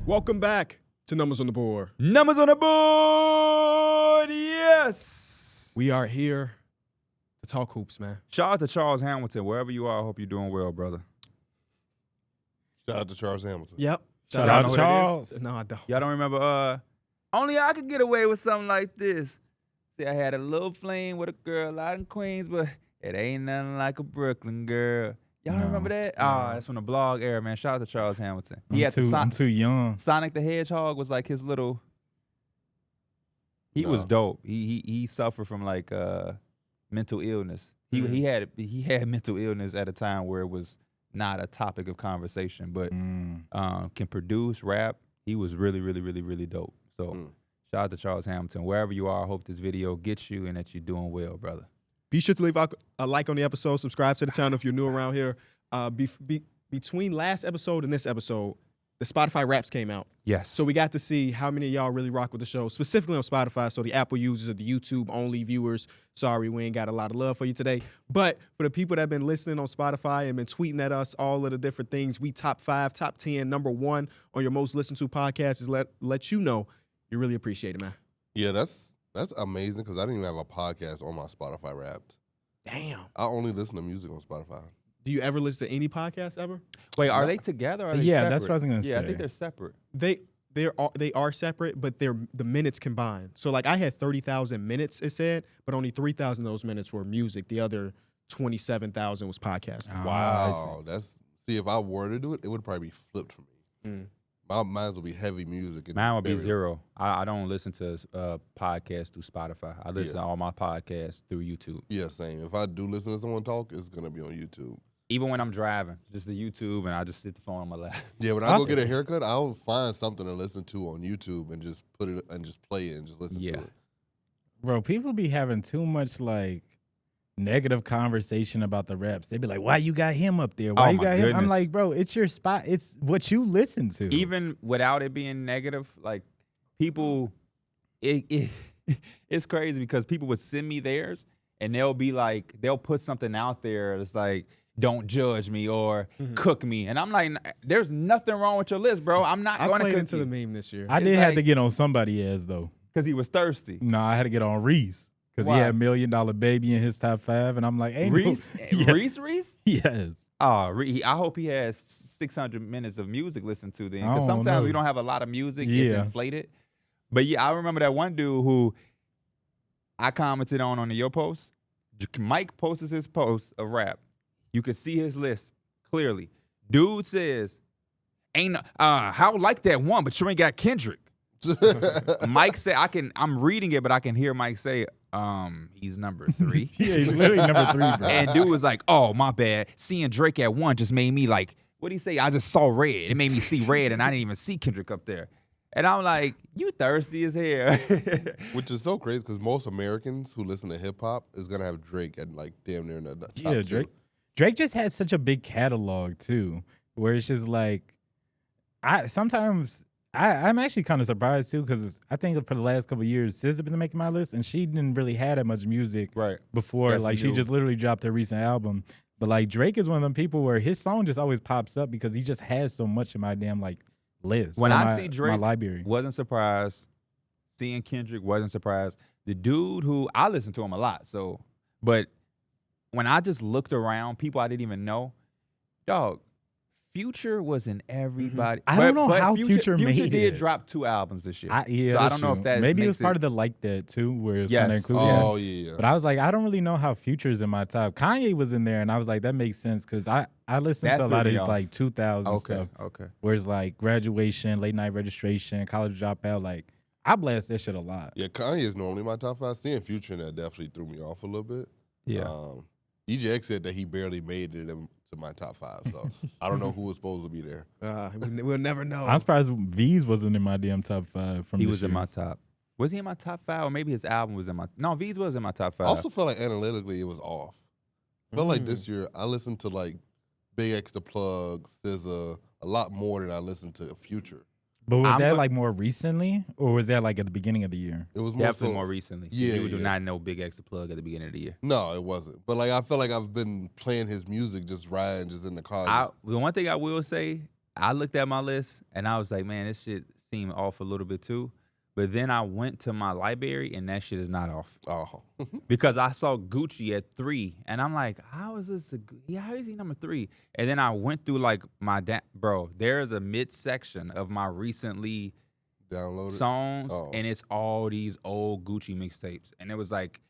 Welcome back to Numbers on the Board. Numbers on the board, yes. We are here to talk hoops, man. Shout out to Charles Hamilton, wherever you are. I hope you're doing well, brother. Shout out to Charles Hamilton. Yep. Shout out to to Charles. No, I don't. Y'all don't remember? Only I could get away with something like this. See, I had a little fling with a girl out in Queens, but it ain't nothing like a Brooklyn girl. Y'all remember that? Oh, that's from the blog era, man. Shout out to Charles Hamilton. I'm too young. Sonic the Hedgehog was like his little. He was dope. He suffered from like mental illness. He had mental illness at a time where it was not a topic of conversation, but can produce, rap. He was really, really, really, really dope. So shout out to Charles Hamilton. Wherever you are, I hope this video gets you and that you're doing well, brother. Be sure to leave a like on the episode. Subscribe to the channel if you're new around here. Between last episode and this episode, the Spotify Wraps came out. Yes. So we got to see how many of y'all really rock with the show, specifically on Spotify. So the Apple users or the YouTube-only viewers, sorry, we ain't got a lot of love for you today. But for the people that have been listening on Spotify and been tweeting at us all of the different things, we top 5, top 10, number 1 on your most listened to podcast is let you know you really appreciate it, man. Yeah, that's amazing because I didn't even have a podcast on my Spotify Wrapped. Damn. I only listen to music on Spotify. Do you ever listen to any podcast ever? Wait, are they together? Or are they Yeah, separate? that's what I was gonna say. Yeah, I think they're separate. They are separate, but they're the minutes combined. So like I had 30,000 minutes, it said, but only 3,000 of those minutes were music. The other 27,000 was podcasting. Wow, see if I were to do it, it would probably be flipped for me. Mine would be heavy music. And Mine would be 0. I don't listen to podcasts through Spotify. I listen to all my podcasts through YouTube. Yeah, same. If I do listen to someone talk, it's gonna be on YouTube. Even when I'm driving, just the YouTube, and I just sit the phone on my lap. Yeah, when I go get a haircut, I'll find something to listen to on YouTube and just put it and just play it and just listen to it. Bro, people be having too much like negative conversation about the reps. They be like, "Why you got him up there? Why you got him?" I'm like, bro, it's your spot. It's what you listen to. Even without it being negative, like people, it's crazy because people would send me theirs and they'll be like, they'll put something out there that's like, "Don't judge me" or "cook me," and I'm like, "There's nothing wrong with your list, bro. I'm not going to played cook into you." the meme this year. I did have to get on somebody ass though, because he was thirsty. No, I had to get on Reese. Because he had $1 Million Baby in his top 5, and I'm like, "Hey, Reese? Reese? Yes. Oh, I hope he has 600 minutes of music listened to then. Because sometimes we don't have a lot of music. It's inflated. But yeah, I remember that one dude who I commented on your post. Mike posted his post of rap. You could see his list clearly. Dude says, how like that one, but you ain't got Kendrick. Mike said, I'm reading it, but I can hear Mike say, he's number 3. Yeah, he's literally number 3, bro. And dude was like, "Oh, my bad. Seeing Drake at 1 just made me like," what'd he say? "I just saw red. It made me see red, and I didn't even see Kendrick up there." And I'm like, "You thirsty as hell." Which is so crazy because most Americans who listen to hip hop is gonna have Drake at like damn near in the top 2. Drake just has such a big catalog too, where it's just like, I'm actually kind of surprised too, because I think for the last couple of years, SZA been making my list, and she didn't really have that much music before. Yes, like she just literally dropped her recent album. But like Drake is one of them people where his song just always pops up because he just has so much in my damn like list. When I see Drake, my library, wasn't surprised. Seeing Kendrick, wasn't surprised. The dude who I listen to him a lot, but when I just looked around, people I didn't even know, dog. Future was in everybody. I don't know how Future made it. Future did drop 2 albums this year. So I don't know if that maybe it was part of the like that too, where it's kind of included. Oh yeah. But I was like, I don't really know how Future's in my top. Kanye was in there, and I was like, that makes sense because I listened to a lot of his like 2000 stuff. Okay. Where it's like Graduation, Late Night Registration, College Dropout. Like I blast that shit a lot. Yeah, Kanye is normally my top 5. Seeing Future in that definitely threw me off a little bit. Yeah. DJX said that he barely made it to my top 5, so I don't know who was supposed to be there. We'll never know. I'm surprised V's wasn't in my damn top 5 from He this was year. in my top. Was he in my top 5, or maybe his album was in my? No, V's was in my top 5. I also felt like analytically it was off. I felt like this year I listened to like Big X the Plug, SZA a lot more than I listened to Future. But was that like more recently, or was that like at the beginning of the year? It was more definitely more recently. Yeah, you do not know Big X the Plug at the beginning of the year. No, it wasn't. But like I feel like I've been playing his music just riding just in the car. The one thing I will say, I looked at my list and I was like, man, this shit seemed off a little bit too. But then I went to my library and that shit is not off. Oh. Because I saw Gucci at 3 and I'm like, how is this? How is he number 3? And then I went through like bro, there is a midsection of my recently downloaded songs and it's all these old Gucci mixtapes. And it was like,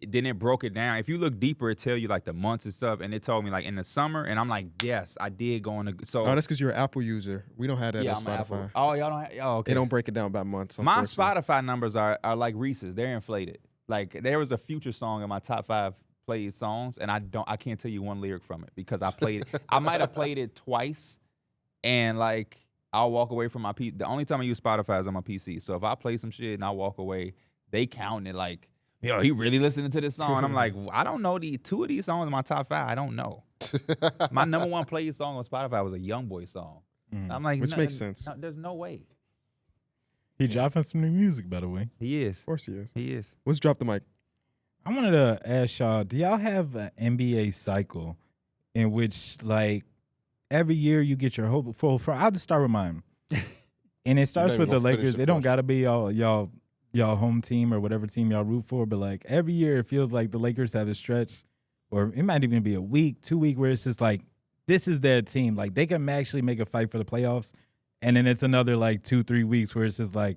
then it broke it down. If you look deeper, it tell you like the months and stuff. And it told me like in the summer, and I'm like, yes, I did go on the. So that's because you're an Apple user. We don't have that on Spotify. Apple. Oh, y'all don't. Okay. They don't break it down by months. My Spotify numbers are like Reese's. They're inflated. Like there was a Future song in my top 5 played songs, and I can't tell you one lyric from it because I played it. I might have played it twice, and like I'll walk away from my PC. The only time I use Spotify is on my PC. So if I play some shit and I walk away, they count it like. Yo, he really listening to this song. And I'm like, I don't know 2 of these songs in my top 5. I don't know. My number 1 played song on Spotify was a YoungBoy song. I'm like, which makes sense. No, there's no way. He dropping some new music, by the way. He is. Of course he is. He is. Let's drop the mic. I wanted to ask y'all, do y'all have an NBA cycle in which, like, every year you get your whole full? I'll just start with mine. And it starts with the Lakers. It don't got to be y'all home team or whatever team y'all root for, but like every year it feels like the Lakers have a stretch, or it might even be a week, 2 week, where it's just like this is their team. Like they can actually make a fight for the playoffs, and then it's another like 2-3 weeks where it's just like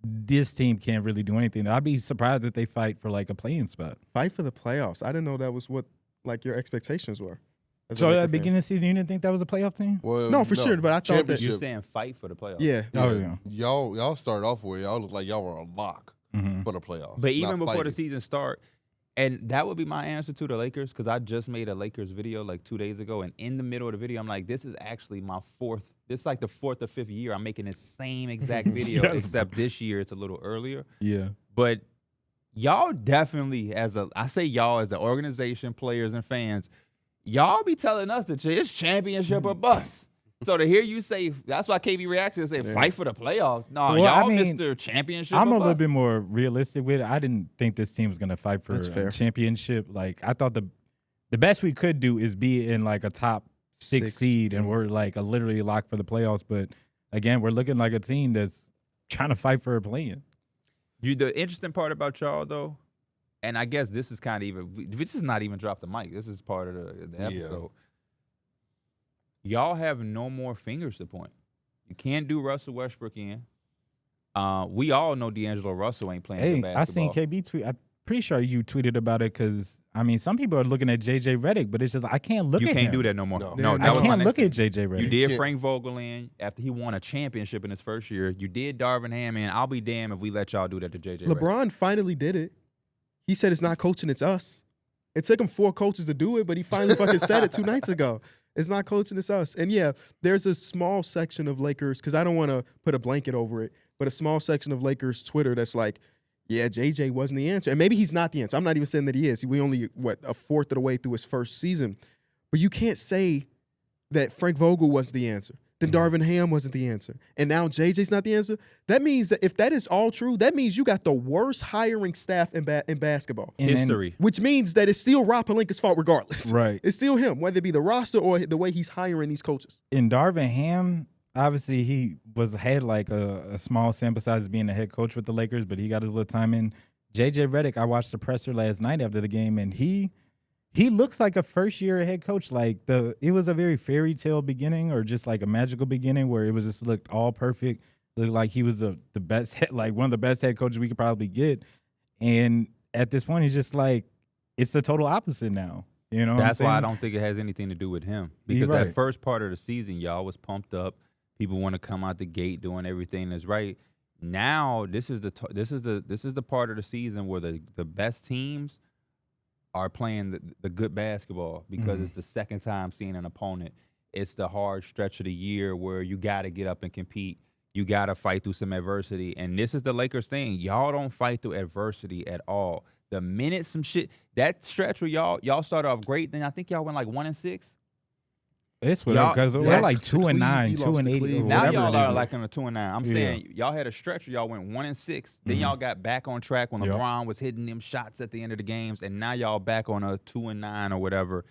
this team can't really do anything. I'd be surprised if they fight for like a play-in spot. Fight for the playoffs. I didn't know that was what like your expectations were. So at the beginning of the season, you didn't think that was a playoff team? Well, no, for sure. But I thought that you're saying fight for the playoffs. Yeah. Oh yeah. Y'all started off where y'all looked like y'all were a lock for the playoffs. But even before the season start, and that would be my answer to the Lakers, because I just made a Lakers video like 2 days ago, and in the middle of the video, I'm like, this is actually my 4th. This is like the 4th or 5th year I'm making the same exact video, except this year it's a little earlier. Yeah. But y'all definitely, I say y'all as an organization, players and fans, y'all be telling us that it's championship or bust. So to hear you say, that's why KB reacted and say, fight for the playoffs. No, y'all Mr. Championship. I'm a little bit more realistic with it. I didn't think this team was going to fight for a championship. Like, I thought the best we could do is be in like a top 6 seed, and we're like literally locked for the playoffs. But again, we're looking like a team that's trying to fight for a play-in. The interesting part about y'all, though, and I guess this is kind of even, this is not even drop the mic. This is part of the episode. Yeah. Y'all have no more fingers to point. You can't do Russell Westbrook in. We all know D'Angelo Russell ain't playing basketball. I seen KB tweet. I'm pretty sure you tweeted about it because, I mean, some people are looking at J.J. Redick, but it's just I can't look at him. You can't do that no more. No, I can't look at J.J. Redick. You did Frank Vogel in after he won a championship in his first year. You did Darvin Ham in. I'll be damned if we let y'all do that to J.J. Redick. LeBron finally did it. He said it's not coaching, it's us. It took him 4 coaches to do it, but he finally fucking said it 2 nights ago. It's not coaching, it's us. And yeah, there's a small section of Lakers, because I don't want to put a blanket over it, but a small section of Lakers Twitter that's like, yeah, JJ wasn't the answer. And maybe he's not the answer. I'm not even saying that he is. We only, a fourth of the way through his first season. But you can't say that Frank Vogel was the answer. Then Darvin Ham wasn't the answer. And now JJ's not the answer. That means that if that is all true, that means you got the worst hiring staff in basketball. History. Which means that it's still Rob Pelinka's fault regardless. Right. It's still him, whether it be the roster or the way he's hiring these coaches. In Darvin Ham, obviously he had like a small sample size being the head coach with the Lakers, but he got his little time in. J.J. Redick, I watched the presser last night after the game, and he looks like a first-year head coach. Like it was a very fairy tale beginning, or just like a magical beginning, where it was just looked all perfect. Looked like he was the best, like one of the best head coaches we could probably get. And at this point, he's just like, it's the total opposite now. You know, that's why I don't think it has anything to do with him, because that first part of the season, y'all was pumped up. People want to come out the gate doing everything that's right. Now this is the part of the season where the best teams are playing the good basketball, because it's the second time seeing an opponent. It's the hard stretch of the year where you got to get up and compete. You got to fight through some adversity. And this is the Lakers thing. Y'all don't fight through adversity at all. The minute some shit, that stretch where y'all started off great, then I think y'all went like 1-6. It's because we're like 2-9, 2-8. Now y'all are like on a 2-9. I'm saying y'all had a stretch where y'all went 1-6. Then y'all got back on track when LeBron was hitting them shots at the end of the games, and now y'all back on a 2-9 or whatever.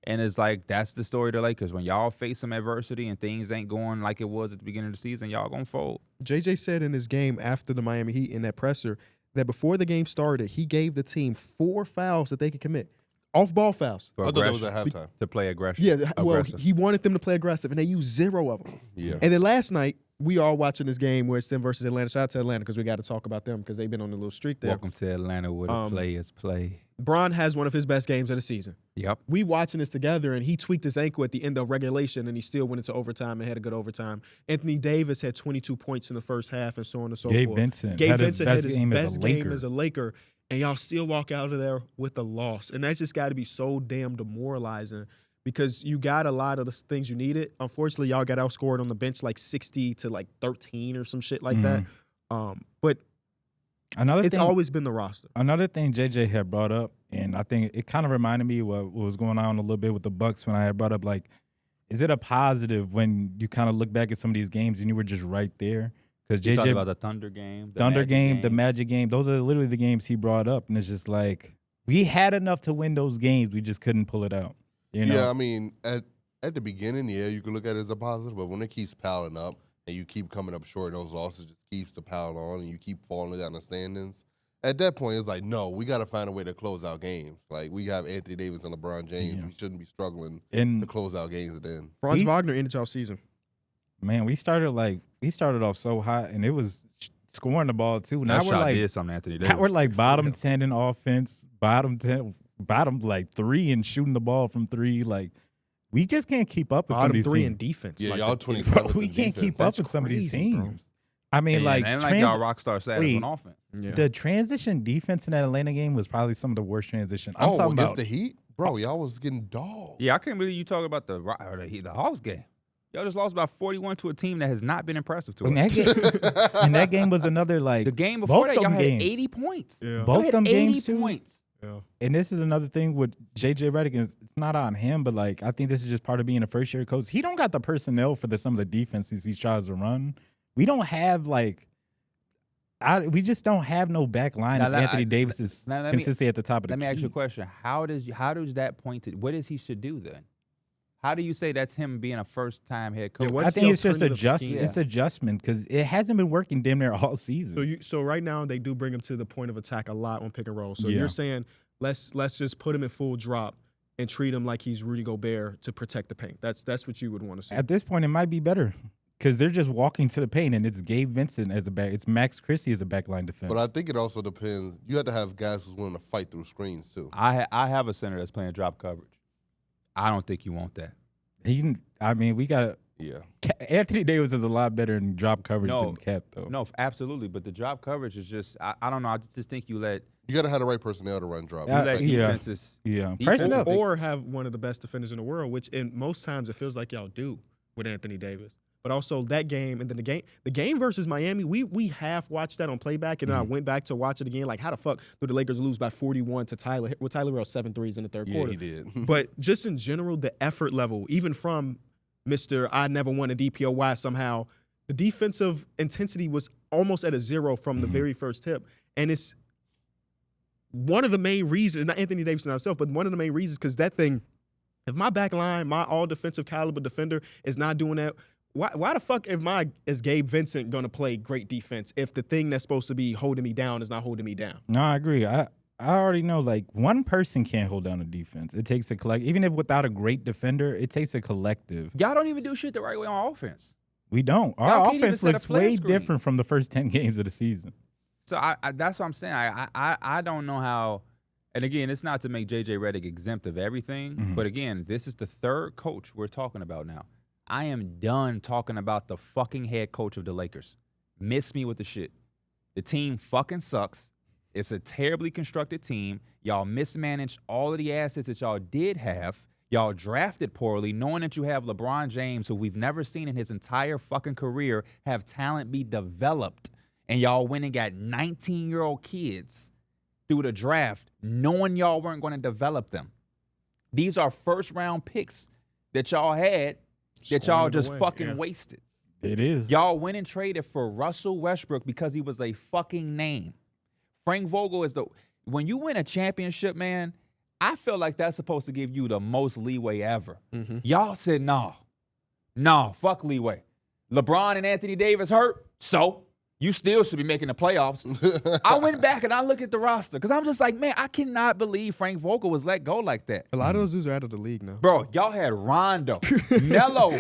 And it's like, that's the story of the Lakers. When y'all face some adversity and things ain't going like it was at the beginning of the season, y'all gonna fold. JJ said in his game after the Miami Heat in that presser that before the game started, he gave the team 4 fouls that they could commit. Off-ball fouls. I thought that was at halftime. To play aggressive. Yeah, well, he wanted them to play aggressive, and they used 0 of them. Yeah. And then last night, we all watching this game where it's them versus Atlanta. Shout out to Atlanta because we got to talk about them because they've been on a little streak there. Welcome to Atlanta where the players play. Bron has one of his best games of the season. Yep. We watching this together, and he tweaked his ankle at the end of regulation, and he still went into overtime and had a good overtime. Anthony Davis had 22 points in the first half and so on and so forth. Gabe Vincent had his best game as a Laker, and y'all still walk out of there with a loss. And that's just got to be so damn demoralizing because you got a lot of the things you needed. Unfortunately, y'all got outscored on the bench like 60 to like 13 or some shit like that. But it's always been the roster. Another thing JJ had brought up, and I think it kind of reminded me what was going on a little bit with the Bucks when I had brought up, like, is it a positive when you kind of look back at some of these games and you were just right there? Because JJ talked about the Thunder game, the Magic game. Those are literally the games he brought up, and it's just like we had enough to win those games, we just couldn't pull it out. You know? Yeah, I mean, at the beginning, yeah, you can look at it as a positive, but when it keeps piling up and you keep coming up short and those losses just keeps the pile on and you keep falling down the standings, at that point, it's like, no, we got to find a way to close out games. Like, we have Anthony Davis and LeBron James. Yeah. We shouldn't be struggling to close out games at the end. Franz Wagner ended y'all season. Man, we started off so hot, and it was scoring the ball, too. Now we're like, did something, Anthony Davis. Now we're like bottom 10 in offense, bottom like 3 in shooting the ball from 3. Like, we just can't keep up with some of these teams. Bottom 3 in defense. Yeah, like y'all 27th we can't keep up with some of these teams. Bro. I mean, and like y'all rock star status on offense. Yeah. The transition defense in that Atlanta game was probably some of the worst transition. I'm talking about the Heat? Bro, y'all was getting dogged. Yeah, I can't believe you talk about the Hawks game. Y'all just lost by 41 to a team that has not been impressive to us. And that game was another, like, the game before that, y'all had 80 points. Yeah. Both them games, too. Points. Yeah. And this is another thing with JJ Redick. It's not on him, but, like, I think this is just part of being a first-year coach. He don't got the personnel for some of the defenses he tries to run. We don't have, like, we just don't have no back line of Anthony Davis's consistency at the top of the key. Let me ask you a question. How does that point to what is he should do then? How do you say that's him being a first-time head coach? I think it's just adjustment because it hasn't been working damn near all season. So right now they do bring him to the point of attack a lot on pick and roll. So you're saying let's just put him in full drop and treat him like he's Rudy Gobert to protect the paint. That's what you would want to see. At this point, it might be better because they're just walking to the paint, and it's Gabe Vincent as a back. It's Max Christie as a backline defense. But I think it also depends. You have to have guys who's willing to fight through screens too. I have a center that's playing drop coverage. I don't think you want that. We got to. Yeah. Anthony Davis is a lot better in drop coverage than Cap, though. No, absolutely. But the drop coverage is just, I don't know. I just think you got to have the right personnel to run drop. Defenses. Yeah. Or have one of the best defenders in the world, which in most times it feels like y'all do with Anthony Davis. But also that game, and then the game versus Miami, we half watched that on playback, and then I went back to watch it again. Like, how the fuck did the Lakers lose by 41 to Tyler? Well, Tyler Hero 7 threes in the third quarter. Yeah, he did. But just in general, the effort level, even from Mr. I never won a DPOY somehow, the defensive intensity was almost at a 0 from the very first tip. And it's one of the main reasons, not Anthony Davis himself, but one of the main reasons, because that thing, if my back line, my all-defensive caliber defender is not doing that, why the fuck is Gabe Vincent going to play great defense if the thing that's supposed to be holding me down is not holding me down? No, I agree. I already know, like, one person can't hold down a defense. It takes a collective. Even if without a great defender, it takes a collective. Y'all don't even do shit the right way on offense. We don't. Our offense looks way different from the first 10 games of the season. So that's what I'm saying. I don't know how. And again, it's not to make JJ Redick exempt of everything. But again, this is the third coach we're talking about now. I am done talking about the fucking head coach of the Lakers. Miss me with the shit. The team fucking sucks. It's a terribly constructed team. Y'all mismanaged all of the assets that y'all did have. Y'all drafted poorly, knowing that you have LeBron James, who we've never seen in his entire fucking career have talent be developed. And y'all went and got 19-year-old kids through the draft, knowing y'all weren't going to develop them. These are first-round picks that y'all had that y'all just fucking wasted. It is. Y'all went and traded for Russell Westbrook because he was a fucking name. Frank Vogel is when you win a championship, man, I feel like that's supposed to give you the most leeway ever. Y'all said, no, fuck leeway. LeBron and Anthony Davis hurt, so you still should be making the playoffs. I went back and I looked at the roster because I'm just like, man, I cannot believe Frank Vogel was let go like that. A lot of those dudes are out of the league now. Bro, y'all had Rondo, Melo,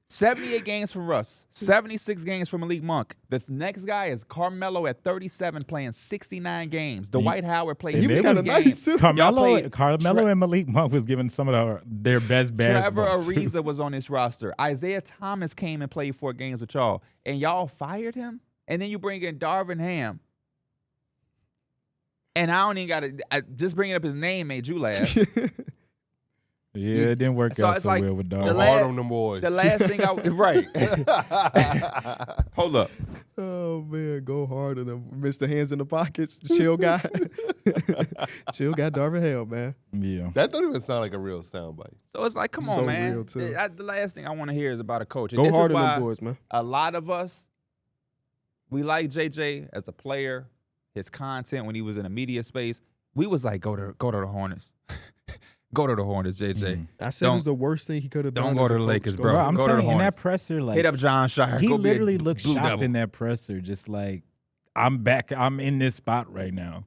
78 games from Russ, 76 games from Malik Monk. The next guy is Carmelo at 37 playing 69 games. Dwight Howard played 60 games. Nice too. Carmelo and Malik Monk was given some of their best Trevor basketball. Ariza was on this roster. Isaiah Thomas came and played 4 games with y'all, and y'all fired him? And then you bring in Darvin Ham. And I don't even got to – just bringing up his name made you laugh. Yeah, it didn't work out so like well with Darvin. Hard on them boys. The last thing right. Hold up. Oh, man, go hard on them. Mr. Hands in the Pockets, chill guy. Chill guy, Darvin Ham, man. Yeah. That don't even sound like a real soundbite. So it's like, come on, So man. real, too. The last thing I want to hear is about a coach. And Go this hard is on why them boys, man. a lot of us, we like JJ as a player, his content when he was in the media space. We was like, go to the Hornets. Go to the Hornets, JJ. I said it was the worst thing he could have done. Don't go to the Lakers, bro. I'm Go to the telling you, in Hornets. that presser, like Hit up John Shire. he Go be a literally looked Blue shocked Devil. in that presser, just like I'm back. I'm in this spot right now,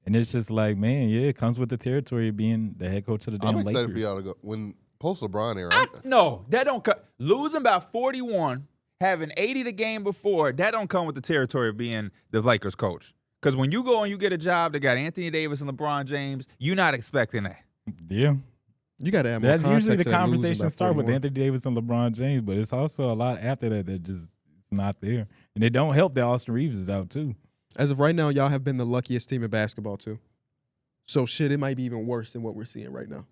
and it's just like, man, yeah, it comes with the territory of being the head coach of the damn I'm excited Lakers. for y'all to go. When post LeBron era, No, that don't come. Losing by 41, having 80 the game before, that don't come with the territory of being the Lakers coach. Because when you go and you get a job that got Anthony Davis and LeBron James, you're not expecting that. Yeah. You got to have more That's usually context the than losing conversation by start with 41. Anthony Davis and LeBron James, but it's also a lot after that just is not there. And it don't help that Austin Reeves is out too. As of right now, y'all have been the luckiest team in basketball, too. So, shit, it might be even worse than what we're seeing right now.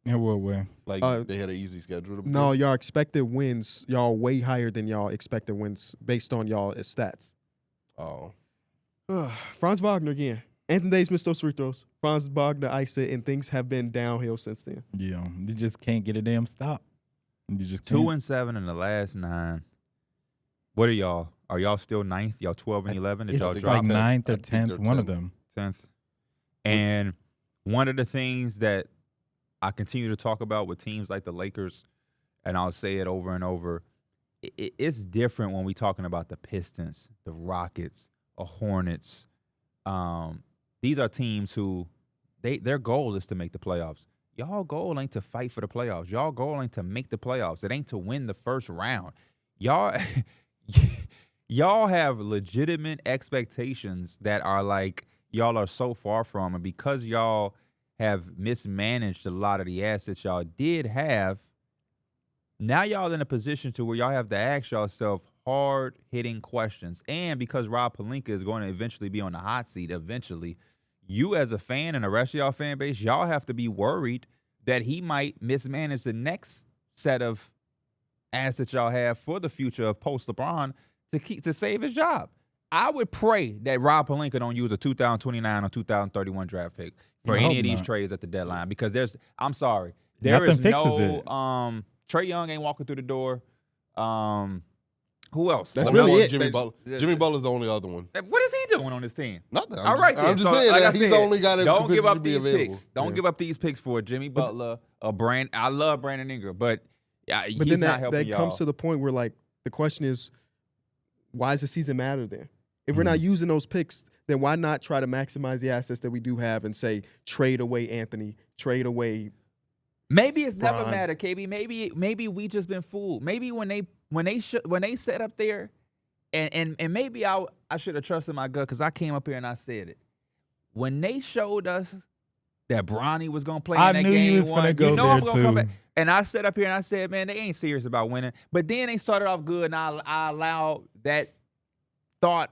In what way? like they had an easy schedule. To No, y'all expected wins. Y'all way higher than y'all expected wins based on y'all stats. Oh, Franz Wagner again. Anthony Davis missed those free throws. Franz Wagner iced it, and things have been downhill since then. Yeah, you just can't get a damn stop. You just can't. 2-7 in the last 9. What are y'all? Are y'all still 9th? Y'all 12 and 11? Did It's y'all like drop 9th or I think 10th, they're one of 10th. them. 10th? And one of the things that I continue to talk about with teams like the Lakers, and I'll say it over and over, it's different when we're talking about the Pistons, the Rockets, or Hornets. These are teams who their goal is to make the playoffs. Y'all goal ain't to fight for the playoffs. Y'all goal ain't to make the playoffs. It ain't to win the first round. Y'all have legitimate expectations that are like y'all are so far from, and because y'all have mismanaged a lot of the assets y'all did have, now y'all in a position to where y'all have to ask yourself hard-hitting questions. And because Rob Pelinka is going to eventually be on the hot seat eventually, you as a fan and the rest of y'all fan base, y'all have to be worried that he might mismanage the next set of assets y'all have for the future of post-LeBron to save his job. I would pray that Rob Pelinka don't use a 2029 or 2031 draft pick for any of these trades at the deadline, because I'm sorry, there is no Trae Young ain't walking through the door. Who else? That's really it. Jimmy Butler. Jimmy Butler's the only other one. What is he doing on this team? Nothing. All right, I'm just saying like that he's the only guy that don't give up should be these available. picks. Don't give up these picks for Jimmy Butler, I love Brandon Ingram, but he's But then not helping that y'all. comes to the point where, like, the question is, why does the season matter then? If we're not using those picks, then why not try to maximize the assets that we do have and say, trade away Anthony, trade away. Maybe it's never Bron. mattered, KB. Maybe we just been fooled. Maybe when they set up there, and maybe I should have trusted my gut because I came up here and I said it. When they showed us that Bronny was gonna play in that knew game you was one, finna go I'm there gonna come too. back. And I sat up here and I said, man, they ain't serious about winning. But then they started off good, and I allowed that thought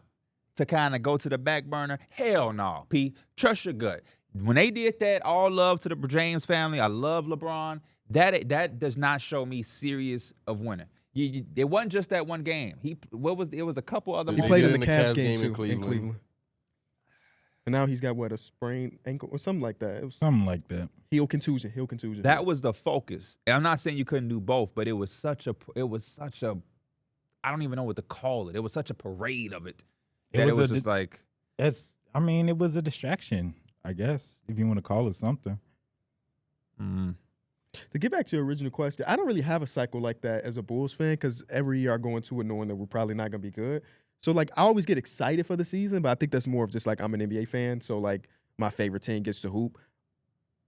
to kind of go to the back burner. Hell no, P. Trust your gut. When they did that, all love to the James family. I love LeBron. That does not show me serious of winning. It wasn't just that one game. It was a couple other He moments. played in did the in the Cavs Cavs game, game too, in Cleveland. And now he's got, a sprained ankle or something like that. It was Something like that. heel contusion. That was the focus. And I'm not saying you couldn't do both, but it was such a I don't even know what to call it. It was such a parade of it. It was just like it was a distraction. I guess, if you want to call it something. To get back to your original question, I don't really have a cycle like that as a Bulls fan because every year I go into it knowing that we're probably not going to be good. So, like, I always get excited for the season, but I think that's more of just, like, I'm an NBA fan, so, like, my favorite team gets to hoop.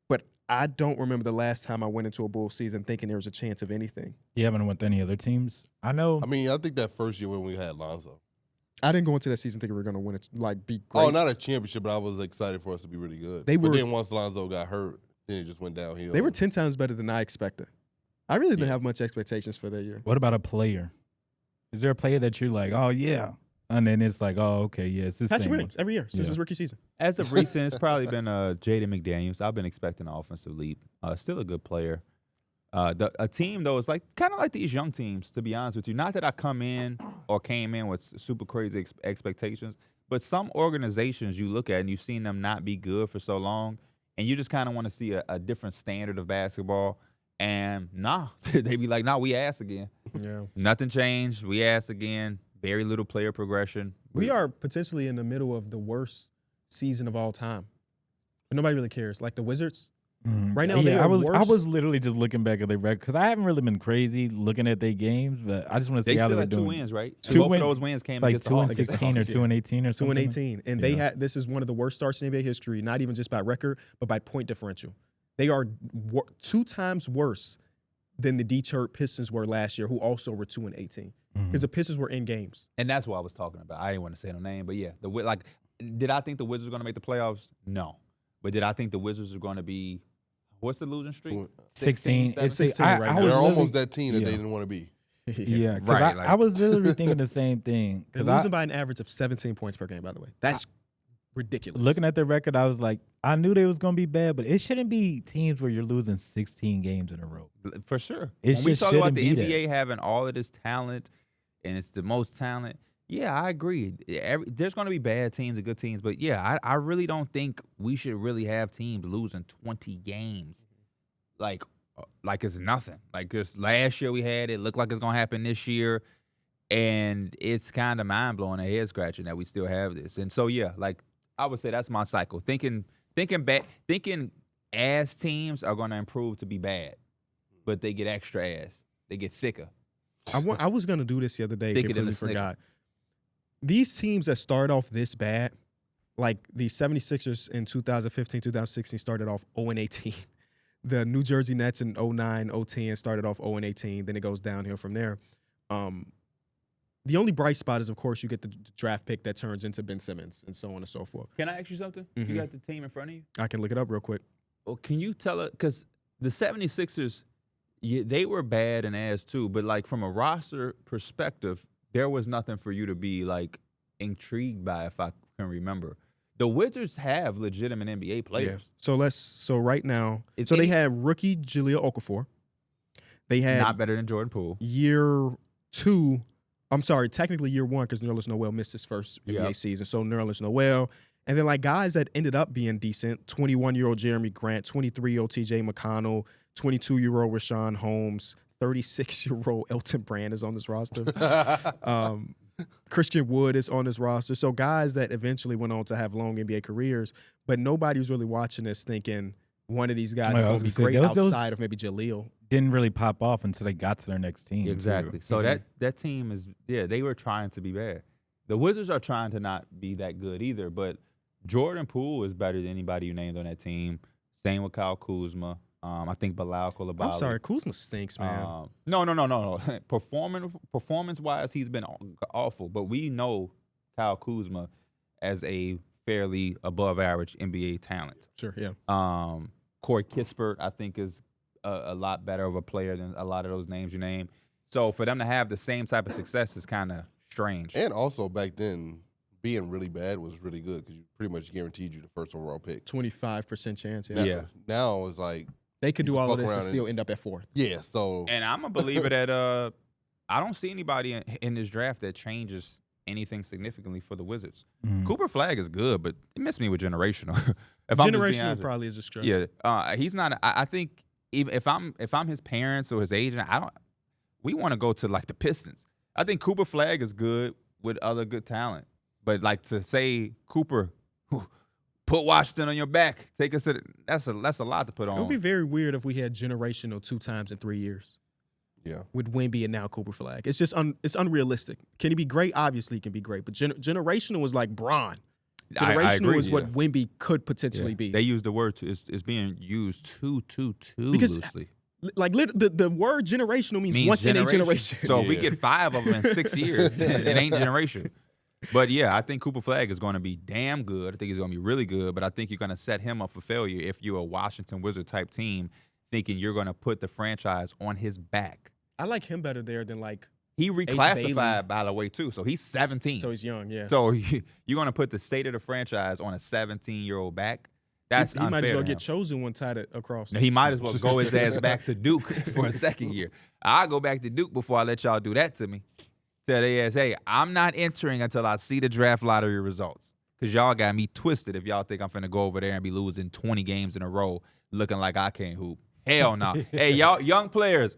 But I don't remember the last time I went into a Bulls season thinking there was a chance of anything. You haven't went to any other teams? I know. I mean, I think that first year when we had Lonzo. I didn't go into that season thinking we were going to win it, like, be great. Oh, not a championship, but I was excited for us to be really good. But then once Lonzo got hurt, then it just went downhill. They were 10 times better than I expected. I really didn't have much expectations for that year. What about a player? Is there a player that you're like, oh, yeah? And then it's like, oh, okay, yeah, it's the same. Patrick Williams, every year since his rookie season. As of recent, it's probably been Jaden McDaniels. I've been expecting an offensive leap. Still a good player. A team, though, is like kind of like these young teams, to be honest with you. Not that I came in with super crazy expectations, but some organizations you look at and you've seen them not be good for so long, and you just kind of want to see a different standard of basketball. And they be like, we ass again. Yeah. Nothing changed. We ass again. Very little player progression. We are potentially in the middle of the worst season of all time. But nobody really cares. Like the Wizards. Right now, I was literally just looking back at their record because I haven't really been crazy looking at their games, but I just want to see how they were doing. 2 wins, right? Both of those wins came like against the Hawks. 2-16 or 2-18 or something. 2-18, and they had this is one of the worst starts in NBA history. Not even just by record, but by point differential. They are 2 times worse than the Detroit Pistons were last year, who also were 2-18. Because the Pistons were in games, and that's what I was talking about. I didn't want to say no name, but yeah, did I think the Wizards were going to make the playoffs? No, but did I think the Wizards are going to be? What's the losing streak? 16. It's 16 right now. They're almost that team that they didn't want to be. Yeah, because I was literally thinking the same thing. They're losing by an average of 17 points per game, by the way. That's ridiculous. Looking at their record, I was like, I knew they was going to be bad, but it shouldn't be teams where you're losing 16 games in a row. For sure. When we talk about the NBA having all of this talent, and it's the most talent, yeah, I agree. There's going to be bad teams and good teams, but yeah, I really don't think we should really have teams losing 20 games like it's nothing. Like this last year we had, it looked like it's going to happen this year, and it's kind of mind-blowing and head-scratching that we still have this. And so, yeah, like I would say that's my cycle. Thinking ass teams are going to improve to be bad, but they get extra ass. They get thicker. I was going to do this the other day. Completely forgot. These teams that start off this bad, like the 76ers in 2015, 2016 started off 0-18. The New Jersey Nets in 09, 010 started off 0-18. Then it goes downhill from there. The only bright spot is, of course, you get the draft pick that turns into Ben Simmons and so on and so forth. Can I ask you something? You got the team in front of you? I can look it up real quick. Well, can you tell it? Because the 76ers, they were bad and ass too, but like from a roster perspective, there was nothing for you to be like intrigued by, if I can remember. The Wizards have legitimate NBA players. Yeah. So right now, they had rookie Jahlil Okafor. They had not better than Jordan Poole. Technically year 1 because Nerlens Noel missed his first NBA season. So Nerlens Noel. And then like guys that ended up being decent, 21-year-old Jeremy Grant, 23-year-old TJ McConnell, 22-year-old Rashawn Holmes, 36-year-old Elton Brand is on this roster. Christian Wood is on this roster. So guys that eventually went on to have long NBA careers, but nobody was really watching this thinking one of these guys is going to be great outside of maybe Jahlil. Didn't really pop off until they got to their next team. Exactly. Too. So that team is, they were trying to be bad. The Wizards are trying to not be that good either, but Jordan Poole is better than anybody you named on that team. Same with Kyle Kuzma. I think Bilal Coulibaly. I'm sorry, Kuzma stinks, man. No. Performance-wise, he's been awful, but we know Kyle Kuzma as a fairly above-average NBA talent. Sure, yeah. Corey Kispert, I think, is a lot better of a player than a lot of those names you name. So for them to have the same type of success is kind of strange. And also back then, being really bad was really good because you pretty much guaranteed you the first overall pick. 25% chance, yeah. Now it's like they could do all of this and still end up at 4th. Yeah, so. And I'm a believer that I don't see anybody in this draft that changes anything significantly for the Wizards. Cooper Flagg is good, but he missed me with generational. Generational probably is a stretch. Yeah, he's not. I think even if I'm his parents or his agent, we want to go to like the Pistons. I think Cooper Flagg is good with other good talent, but like to say Cooper put Washington on your back. Take us to that's a lot to put on. It would be very weird if we had generational 2 times in 3 years. Yeah. With Wemby and now Cooper Flagg. It's just it's unrealistic. Can he be great? Obviously he can be great. But generational was like Bron. Generational is what Wemby could potentially be. They use the word it's being used too because, loosely. Like the word generational means once in a generation. So if we get 5 of them in 6 years, it ain't generation. But yeah, I think Cooper Flagg is going to be damn good. I think he's going to be really good. But I think you're going to set him up for failure if you're a Washington Wizard type team, thinking you're going to put the franchise on his back. I like him better there than like he reclassified, by the way, too. So he's 17. So he's young, yeah. So you're going to put the state of the franchise on a 17-year-old back? That's unfair. He might as well get chosen one tied across. No, he might as well go his ass back to Duke for a second year. I'll go back to Duke before I let y'all do that to me. Tell their ass, hey, I'm not entering until I see the draft lottery results. Because y'all got me twisted if y'all think I'm finna go over there and be losing 20 games in a row looking like I can't hoop. Hell no. Hey, y'all young players,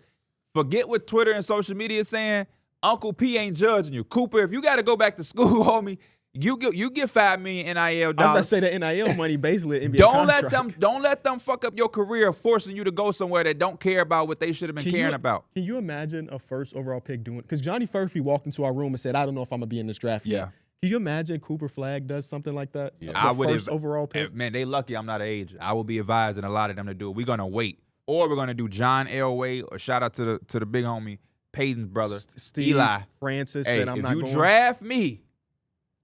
forget what Twitter and social media is saying. Uncle P ain't judging you. Cooper, if you got to go back to school, homie, you get $5 million NIL dollars. I was about to say the NIL money basically NBA contract. Don't let them fuck up your career, forcing you to go somewhere that don't care about what they should have been caring about. Can you imagine a first overall pick doing? Because Johnny Furphy walked into our room and said, "I don't know if I'm gonna be in this draft yet." Can you imagine Cooper Flagg does something like that? Yeah. I would first overall pick. Man, they lucky I'm not an agent. I will be advising a lot of them to do it. We're gonna wait, or we're gonna do John Elway, or shout out to the big homie Peyton's brother, Steve Eli Francis. Hey, said, "I'm if not you going." draft me,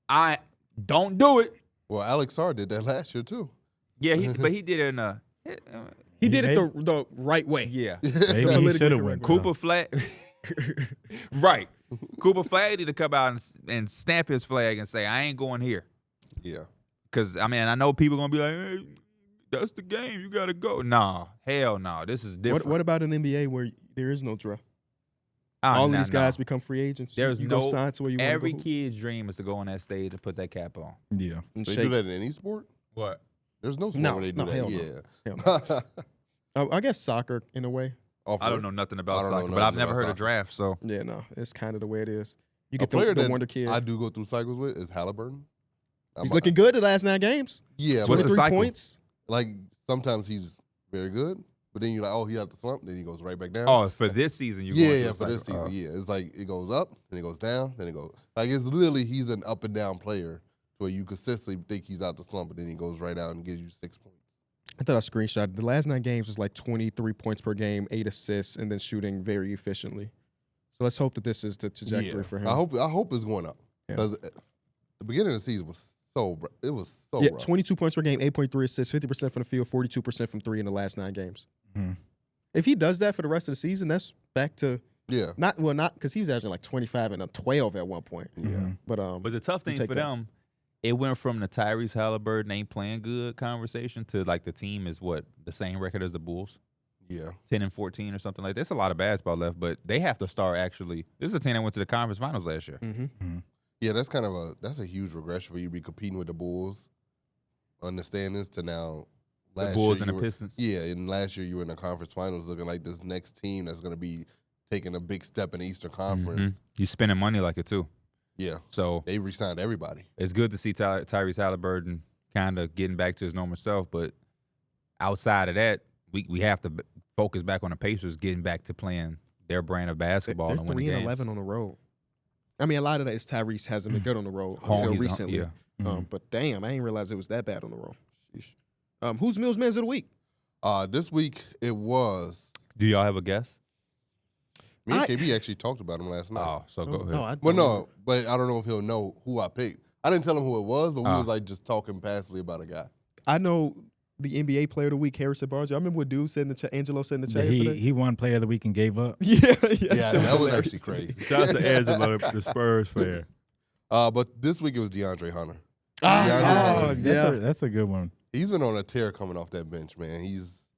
I don't do it. Well, Alex Sarr did that last year too. Yeah, but he did it in a. He did it the right way. Yeah, maybe he should have went. Cooper Flagg. Right. Cooper Flagg need to come out and stamp his flag and say, I ain't going here. Yeah. Because, I mean, I know people going to be like, hey, that's the game. You got to go. Nah, hell no. This is different. What about an NBA where there is no draft? All of these guys become free agents. There's you no go sign to where you want to go. Every kid's dream is to go on that stage and put that cap on. Yeah. They do that in any sport? What? There's no sport where they do that. Hell Yeah. Hell no. I guess soccer in a way. I don't know nothing about soccer, but I've never heard of draft, so. Yeah, no. It's kind of the way it is. You get the wonder kid. I do go through cycles with is Haliburton. He's looking good the last 9 games. Yeah. What's the 23 cycle? points. Like, sometimes he's very good, but then you're like, oh, he had the slump, then he goes right back down. Oh, for this season, you for this season, yeah. It's like it goes up, then it goes down, then it goes. Like, it's literally he's an up and down player where you consistently think he's out the slump, but then he goes right out and gives you 6 points. I thought I screenshotted. The last 9 games was like 23 points per game, 8 assists, and then shooting very efficiently. So let's hope that this is the trajectory for him. I hope it's going up. Because the beginning of the season was so rough. 22 points per game, 8.3 assists, 50% from the field, 42% from 3 in the last 9 games. Mm-hmm. If he does that for the rest of the season, that's back to not because he was averaging like 25 and 12 at one point. Yeah. Mm-hmm. But the tough thing for them, it went from the Tyrese Haliburton ain't playing good conversation to like the team is the same record as the Bulls. Yeah. 10-14 or something like that. There's a lot of basketball left, but they have to start actually. This is a team that went to the conference finals last year. Mm-hmm. Mm-hmm. Yeah, that's a huge regression for you to be competing with the Bulls on the standings to now. The Bulls and the Pistons. Yeah, and last year you were in the conference finals looking like this next team that's going to be taking a big step in the Eastern Conference. Mm-hmm. You spending money like it too. Yeah. So they re-signed everybody. It's good to see Tyrese Haliburton kind of getting back to his normal self, but outside of that, we have to focus back on the Pacers getting back to playing their brand of basketball They're and winning games. 3-11 on the road. I mean, a lot of that is Tyrese hasn't been good on the road until recently. Yeah. But damn, I didn't realize it was that bad on the road. Sheesh. Who's Mills Man's of the Week? This week it was. Do y'all have a guess? Me and KB actually talked about him last night. Oh, so go ahead. But I don't know if he'll know who I picked. I didn't tell him who it was, but we was like just talking passively about a guy. I know the NBA Player of the Week, Harrison Barnes. I remember what dude said in the chat. Angelo said in the chat yesterday. He won Player of the Week and gave up. Yeah, that was actually crazy. Shout out to Angelo, the Spurs fan. But this week it was DeAndre Hunter. That's a good one. He's been on a tear coming off that bench, man. He's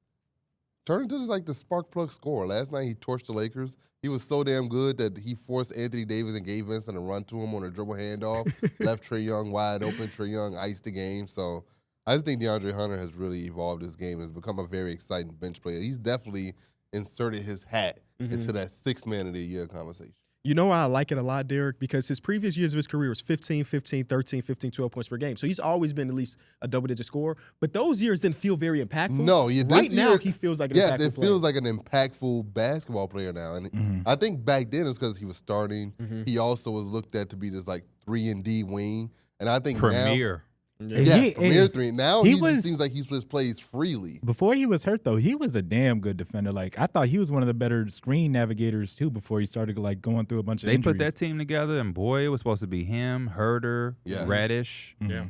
turned into like the spark plug scorer. Last night he torched the Lakers. He was so damn good that he forced Anthony Davis and Gabe Vincent to run to him on a dribble handoff. Left Trae Young wide open. Trae Young iced the game. So I just think DeAndre Hunter has really evolved his game. Has become a very exciting bench player. He's definitely inserted his hat into that 6th man of the year conversation. You know why I like it a lot, Darrick? Because his previous years of his career was 15, 15, 13, 15, 12 points per game. So he's always been at least a double-digit scorer. But those years didn't feel very impactful. No, right now he feels like an impactful player. Yes, it feels like an impactful basketball player now. And I think back then it's because he was starting. He also was looked at to be this like 3-and-D wing. And I think Premier. Premier 3. Now he just seems like he just plays freely. Before he was hurt, though, he was a damn good defender. Like, I thought he was one of the better screen navigators, too, before he started, like, going through a bunch of injuries. They put that team together, and boy, it was supposed to be him, Herder, Reddish. Yeah.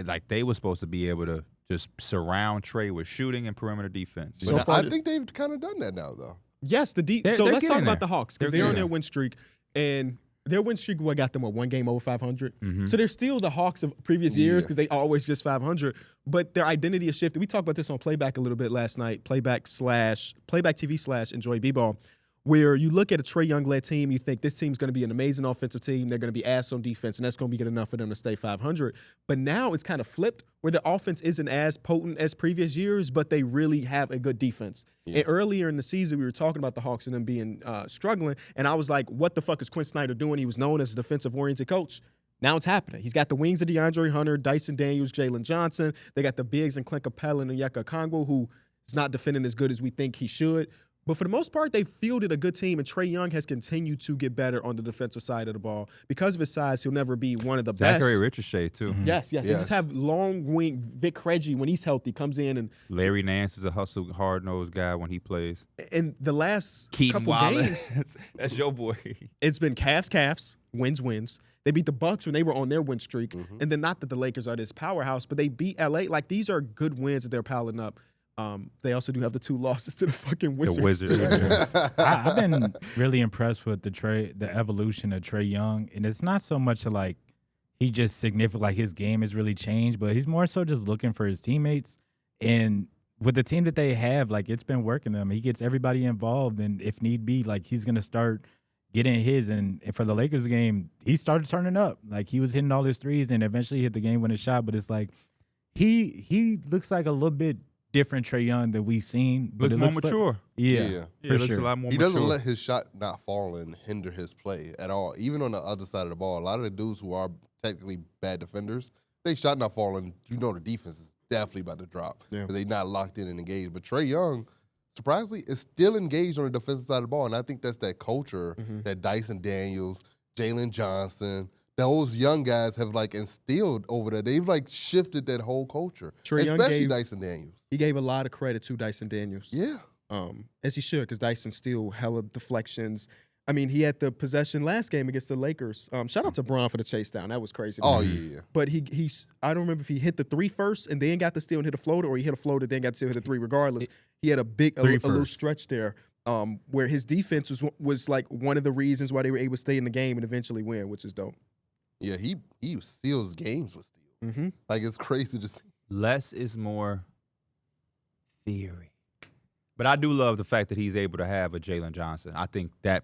Like, they were supposed to be able to just surround Trae with shooting and perimeter defense. But so I think they've kind of done that now, though. Yes, so let's talk about the Hawks, because they're on their win streak, and their win streak got them, one game over 500? So they're still the Hawks of previous years because they always just 500. But their identity has shifted. We talked about this on Playback a little bit last night, Playback TV / Enjoy B-Ball, where you look at a Trae Young-led team, you think this team's going to be an amazing offensive team. They're going to be ass on defense, and that's going to be good enough for them to stay 500. But now it's kind of flipped, where the offense isn't as potent as previous years, but they really have a good defense. And earlier in the season, we were talking about the Hawks and them being struggling, and I was like, what the fuck is Quinn Snyder doing? He was known as a defensive-oriented coach. Now it's happening. He's got the wings of DeAndre Hunter, Dyson Daniels, Jalen Johnson. They got the bigs and Clint Capella and Onyeka Okongwu, who is not defending as good as we think he should. But for the most part, they fielded a good team, and Trae Young has continued to get better on the defensive side of the ball. Because of his size, he'll never be one of the best. Zachary Richardson, too. Yes. He just have long wing. Vic Krejci, when he's healthy, comes in. And Larry Nance is a hustle, hard-nosed guy when he plays. In the last Keaton couple Wallace. games, that's your boy. It's been calves, wins. They beat the Bucks when they were on their win streak. And then not that the Lakers are this powerhouse, but they beat L.A. Like, these are good wins that they're piling up. They also do have the 2 losses to the fucking Wizards. I've been really impressed with the evolution of Trae Young, and it's not so much like he just significant, like his game has really changed, but he's more so just looking for his teammates. And with the team that they have, like, it's been working them. He gets everybody involved, and if need be, like, he's gonna start getting his. And for the Lakers game, he started turning up. Like, he was hitting all his threes, and eventually hit the game-winning shot. But it's like he looks like a little bit different Trae Young that we've seen. Looks more mature. Yeah, looks a lot more mature. He doesn't let his shot not fall and hinder his play at all. Even on the other side of the ball, a lot of the dudes who are technically bad defenders, they shot not falling. The defense is definitely about to drop because they're not locked in and engaged. But Trae Young, surprisingly, is still engaged on the defensive side of the ball, and I think that's that culture that Dyson Daniels, Jalen Johnson, those young guys have like instilled over there. They've like shifted that whole culture, especially Dyson Daniels. He gave a lot of credit to Dyson Daniels. Yeah. As he should, because Dyson still hella deflections. I mean, he had the possession last game against the Lakers. Shout out to Braun for the chase down. That was crazy. Oh, yeah. But he's I don't remember if he hit the 3 first and then got the steal and hit a floater, or he hit a floater then got to hit a 3 regardless. He had a little stretch there where his defense was like one of the reasons why they were able to stay in the game and eventually win, which is dope. Yeah, he seals games with steals. Like, it's crazy to see. Less is more theory. But I do love the fact that he's able to have a Jalen Johnson. I think that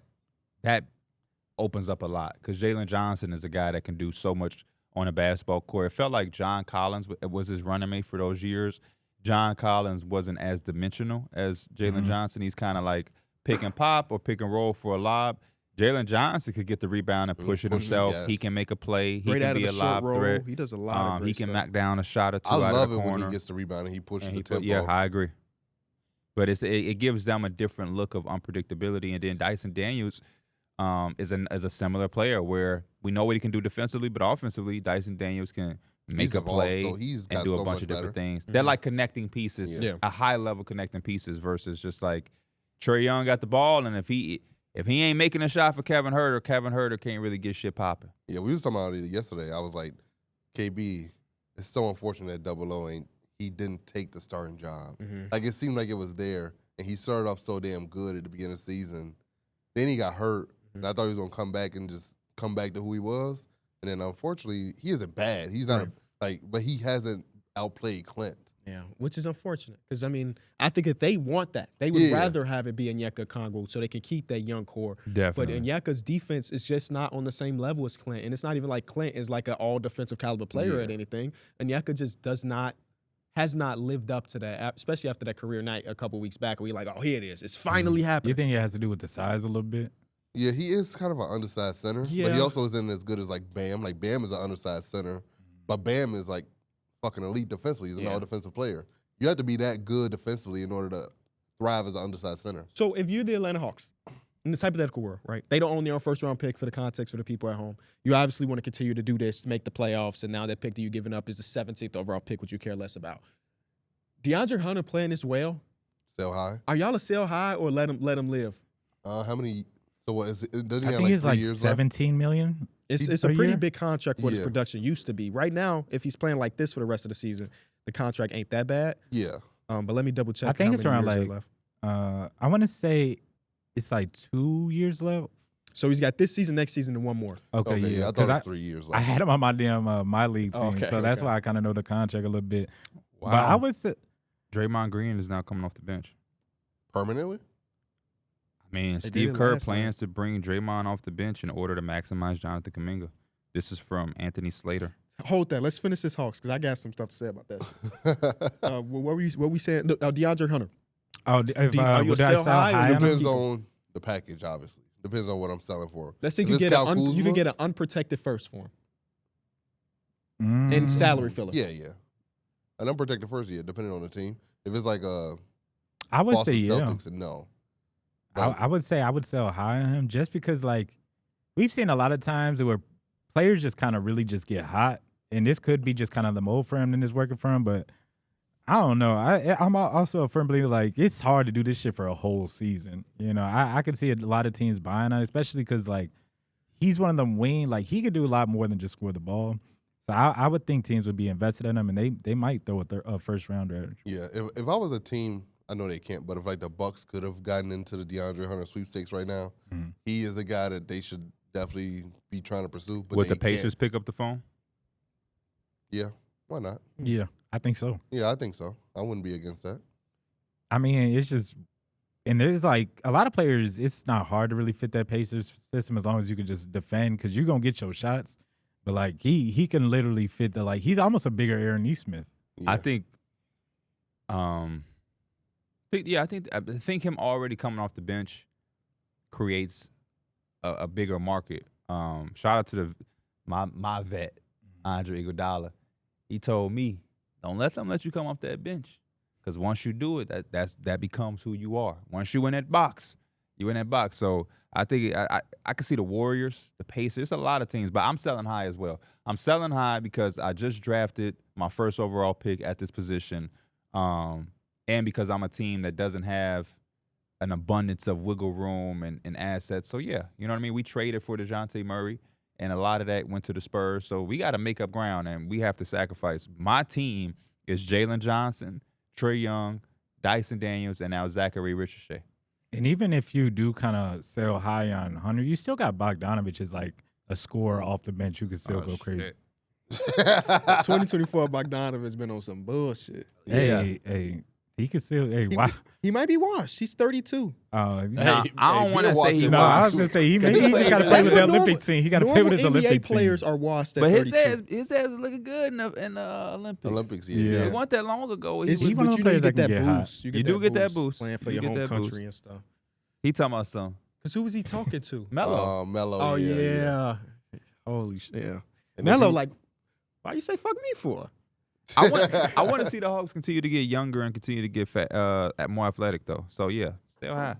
opens up a lot because Jalen Johnson is a guy that can do so much on a basketball court. It felt like John Collins was his running mate for those years. John Collins wasn't as dimensional as Jalen Johnson. He's kind of like pick and pop or pick and roll for a lob. Jalen Johnson could get the rebound and push it himself. Yes. He can make a play. He can be a lob threat. He does a lot of great He can stuff. knock down a shot or two out of the corner. I love it when he gets the rebound and he pushes the tempo. Yeah, I agree. But it gives them a different look of unpredictability. And then Dyson Daniels is a similar player where we know what he can do defensively, but offensively, Dyson Daniels can make a play and do a bunch of different things. They're like connecting pieces, a high-level connecting pieces versus just like Trae Young got the ball, and if he ain't making a shot for Kevin Huerter can't really get shit popping. Yeah, we was talking about it yesterday. I was like, KB, it's so unfortunate that 00 he didn't take the starting job. Like, it seemed like it was there, and he started off so damn good at the beginning of the season. Then he got hurt, and I thought he was going to come back and just come back to who he was. And then, unfortunately, he isn't bad. He's not but he hasn't outplayed Clint. Yeah, which is unfortunate because, I mean, I think if they want that, they would rather have it be Onyeka Okongwu so they can keep that young core. Definitely. But Onyeka's defense is just not on the same level as Clint, and it's not even like Clint is like an all-defensive caliber player at anything. Onyeka just has not lived up to that, especially after that career night a couple weeks back where we're like, oh, here it is. It's finally happening. You think it has to do with the size a little bit? Yeah, he is kind of an undersized center, but he also isn't as good as like Bam. Like Bam is an undersized center, but Bam is like fucking elite defensively. He's an all-defensive player. You have to be that good defensively in order to thrive as an undersized center. So if you're the Atlanta Hawks, in this hypothetical world, right? They don't own their own first-round pick for the context for the people at home. You obviously want to continue to do this to make the playoffs, and now that pick that you're giving up is the 17th overall pick, which you care less about. DeAndre Hunter playing this well. Sell high. Are y'all a sell high or let him live? How many? So what is it? Doesn't I he think have like it's 3 like years 17 million. It's a pretty year? big contract for what his production used to be. Right now, if he's playing like this for the rest of the season, the contract ain't that bad. Yeah. But let me double check. I think how it's many around years like left. I want to say it's like 2 years left. So he's got this season, next season, and one more. Okay, yeah. I thought it was 3 years left. I had him on my damn my league team, so that's why I kind of know the contract a little bit. Wow. But I would say Draymond Green is now coming off the bench. Permanently? I mean, Steve Kerr plans to bring Draymond off the bench in order to maximize Jonathan Kuminga. This is from Anthony Slater. Hold that. Let's finish this Hawks because I got some stuff to say about that. What were we saying? DeAndre Hunter. Would I sell high? Depends on the package, obviously. Depends on what I'm selling for. Let's say you can get an unprotected first for him. And salary filler. Yeah. An unprotected first, depending on the team. If it's like I would Boston say Celtics, no. I would say I would sell high on him just because, like, we've seen a lot of times where players just kind of really just get hot, and this could be just kind of the mold for him and it's working for him, but I don't know. I'm also a firm believer, like, it's hard to do this shit for a whole season. You know, I could see a lot of teams buying on it, especially because, like, he's one of them like, he could do a lot more than just score the ball. So I would think teams would be invested in him, and they might throw a first rounder. Yeah, if I was a team, I know they can't, but if like the Bucks could have gotten into the DeAndre Hunter sweepstakes right now, he is a guy that they should definitely be trying to pursue. But would the Pacers pick up the phone? Yeah, why not? Yeah, I think so. Yeah, I think so. I wouldn't be against that. I mean, it's just, and there's like a lot of players, it's not hard to really fit that Pacers system as long as you can just defend because you're going to get your shots. But, like, he can literally fit the, like, he's almost a bigger Aaron Nesmith. Yeah. I think him already coming off the bench creates a bigger market. Shout out to my vet, Andre Iguodala. He told me, don't let them let you come off that bench, because once you do it, that becomes who you are. Once you in that box, you in that box. So I think I can see the Warriors, the Pacers, a lot of teams, but I'm selling high as well. I'm selling high because I just drafted my first overall pick at this position, and because I'm a team that doesn't have an abundance of wiggle room and assets. So, yeah, you know what I mean? We traded for DeJounte Murray, and a lot of that went to the Spurs. So we got to make up ground, and we have to sacrifice. My team is Jalen Johnson, Trae Young, Dyson Daniels, and now Zachary Richardson. And even if you do kind of sell high on Hunter, you still got Bogdanovich as like a scorer off the bench who could still go crazy. 2024 Bogdanovich been on some bullshit. Hey, he could still. Wow. He might be washed. He's 32. I don't want to say he washed. No, I was gonna say he just got to play with the Olympic team. He got to play with his Olympic team. NBA players are washed at but 32. his ass is looking good in the Olympics. Olympics, yeah. It wasn't that long ago. But you know, you get that boost. You do get that boost. Playing for your home country and stuff. He talking about something. Because who was he talking to? Melo. Melo. Oh, yeah. Holy shit. Yeah. Melo, like, why you say fuck me for? I want to see the Hawks continue to get younger and continue to get more athletic, though. So, yeah, sell high.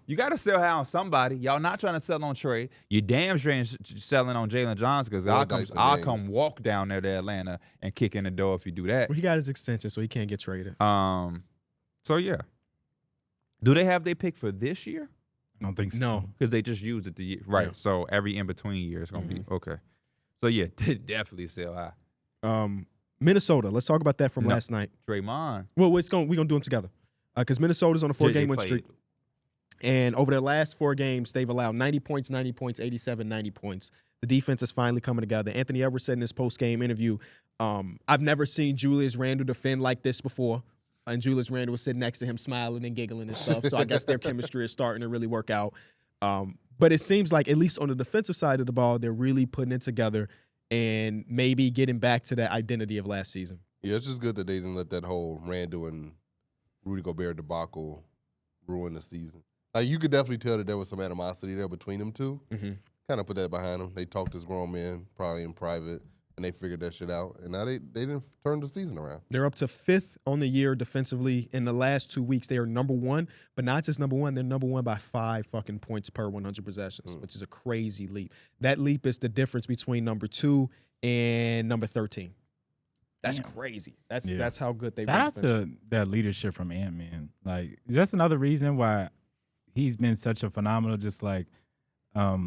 You got to sell high on somebody. Y'all not trying to sell on Trae. You damn straight selling on Jalen Johnson, because I'll come walk down there to Atlanta and kick in the door if you do that. Well, he got his extension, so he can't get traded. So, yeah. Do they have their pick for this year? I don't think so. No. Because they just used it the year. Right. Yeah. So every in-between year is going to be okay. So, yeah, definitely sell high. Minnesota. Let's talk about that from last night. Draymond. Well, we're going to do them together. Because Minnesota's on a 4-game win streak. And over their last 4 games, they've allowed 90 points, 87, 90 points. The defense is finally coming together. Anthony Edwards said in his post-game interview, I've never seen Julius Randle defend like this before. And Julius Randle was sitting next to him smiling and giggling and stuff. So I guess their chemistry is starting to really work out. But it seems like, at least on the defensive side of the ball, they're really putting it together and maybe getting back to that identity of last season. Yeah, it's just good that they didn't let that whole Randle and Rudy Gobert debacle ruin the season. You could definitely tell that there was some animosity there between them two. Mm-hmm. Kind of put that behind them. They talked as grown men, probably in private, and they figured that shit out. And now they didn't turn the season around. They're up to 5th on the year defensively. In the last 2 weeks, they are number 1, but not just number 1. They're number 1 by 5 fucking points per 100 possessions, which is a crazy leap. That leap is the difference between number 2 and number 13. That's crazy. That's how good they were. Shout out to that leadership from Ant-Man. Like, that's another reason why he's been such a phenomenal, just like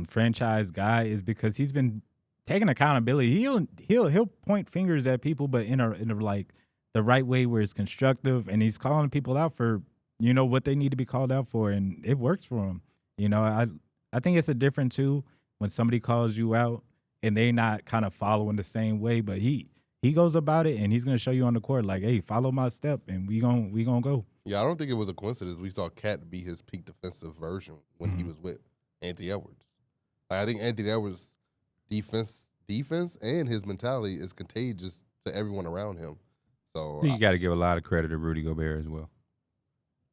franchise guy, is because he's been taking accountability. He'll point fingers at people, but in a like the right way where it's constructive, and he's calling people out for what they need to be called out for, and it works for him. I think it's a different too when somebody calls you out and they're not kind of following the same way, but he goes about it, and he's gonna show you on the court like, hey, follow my step, and we gonna go. Yeah, I don't think it was a coincidence. We saw Cat be his peak defensive version when he was with Anthony Edwards. I think Anthony Edwards' defense and his mentality is contagious to everyone around him. So you got to give a lot of credit to Rudy Gobert as well.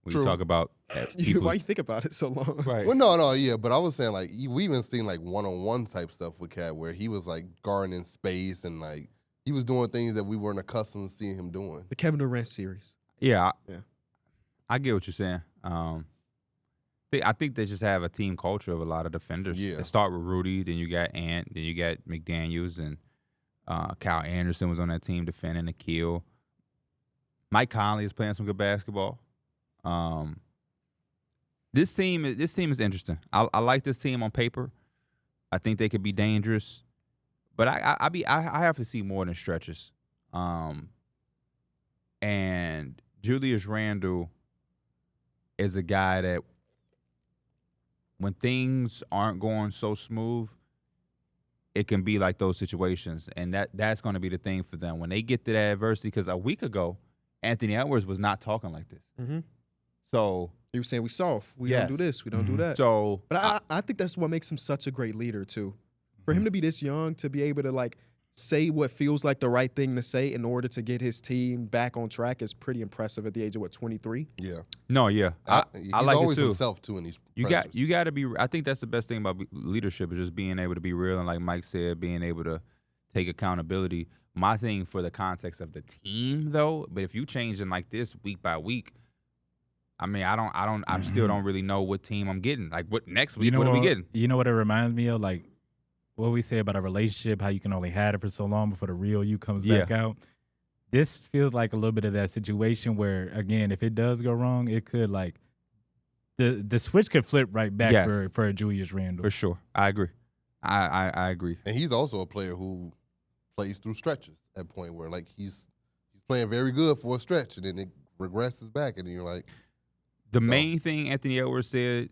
When you talk about why you think about it so long? Right. Well, no, yeah, but I was saying like we even seen like one-on-one type stuff with Cat where he was like guarding in space and like he was doing things that we weren't accustomed to seeing him doing. The Kevin Durant series. Yeah. I get what you're saying. I think they just have a team culture of a lot of defenders. Yeah. They start with Rudy, then you got Ant, then you got McDaniels, and Kyle Anderson was on that team defending the kill. Mike Conley is playing some good basketball. This team is interesting. I like this team on paper. I think they could be dangerous, but I have to see more than stretches. And Julius Randle is a guy that when things aren't going so smooth, it can be like those situations, and that's going to be the thing for them when they get to that adversity. Because a week ago, Anthony Edwards was not talking like this. Mm-hmm. So he was saying we soft, we don't do this, we don't do that. So, but I think that's what makes him such a great leader too. For him to be this young, to be able to like say what feels like the right thing to say in order to get his team back on track is pretty impressive at the age of 23. Yeah. No, yeah, I like always it too. Himself too in these. You got to be. I think that's the best thing about leadership is just being able to be real, and like Mike said, being able to take accountability. My thing for the context of the team, though, but if you changing like this week by week, I mean, I still don't really know what team I'm getting. Like, what next week? What are we getting? You know what it reminds me of? Like what we say about a relationship, how you can only have it for so long before the real you comes back out. This feels like a little bit of that situation where, again, if it does go wrong, it could like the switch could flip right back for Julius Randle. For sure, I agree. I agree. And he's also a player who plays through stretches at a point where like he's playing very good for a stretch and then it regresses back and then you're like. The main thing Anthony Edwards said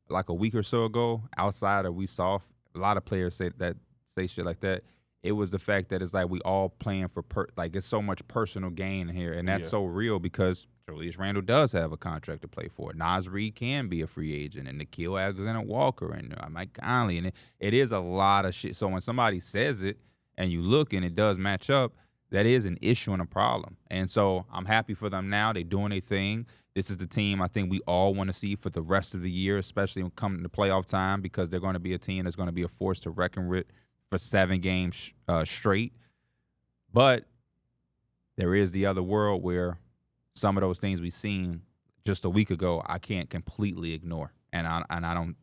like a week or so ago, outside of we soft, a lot of players say shit like that. It was the fact that it's like we all playing for like it's so much personal gain here, and that's so real because Julius Randle does have a contract to play for. Naz Reid can be a free agent, and Nikhil Alexander-Walker and Mike Conley, and it is a lot of shit. So when somebody says it and you look and it does match up, that is an issue and a problem. And so I'm happy for them now. They're doing their thing. This is the team I think we all want to see for the rest of the year, especially when coming to playoff time, because they're going to be a team that's going to be a force to reckon with for 7 games straight. But there is the other world where some of those things we've seen just a week ago I can't completely ignore, and I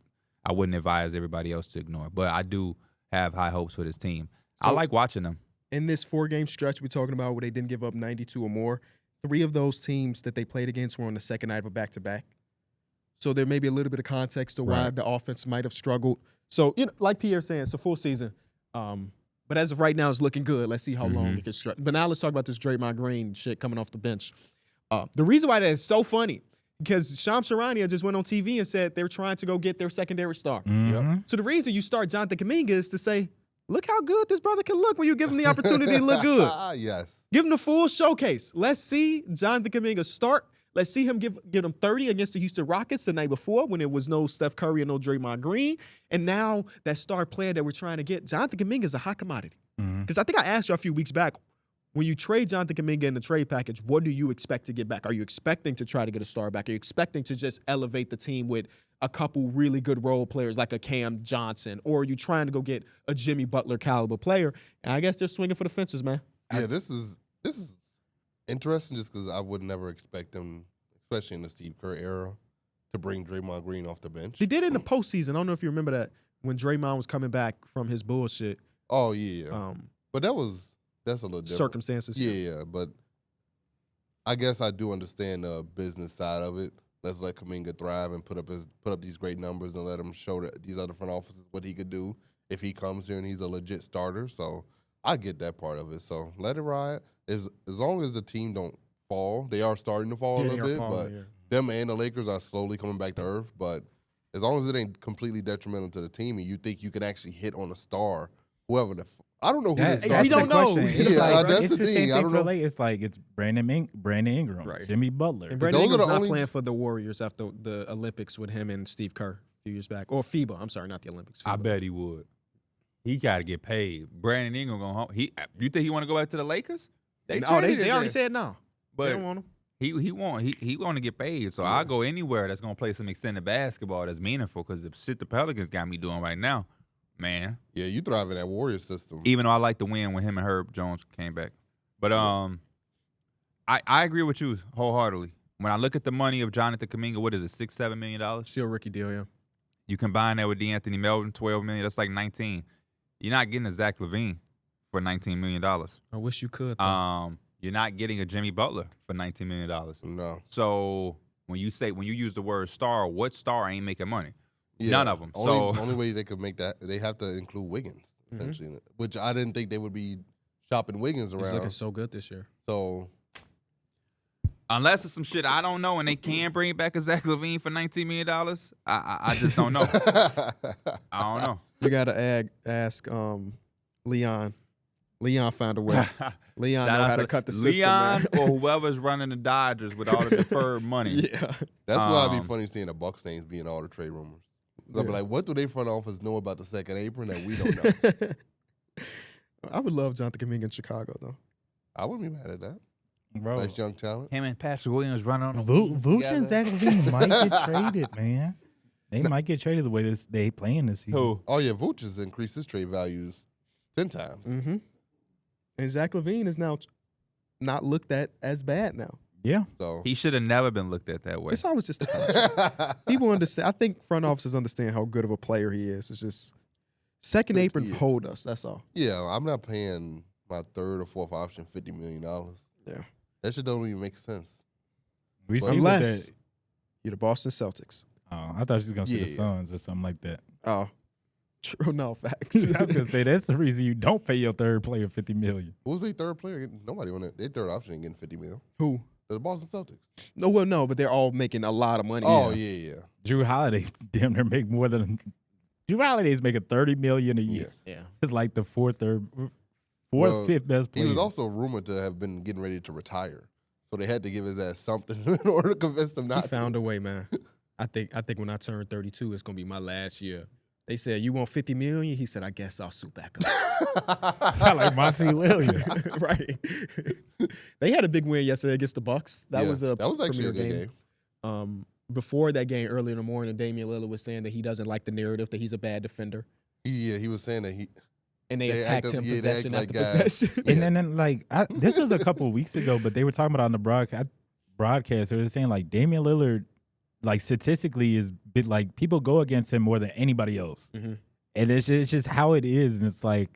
wouldn't advise everybody else to ignore. But I do have high hopes for this team. So, I like watching them. In this 4-game stretch we're talking about where they didn't give up 92 or more, 3 of those teams that they played against were on the second night of a back-to-back. So there may be a little bit of context to why the offense might have struggled. So, like Pierre saying, it's a full season. But as of right now, it's looking good. Let's see how long it can stretch. But now let's talk about this Draymond Green shit coming off the bench. The reason why that is so funny, because Shams Charania just went on TV and said they're trying to go get their secondary star. Mm-hmm. So the reason you start Jonathan Kuminga is to say, look how good this brother can look when you give him the opportunity to look good. Yes. Give him the full showcase. Let's see Jonathan Kuminga start. Let's see him give him 30 against the Houston Rockets the night before when there was no Steph Curry and no Draymond Green. And now that star player that we're trying to get, Jonathan Kuminga is a hot commodity. Because I think I asked you a few weeks back, when you trade Jonathan Kuminga in the trade package, what do you expect to get back? Are you expecting to try to get a star back? Are you expecting to just elevate the team with a couple really good role players like a Cam Johnson, or are you trying to go get a Jimmy Butler caliber player? And I guess they're swinging for the fences, man. Yeah, this is interesting just because I would never expect them, especially in the Steve Kerr era, to bring Draymond Green off the bench. They did it in the postseason. I don't know if you remember that when Draymond was coming back from his bullshit. Oh yeah, but that's a little different. Circumstances. Yeah, but I guess I do understand the business side of it. Let's let Kuminga thrive and put up these great numbers and let him show these other front offices what he could do if he comes here and he's a legit starter. So I get that part of it. So let it ride. As long as the team don't fall, they are starting to fall a little bit, but them and the Lakers are slowly coming back to earth. But as long as it ain't completely detrimental to the team and you think you can actually hit on a star, whoever I don't know who this star is. We don't know. That's the thing. I don't know. It's like it's Brandon Ingram, right. Jimmy Butler. And Brandon Ingram's not playing for the Warriors after the Olympics with him and Steve Kerr a few years back. Or FIBA. I'm sorry, not the Olympics. FIBA. I bet he would. He got to get paid. Brandon Ingram going home. You think he want to go back to the Lakers? They already said no. But they don't want him. He want to get paid. So I'll go anywhere that's going to play some extended basketball that's meaningful because the shit the Pelicans got me doing right now, man. Yeah, you thrive in that Warriors system. Even though I like the win when him and Herb Jones came back. But I agree with you wholeheartedly. When I look at the money of Jonathan Kuminga, what is it, $6-7 million? Still a rookie deal, yeah. You combine that with DeAnthony Melton, $12 million, that's like 19. You're not getting a Zach LaVine for $19 million. I wish you could. You're not getting a Jimmy Butler for $19 million. No. So when you use the word star, what star ain't making money? Yeah, none of them. Only way they could make that, they have to include Wiggins, essentially, which I didn't think they would be shopping Wiggins around. He's looking so good this year. So unless it's some shit I don't know and they can bring back a Zach LaVine for $19 million, I just don't know. I don't know. We got to ask Leon. Leon found a way. Leon know how to cut the system. Leon or whoever's running the Dodgers with all the deferred money. Yeah. That's why it'd be funny seeing the Bucks names being all the trade rumors. They'll be like, what do they front office know about the second apron that we don't know? I would love Jonathan Kuminga in Chicago, though. I wouldn't be mad at that. Bro. Nice young talent. Him and Patrick Williams running on the Vooch and Zach LaVine might get traded, man. They might get traded the way they playing this season. Who? Oh, yeah, Vooch has increased his trade values 10 times. Mm-hmm. And Zach LaVine is now not looked at as bad now. Yeah. So he should have never been looked at that way. It's always just a contract. People understand. I think front offices understand how good of a player he is. It's just second apron hold us. That's all. Yeah, I'm not paying my third or fourth option $50 million. Yeah. That shit don't even make sense. Unless you're the Boston Celtics. Oh, I thought she was going to say the Suns or something like that. Oh. True, no facts. I was gonna say that's the reason you don't pay your third player $50 million. Who's their third player? Nobody on it. Their third option ain't getting $50 million. Who? The Boston Celtics. No, well, no, but they're all making a lot of money. Oh yeah. Drew Holiday damn near make more than Drew Holiday's making $30 million a year. Yeah. It's like the fifth best player. He was also rumored to have been getting ready to retire, so they had to give his ass something in order to convince him not. He found a way, man. I think when I turn 32, it's gonna be my last year. They said, "You want $50 million?" He said, "I guess I'll suit back up." Sound like Monty Williams, right? They had a big win yesterday against the Bucks. That was actually a good game. Before that game, early in the morning, Damian Lillard was saying that he doesn't like the narrative that he's a bad defender. Yeah, he was saying that they attacked him possession after possession. And then this was a couple of weeks ago, but they were talking about on the broadcast. They were saying like Damian Lillard, like statistically, is bit like people go against him more than anybody else, and it's just how it is. And it's like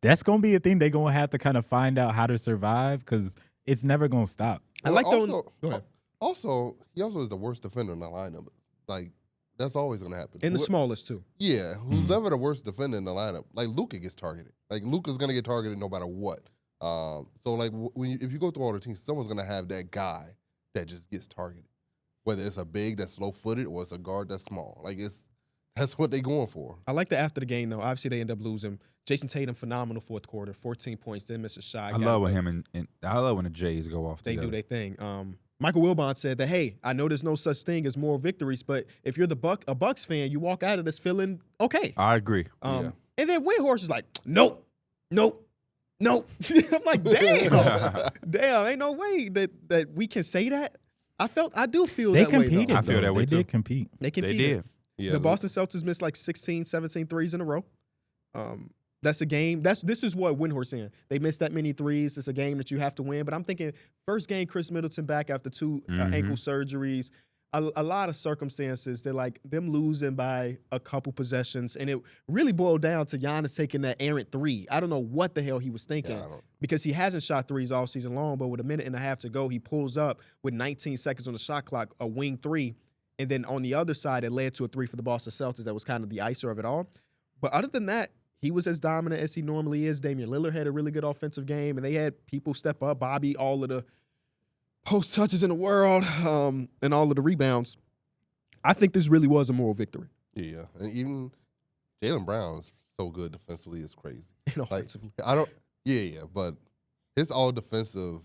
that's gonna be a thing they're gonna have to kind of find out how to survive because it's never gonna stop. Well, I like go ahead. Also, he also is the worst defender in the lineup. Like that's always gonna happen. And the smallest too. Yeah, who's ever the worst defender in the lineup? Like Luka gets targeted. Like Luka's gonna get targeted no matter what. So like if you go through all the teams, someone's gonna have that guy that just gets targeted. Whether it's a big that's slow-footed or it's a guard that's small. Like that's what they going for. I like the after the game though. Obviously they end up losing. Jason Tatum, phenomenal fourth quarter, 14 points, didn't miss a shot. I love when him and I love when the Jays go off. They together. do their thing. Michael Wilbon said that, hey, I know there's no such thing as moral victories, but if you're a Bucks fan, you walk out of this feeling okay. I agree. And then Windhorse is like, nope. I'm like, damn, ain't no way that we can say that. I do feel they that competed, way, though. I feel that way They too. did compete. They competed. They did. The Boston Celtics missed like 16, 17 threes in a row. That's a game. This is what Windhorst saying. They missed that many threes. It's a game that you have to win. But I'm thinking first game, Chris Middleton back after 2 ankle surgeries. A lot of circumstances. They're like them losing by a couple possessions. And it really boiled down to Giannis taking that errant 3. I don't know what the hell he was thinking because he hasn't shot threes all season long. But with a minute and a half to go, he pulls up with 19 seconds on the shot clock, a wing 3. And then on the other side, it led to a 3 for the Boston Celtics. That was kind of the icer of it all. But other than that, he was as dominant as he normally is. Damian Lillard had a really good offensive game, and they had people step up. Bobby, all of the post touches in the world, and all of the rebounds. I think this really was a moral victory. Yeah, and even Jaylen Brown is so good defensively, it's crazy. And offensively, but his all defensive.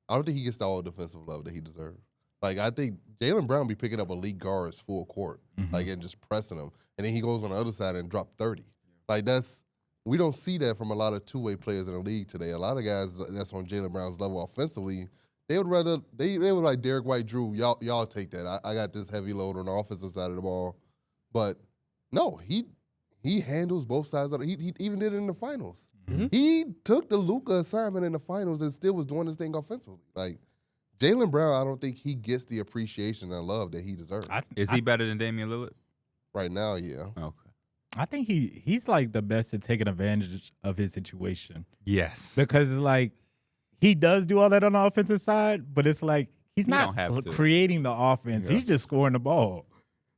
I don't think he gets the all defensive love that he deserves. Like, I think Jaylen Brown be picking up elite guards full court, and just pressing them, and then he goes on the other side and drop 30. Like, we don't see that from a lot of two-way players in the league today. A lot of guys that's on Jaylen Brown's level offensively, they would rather they were like Darrick White, Drew. Y'all take that. I got this heavy load on the offensive side of the ball, but no, he handles both sides of it. He even did it in the finals. He took the Luka assignment in the finals and still was doing this thing offensively. Like, Jaylen Brown, I don't think he gets the appreciation and love that he deserves. Is he better than Damian Lillard? Right now, yeah. Okay. I think he's like the best at taking advantage of his situation. Yes. Because like he does do all that on the offensive side, but it's like he's not creating the offense. Yeah. He's just scoring the ball.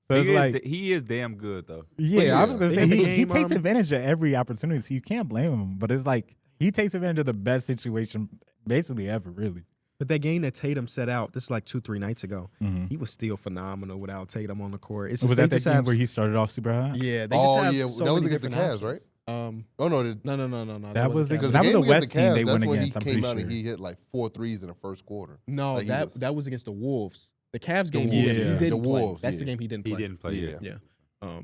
So he is damn good though. Yeah, I was gonna say he takes advantage of every opportunity, so you can't blame him. But it's like he takes advantage of the best situation basically ever, really. But that game that Tatum set out, this is like 2-3 nights ago, he was still phenomenal without Tatum on the court. It's was that game where he started off super high? Yeah, they just have so that was many against the Cavs, options. Right? No. That was the West team they went against. He came out and he hit like 4 threes in the first quarter. No, like that was against the Wolves. The Cavs game, he didn't the play. Wolves, That's the game he didn't play. He didn't play. Yeah.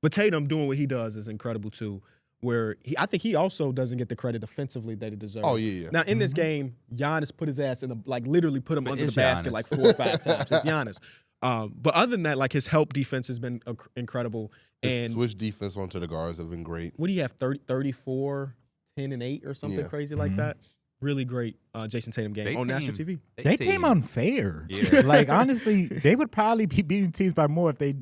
But Tatum doing what he does is incredible too. Where I think he also doesn't get the credit defensively that he deserves. Oh yeah. Now in this game, Giannis put his ass in literally put him under the basket like 4 or 5 times. It's Giannis. But other than that, like his help defense has been incredible. His switch defense onto the guards have been great. What do you have? 34, 10 and 8 or something crazy like that. Really great Jason Tatum game on national TV. They team unfair. Yeah. Like honestly, they would probably be beating teams by more if they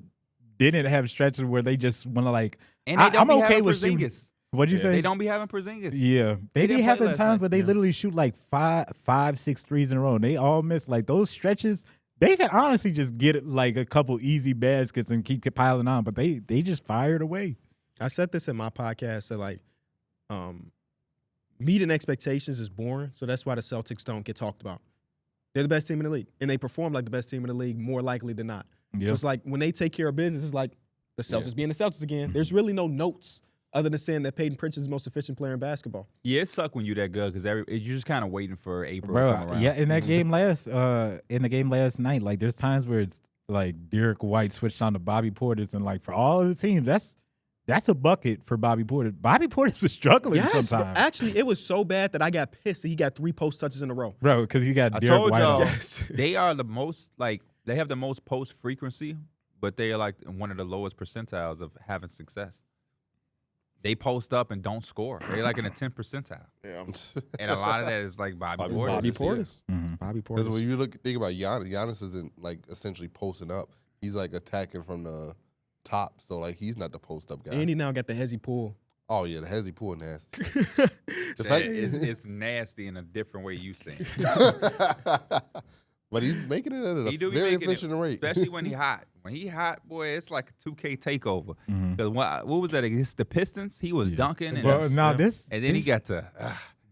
didn't have stretches where they just want to like. And they don't I'm be okay having with Porzingis. shooting. What'd you say? They don't be having Porzingis. Yeah, they be having times where they literally shoot like 5, 6 threes in a row. And they all miss like those stretches. They can honestly just get like a couple easy baskets and keep piling on, but they just fired away. I said this in my podcast that like meeting expectations is boring, so that's why the Celtics don't get talked about. They're the best team in the league, and they perform like the best team in the league more likely than not. Yep. So it's like when they take care of business, it's like the Celtics being the Celtics again. There's really no notes other than saying that Peyton Pritchard is the most efficient player in basketball. Yeah, it sucks when you're that good because you're just kind of waiting for April to come around. Yeah, in that game last night, like there's times where it's like Darrick White switched on to Bobby Portis, and like for all of the teams, that's a bucket for Bobby Portis. Bobby Portis was struggling sometimes. Actually, it was so bad that I got pissed that he got 3 post touches in a row. Bro, because he got Darrick White on. Yes. They are the most they have the most post frequency, but they are like one of the lowest percentiles of having success. They post up and don't score. They're like in the 10th percentile. Yeah. And a lot of that is like Bobby Portis. Bobby Portis. Yeah. Mm-hmm. Bobby Portis. Because when you think about Giannis isn't like essentially posting up. He's like attacking from the top. So like he's not the post up guy. And he now got the hezzy pull. Oh yeah, the hezzy pull nasty. It's nasty in a different way you say it. But he's making it at a very efficient rate. Especially when he's hot. When he's hot, boy, it's like a 2K takeover. Because what was that against the Pistons? He was dunking. And then he got to...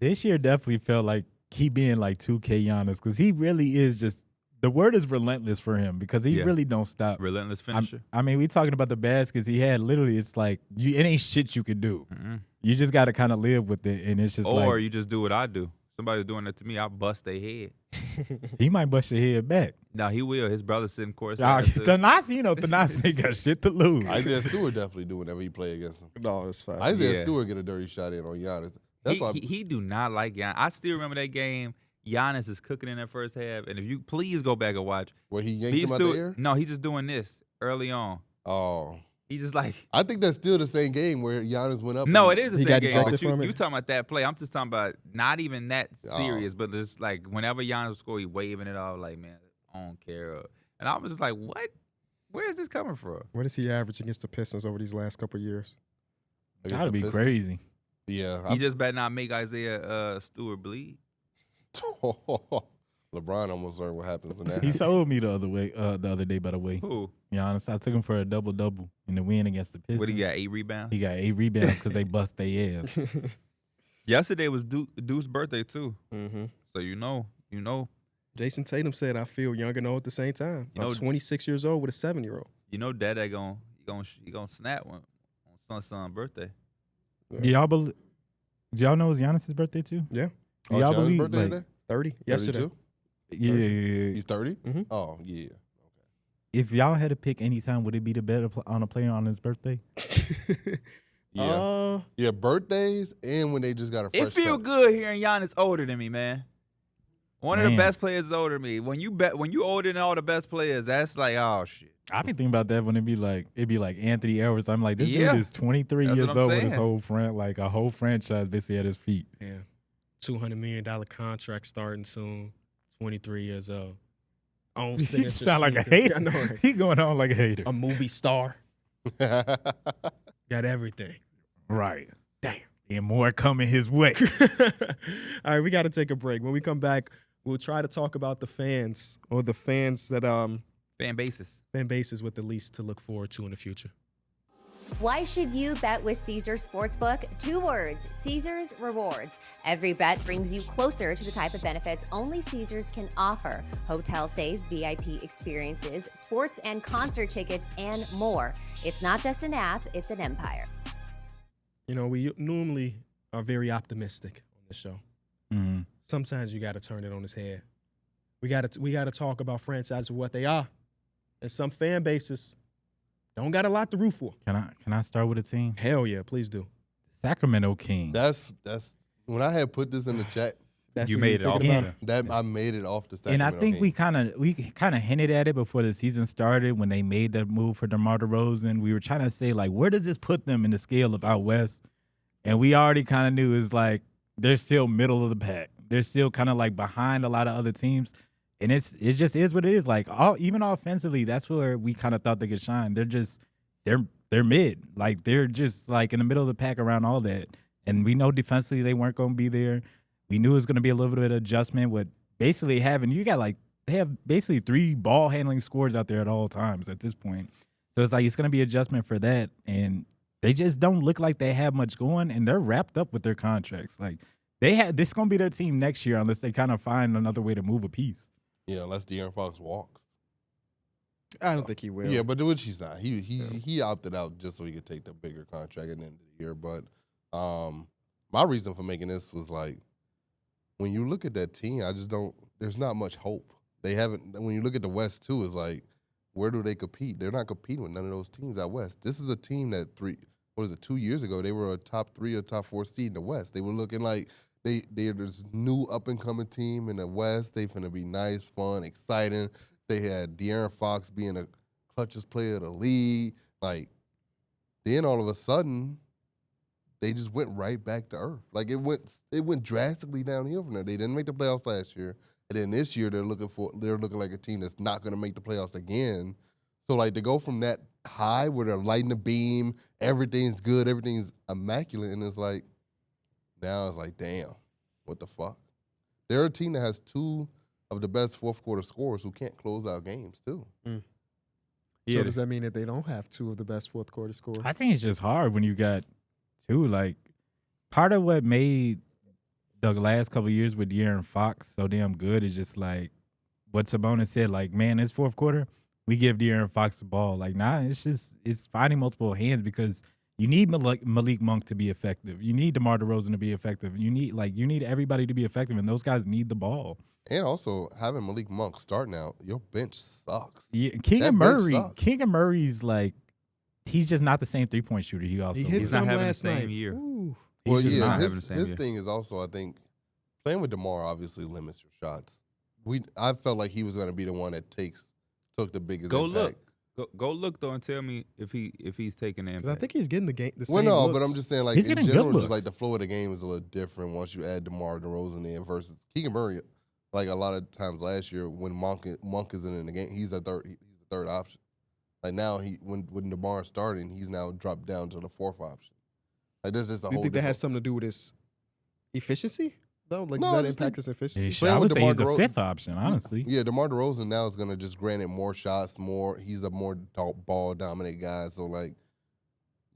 This year definitely felt like he being like 2K Giannis because he really is just... The word is relentless for him because he really don't stop. Relentless finisher. I mean, we talking about the baskets he had. Literally, it's like, it ain't shit you could do. Mm-hmm. You just got to kind of live with it. And it's just Or you just do what I do. Somebody's doing that to me, I'll bust their head. He might bust your head back. No, he will. His brother's sitting court. Thanasi ain't got shit to lose. Isaiah Stewart definitely do whenever he play against him. No, it's fine. Isaiah Stewart get a dirty shot in on Giannis. That's why he do not like Giannis. I still remember that game. Giannis is cooking in that first half, and if you please go back and watch. Where he yanked him out the air? No, he's just doing this early on. Oh. He just like. I think that's still the same game where Giannis went up. No, it is the same game. But you talking about that play. I'm just talking about not even that serious, but just like whenever Giannis would score, he waving it off like, man, I don't care. And I was just like, what? Where is this coming from? What is he average against the Pistons over these last couple of years? Gotta be crazy. Yeah. He just better not make Isaiah Stewart bleed. LeBron almost learned what happens when that He sold me the other day, by the way. Who? Be honest, I took him for a double-double in the win against the Pistons. What, he got 8 rebounds? He got 8 rebounds because they bust their ass. Yesterday was Deuce's birthday, too. Mm-hmm. So you know. Jason Tatum said, I feel young and old at the same time. I'm 26 years old with a 7-year-old. You know Dad gonna snap on son's birthday. Yeah. Do y'all know it's Giannis' birthday, too? Yeah. Do y'all believe, birthday like, today? 30 yesterday. Yeah. He's 30? Mm-hmm. Oh, yeah. If y'all had to pick any time, would it be the better on a player on his birthday? Yeah. Yeah, birthdays and when they just got a fresh It feel good hearing Giannis older than me, man. One of the best players is older than me. When you older than all the best players, that's like, oh shit. I be thinking about that when it'd be like Anthony Edwards. I'm like, this dude is 23 That's years what I'm old with his saying. a whole franchise basically at his feet. Yeah. $200 million contract starting soon. 23 years old. You sound like a hater. I know, right? He going on like a hater. A movie star. Got everything. Right. Damn. And more coming his way. All right, we got to take a break. When we come back, we'll try to talk about the fans or the fans that Fan bases with the least to look forward to in the future. Why should you bet with Caesars Sportsbook? 2 words, Caesars Rewards. Every bet brings you closer to the type of benefits only Caesars can offer. Hotel stays, VIP experiences, sports and concert tickets, and more. It's not just an app, it's an empire. You know, we normally are very optimistic on the show. Mm-hmm. Sometimes you got to turn it on its head. We got to talk about franchises for what they are. And some fan bases don't got a lot to root for. Can I start with a team? Hell yeah, please do. Sacramento Kings. That's when I had put this in the chat. You made it off. I made it off the Sacramento And I think Kings. we kind of hinted at it before the season started when they made the move for DeMar DeRozan. We were trying to say, like, where does this put them in the scale of out west? And we already kind of knew it's like they're still middle of the pack. They're still kind of like behind a lot of other teams. And it just is what it is. Like even offensively, that's where we kind of thought they could shine. They're mid. Like they're just like in the middle of the pack around all that. And we know defensively they weren't going to be there. We knew it was going to be a little bit of adjustment with basically they have basically 3 ball handling scores out there at all times at this point. So it's like it's going to be adjustment for that. And they just don't look like they have much going, and they're wrapped up with their contracts. Like this is going to be their team next year unless they kind of find another way to move a piece. Yeah, unless De'Aaron Fox walks. I don't think he will. Yeah, but which he's not. He opted out just so he could take the bigger contract at the end of the year. But my reason for making this was like, when you look at that team, there's not much hope. They haven't, when you look at the West too, it's like, where do they compete? They're not competing with none of those teams out West. This is a team that 2 years ago, they were a top 3 or top 4 seed in the West. They were looking like they're this new up-and-coming team in the West. They finna be nice, fun, exciting. They had De'Aaron Fox being the clutchest player of the league. Like, then all of a sudden, they just went right back to earth. Like, it went drastically downhill from there. They didn't make the playoffs last year. And then this year, they're looking like a team that's not going to make the playoffs again. So, like, to go from that high where they're lighting the beam, everything's good, everything's immaculate, and it's like, now it's like, damn, what the fuck? They're a team that has 2 of the best fourth-quarter scorers who can't close out games, too. Mm. So does that mean that they don't have 2 of the best fourth-quarter scorers? I think it's just hard when you got 2. Like, part of what made the last couple of years with De'Aaron Fox so damn good is just like what Sabonis said, like, man, this fourth quarter, we give De'Aaron Fox the ball. Like, it's finding multiple hands because you need Malik Monk to be effective. You need DeMar DeRozan to be effective. You need everybody to be effective, and those guys need the ball. And also, having Malik Monk starting out, your bench sucks. Yeah, Keegan Murray's like, he's just not the same three-point shooter. He's not having the same year. Ooh. Well, yeah, his thing is also, I think, playing with DeMar obviously limits your shots. I felt like he was going to be the one that took the biggest impact. Look. Go look though and tell me if he's taking the impact. Because I think he's getting the same Well, no, looks. but I'm just saying, like, He's in getting general, good just like looks. the flow of the game is a little different once you add DeMar DeRozan in versus Keegan Murray. Like a lot of times last year when Monk isn't in the game, he's the third option. Like now when DeMar starting, he's now dropped down to the fourth option. Like there's just a Do you whole. think that has something to do with his efficiency? Though, like, No, does I that just impact his efficiency? Playing I would with say he's DeMar the DeRozan- fifth option, honestly. Yeah, DeMar DeRozan now is gonna just grant it more shots, he's a more ball dominant guy. So like,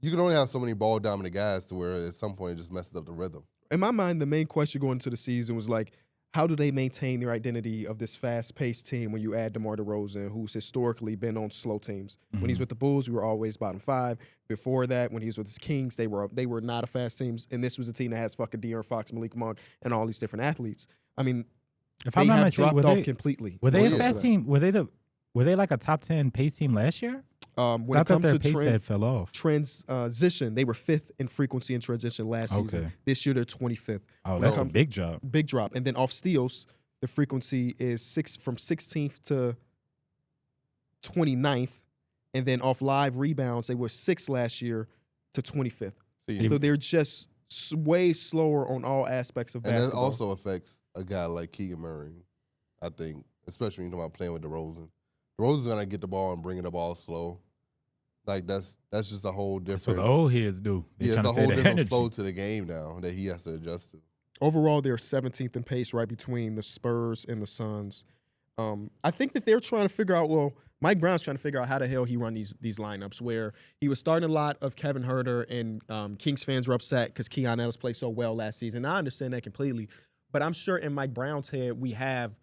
you can only have so many ball dominant guys to where at some point it just messes up the rhythm. In my mind, the main question going into the season was like, how do they maintain their identity of this fast-paced team when you add DeMar DeRozan, who's historically been on slow teams? Mm-hmm. When he's with the Bulls, we were always bottom 5. Before that, when he was with the Kings, they were not a fast team, and this was a team that has fucking De'Aaron Fox, Malik Monk, and all these different athletes. I mean, If they I'm not have mistaken, dropped off completely. Were they when a it comes fast to team? Were they like a top 10 pace team last year? that. When I it thought comes their to pace had fell off. transition, they were 5th in frequency in transition last season. Okay. This year, they're 25th. Oh, When it that's a comes- big drop. Big drop. And then off steals, the frequency is from 16th to 29th. And then off live rebounds, they were 6th last year to 25th. See, So they're just way slower on all aspects of and that basketball. also affects a guy like Keegan Murray, I think, especially when you're talking about playing with DeRozan. DeRozan's gonna get the ball and bring it the ball slow. Like that's just a whole That's what different. the old heads do. They're Yeah, it's trying a to say whole the different energy. flow to the game now that he has to adjust to. Overall, they're 17th in pace, right between the Spurs and the Suns. I think that they're trying to figure out, well, Mike Brown's trying to figure out how the hell he run these lineups where he was starting a lot of Kevin Huerter, and Kings fans were upset because Keon Ellis played so well last season. I understand that completely, but I'm sure in Mike Brown's head we have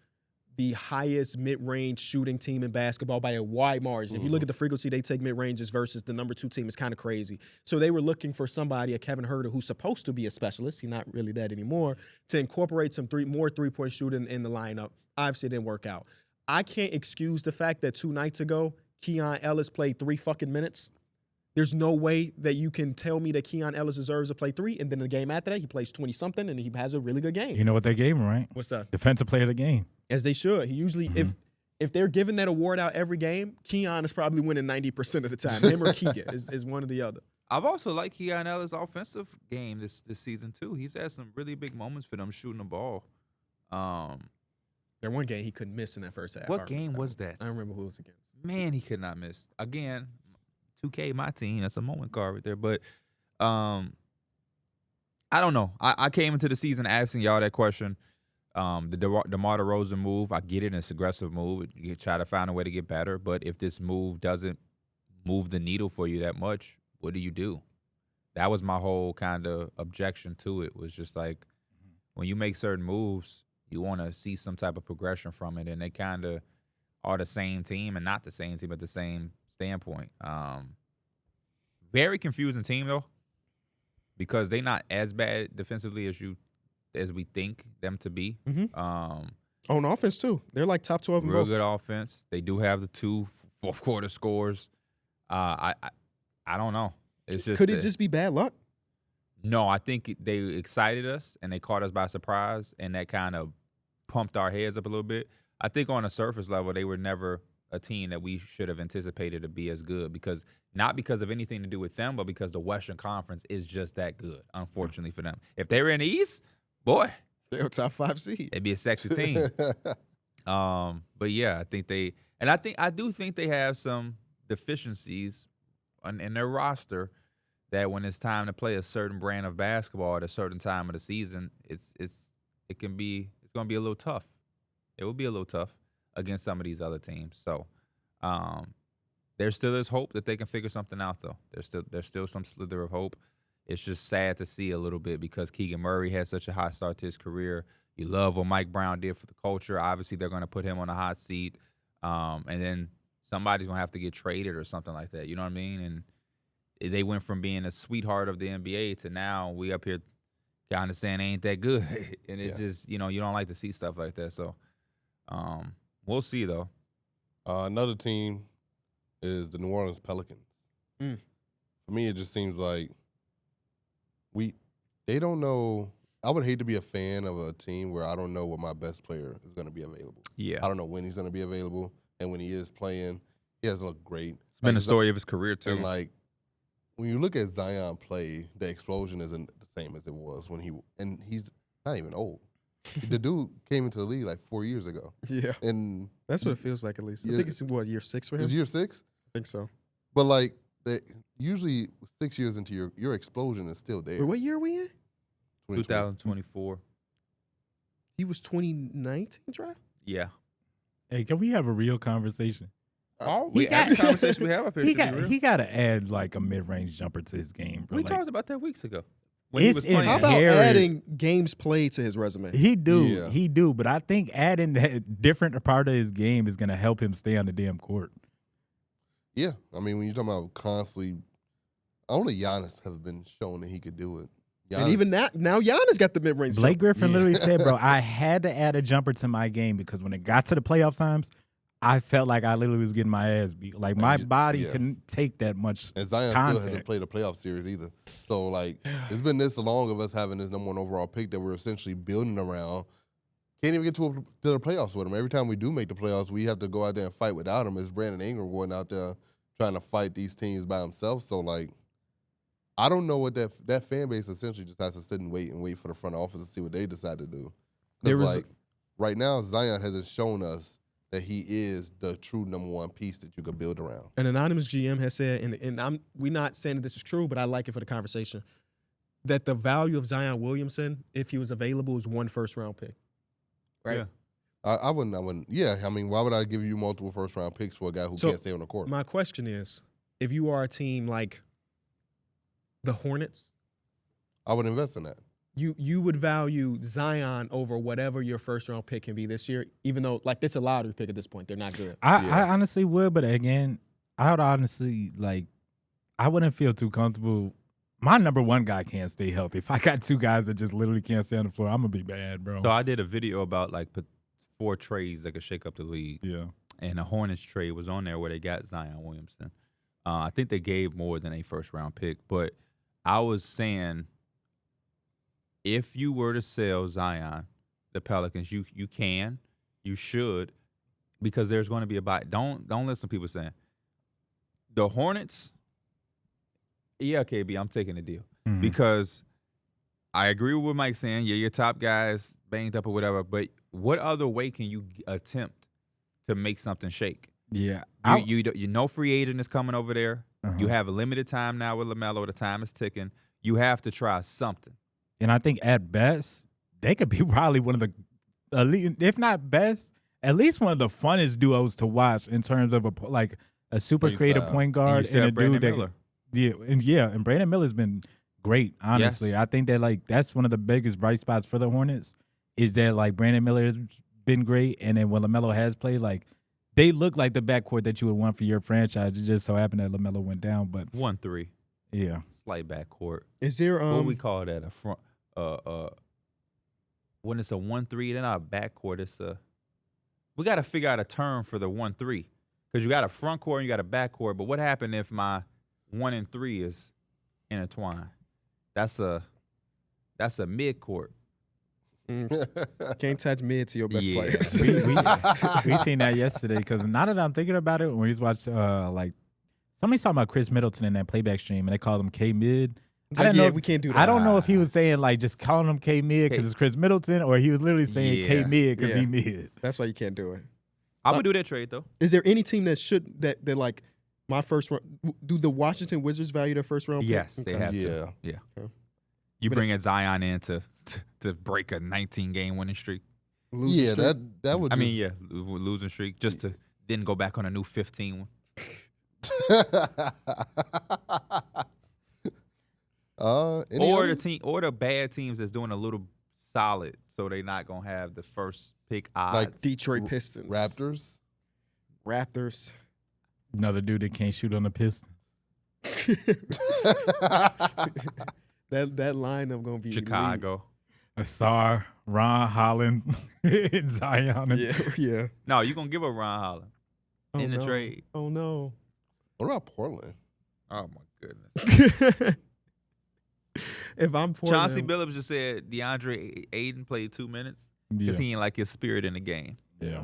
the highest mid-range shooting team in basketball by a wide margin. If you look at the frequency they take mid-ranges versus the number 2 team, it's kind of crazy. So they were looking for somebody, a Kevin Huerter, who's supposed to be a specialist, he's not really that anymore, to incorporate some more three-point shooting in the lineup. Obviously, it didn't work out. I can't excuse the fact that 2 nights ago, Keon Ellis played 3 fucking minutes. There's no way that you can tell me that Keon Ellis deserves to play 3, and then the game after that, he plays 20-something, and he has a really good game. You know what they gave him, right? What's that? Defensive player of the game. As they should. He usually, if they're giving that award out every game, Keon is probably winning 90% of the time. Him or Keegan is one or the other. I've also liked Keon Ellis' offensive game this season too. He's had some really big moments for them shooting the ball. There one game he couldn't miss in that first half. What game was that? I don't remember who it was against. Man, he could not miss. Again, 2K, my team. That's a moment card right there. But I don't know. I came into the season asking y'all that question. The DeMar DeRozan move, I get it. It's an aggressive move. You try to find a way to get better. But if this move doesn't move the needle for you that much, what do you do? That was my whole kind of objection to it. Was just like when you make certain moves, you want to see some type of progression from it. And they kind of are the same team and not the same team at the same standpoint. Very confusing team, though, because they're not as bad defensively as we think them to be. On offense, too. They're like top 12 in Real both. good offense. They do have the 2 fourth-quarter scores. I don't know. It's just Could it just be bad luck? No, I think they excited us and they caught us by surprise, and that kind of pumped our heads up a little bit. I think on a surface level, they were never a team that we should have anticipated to be as good, because not because of anything to do with them, but because the Western Conference is just that good, unfortunately for them. If they were in the East, boy, They're a top 5 seed. it'd be a sexy team. But yeah, I do think they have some deficiencies in their roster that when it's time to play a certain brand of basketball at a certain time of the season, it's going to be a little tough. It will be a little tough against some of these other teams. So there still is hope that they can figure something out, though. There's still some slither of hope. It's just sad to see a little bit because Keegan Murray had such a hot start to his career. You love what Mike Brown did for the culture. Obviously, they're going to put him on a hot seat. And then somebody's going to have to get traded or something like that. You know what I mean? And they went from being a sweetheart of the NBA to now we up here kind of saying they ain't that good. And it's just, you don't like to see stuff like that. So we'll see, though. Another team is the New Orleans Pelicans. For me, it just seems like they don't know. I would hate to be a fan of a team where I don't know what my best player is going to be available. Yeah. I don't know when he's going to be available, and when he is playing, he doesn't look great. It's been the story of his career too. And like when you look at Zion play, the explosion isn't the same as it was when he's not even old. The dude came into the league like 4 years ago. Yeah. And that's what it feels like, at least. I think it's year 6 for him? It's year 6? I think so. But like usually 6 years into your explosion is still there. Wait, what year are we in? 2024. He was 2019 draft? Yeah. Hey, can we have a real conversation? Every conversation we have up here he got to add like a mid-range jumper to his game, bro. We like, talked about that weeks ago. When It's he was playing. How about adding games played to his resume? He do. But I think adding that different part of his game is going to help him stay on the damn court. Yeah. I mean, when you're talking about constantly, only Giannis has been shown that he could do it. Giannis, and even that, now Giannis got the mid-range jumper. Blake Griffin literally said, bro, I had to add a jumper to my game because when it got to the playoff times, I felt like I literally was getting my ass beat. Like, my body couldn't take that much And Zion contact. still hasn't played a playoff series either. So, like, it's been this long of us having this number 1 overall pick that we're essentially building around. Can't even get to the playoffs with him. Every time we do make the playoffs, we have to go out there and fight without him. It's Brandon Ingram going out there trying to fight these teams by himself. So, like, I don't know what that fan base essentially just has to sit and wait for the front office to see what they decide to do. Because, right now, Zion hasn't shown us that he is the true number 1 piece that you could build around. An anonymous GM has said, and we're not saying that this is true, but I like it for the conversation, that the value of Zion Williamson, if he was available, is 1 first-round pick. Right? Yeah. I wouldn't. Yeah, I mean, why would I give you multiple first-round picks for a guy who can't stay on the court? My question is, if you are a team like the Hornets, I would invest in that. You would value Zion over whatever your first-round pick can be this year, even though, like, it's a lottery pick at this point. They're not good. I honestly would, but again, I would honestly, like, I wouldn't feel too comfortable. My number 1 guy can't stay healthy. If I got 2 guys that just literally can't stay on the floor, I'm going to be bad, bro. So I did a video about, like, 4 trades that could shake up the league. Yeah. And the Hornets trade was on there where they got Zion Williamson. I think they gave more than a first-round pick, but I was saying, if you were to sell Zion, the Pelicans, you should, because there's going to be a buy. Don't listen to people saying the Hornets. Yeah, KB, I'm taking the deal because I agree with what Mike's saying. Yeah, your top guys banged up or whatever, but what other way can you attempt to make something shake? Yeah, you know, free agent is coming over there. You have a limited time now with LaMelo. The time is ticking. You have to try something. And I think at best, they could be probably one of the, if not best, at least one of the funnest duos to watch in terms of a super creative point guard and a dude that, and Brandon Miller's been great. Honestly, I think that that's one of the biggest bright spots for the Hornets is that Brandon Miller has been great, and then when LaMelo has played, they look like the backcourt that you would want for your franchise. It just so happened that LaMelo went down, but 1-3, slight backcourt. Is there what do we call that? A front. When it's a 1-3, they're not a backcourt. It's we got to figure out a term for the 1-3 because you got a front court and you got a backcourt. But what happened if my 1 and 3 is intertwined? That's a mid court. Can't touch mid to your best players. we seen that yesterday because now that I'm thinking about it, when he's watched somebody talking about Chris Middleton in that playback stream and they called him K mid. I don't know if we can't do that. I don't know if he was saying just calling him K mid because it's Chris Middleton, or he was literally saying K mid because he mid. That's why you can't do it. I would do that trade though. Is there any team that should that my first round? Do the Washington Wizards value their first round? Yes, they have to. Yeah. Okay. You bring a Zion in to break a 19-game winning streak. Losing streak? That would. Losing streak just to then go back on a new 15 one. Or the bad teams that's doing a little solid, so they're not gonna have the first pick odds. Like Detroit Pistons, Raptors. Another dude that can't shoot on the Pistons. that lineup gonna be Chicago. Asar, Ron Holland, and Zion. Yeah. No, you gonna give up Ron Holland in the trade? Oh no. What about Portland? Oh my goodness. If I'm Portland, Chauncey Billups just said DeAndre Ayton played 2 minutes because he ain't like his spirit in the game. Yeah.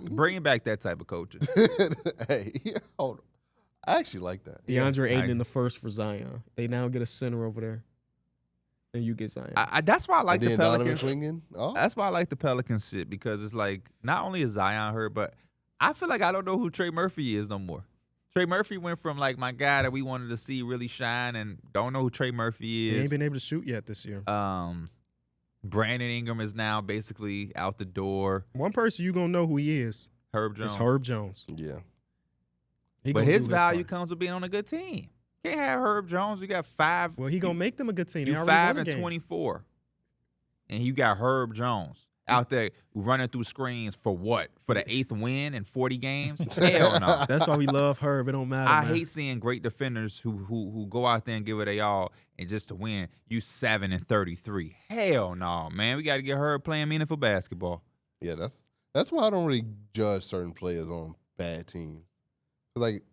Bring back that type of coaching. Hey, hold on. I actually like that. DeAndre Ayton in the first for Zion. They now get a center over there. And you get Zion. That's why I like the Pelicans. That's why I like the Pelicans shit, because it's like not only is Zion hurt, but I feel like I don't know who Trey Murphy is no more. Trey Murphy went from like my guy that we wanted to see really shine, and don't know who Trey Murphy is. He ain't been able to shoot yet this year. Brandon Ingram is now basically out the door. One person you gonna know who he is. Herb Jones. It's Herb Jones. Yeah. But his value comes with being on a good team. Can't have Herb Jones. You got 5. Well, he gonna make them a good team. You 5-24, and you got Herb Jones out there running through screens for what? For the 8th win in 40 games? Hell no. That's why we love Herb. It don't matter. I hate seeing great defenders who go out there and give it a all and just to win. You 7-33. Hell no, man. We got to get Herb playing meaningful basketball. Yeah, that's why I don't really judge certain players on bad teams. Like,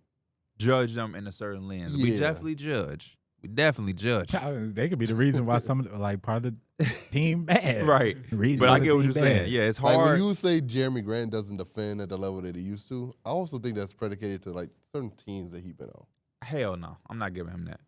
judge them in a certain lens. Yeah. We definitely judge. They could be the reason why some like part of the team bad. Right. But I get what you're saying. Yeah, it's hard. Like when you say Jeremy Grant doesn't defend at the level that he used to, I also think that's predicated to like certain teams that he's been on. Hell no. I'm not giving him that.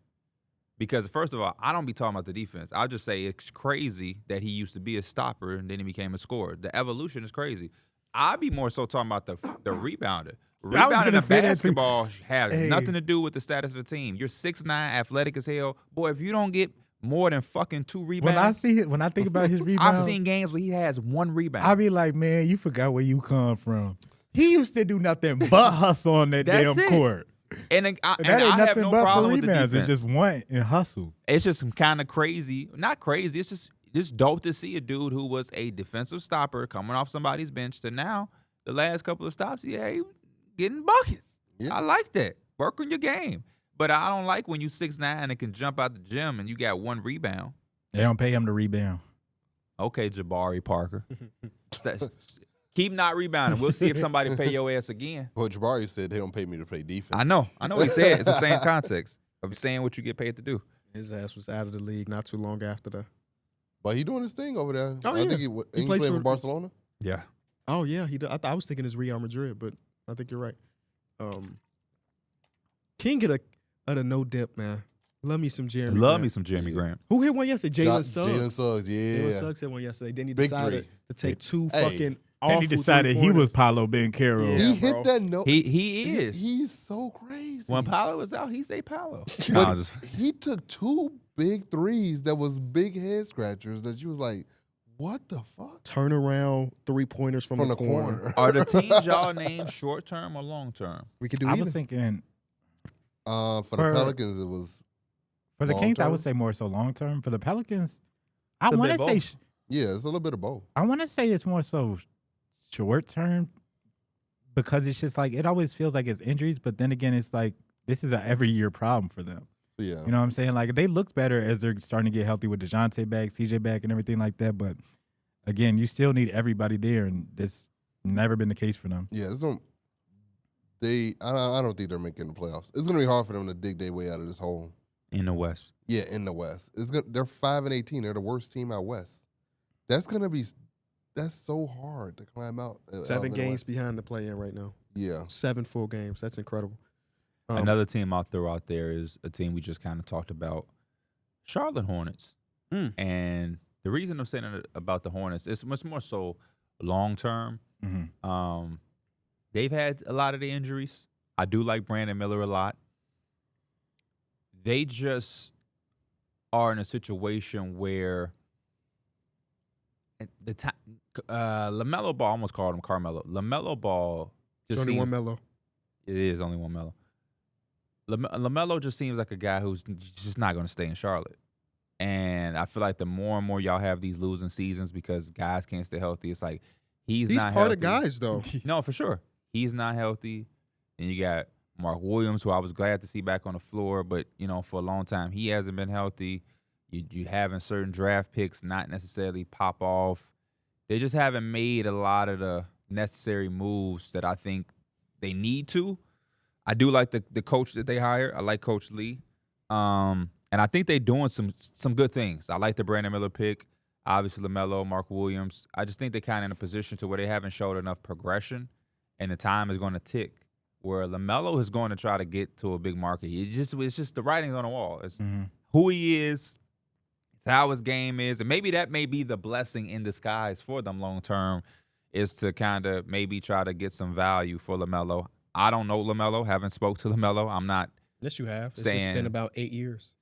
Because first of all, I don't be talking about the defense. I'll just say it's crazy that he used to be a stopper and then he became a scorer. The evolution is crazy. I'd be more so talking about the rebounder. Rebounding in basketball has nothing to do with the status of the team. You're 6'9", athletic as hell. Boy, if you don't get more than fucking 2 rebounds. When I think about his rebounds, I've seen games where he has 1 rebound. I be like, man, you forgot where you come from. He used to do nothing but hustle on that damn court. And I have no problem with the defense. It's just want and hustle. It's just kind of crazy. Not crazy. It's just dope to see a dude who was a defensive stopper coming off somebody's bench to now the last couple of stops. Yeah, he getting buckets. Yeah. I like that. Work on your game. But I don't like when you 6'9" and can jump out the gym and you got 1 rebound. They don't pay him to rebound. Okay, Jabari Parker. Keep not rebounding. We'll see if somebody pay your ass again. Well, Jabari said they don't pay me to play defense. I know what he said. It's the same context of saying what you get paid to do. His ass was out of the league not too long after that. But he doing his thing over there. Oh, I think he plays for Barcelona. Yeah. Oh, yeah. He. I was thinking it's Real Madrid, but I think you're right. King get a no dip, man. Love me some Jeremy. Me some Jeremy Grant. Who hit one yesterday? Jalen Suggs. Jalen Suggs, yeah. Jalen Suggs hit one yesterday. Then he decided to take 2 fucking. And he decided he was Paolo Banchero. Yeah, he hit that note. He is. He's so crazy. When Paolo was out, he stayed Paolo. He took 2 big threes that was big head scratchers that you was like, what the fuck? Turnaround 3-pointers from the corner. Are the teams y'all named short term or long term? We could do either. I was thinking for the Pelicans, it was for the Kings. I would say more so long term. For the Pelicans, I want to say yeah, it's a little bit of both. I want to say it's more so short term because it's just like it always feels like it's injuries, but then again, it's like this is an every year problem for them. Yeah, you know what I'm saying? Like they look better as they're starting to get healthy with DeJounte back, CJ back, and everything like that. But again, you still need everybody there, and that's never been the case for them. Yeah, I don't think they're making the playoffs. It's gonna be hard for them to dig their way out of this hole in the West. Yeah, in the West, they're 5-18. They're the worst team out West. That's so hard to climb out. 7 games behind the play-in right now. Yeah, 7 full games. That's incredible. Another team I'll throw out there is a team we just kind of talked about, Charlotte Hornets. And the reason I'm saying about the Hornets is much more so long-term. Mm-hmm. They've had a lot of the injuries. I do like Brandon Miller a lot. They just are in a situation where the time LaMelo Ball, almost called him Carmelo. LaMelo Ball just only seems, one Melo. It is only one Melo. LaMelo just seems like a guy who's just not going to stay in Charlotte. And I feel like the more and more y'all have these losing seasons because guys can't stay healthy, it's like he's not part healthy. Of guys, though. No, for sure. He's not healthy. And you got Mark Williams, who I was glad to see back on the floor, but, for a long time, he hasn't been healthy. You having certain draft picks not necessarily pop off. They just haven't made a lot of the necessary moves that I think they need to. I do like the coach that they hired. I like Coach Lee. And I think they're doing some good things. I like the Brandon Miller pick. Obviously, LaMelo, Mark Williams. I just think they're kind of in a position to where they haven't showed enough progression, and the time is going to tick where LaMelo is going to try to get to a big market. It's just the writing's on the wall. It's who he is. It's how his game is. And maybe that may be the blessing in disguise for them long term, is to kind of maybe try to get some value for LaMelo. I don't know LaMelo. Haven't spoke to LaMelo. I'm not. Yes, you have. It's saying, just been about 8 years.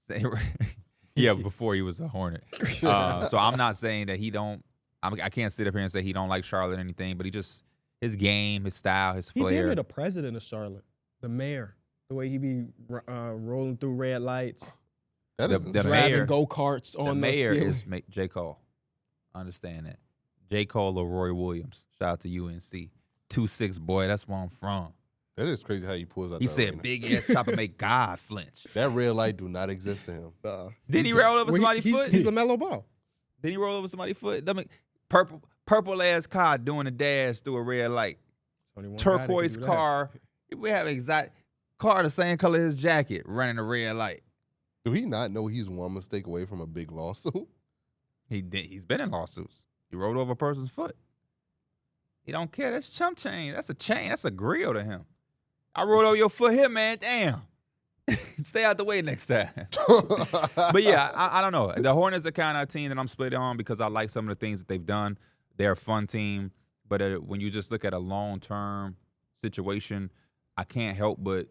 Yeah, before he was a Hornet. So I'm not saying that he don't. I can't sit up here and say he don't like Charlotte or anything, but he just, his game, his style, his flair. He damn near the president of Charlotte, the mayor. The way he be rolling through red lights. That is the driving mayor, go-karts on the mayor ceiling. is J. Cole. Understand that. J. Cole or Roy Williams. Shout out to UNC. 2'6", boy. That's where I'm from. That is crazy how he pulls out. He that said, arena. "Big ass chopper make God flinch." That red light do not exist to him. Did he roll over somebody's foot? He's LaMelo Ball. Did he roll over somebody's foot? I mean, purple ass car doing a dash through a red light. Turquoise car. We have exact car the same color as his jacket, running a red light. Do he not know he's one mistake away from a big lawsuit? He's been in lawsuits. He rolled over a person's foot. He don't care. That's chump chain. That's a chain. That's a grill to him. I rolled over your foot here, man. Damn. Stay out the way next time. But yeah, I don't know. The Hornets are kind of a team that I'm split on because I like some of the things that they've done. They're a fun team. But when you just look at a long-term situation, I can't help but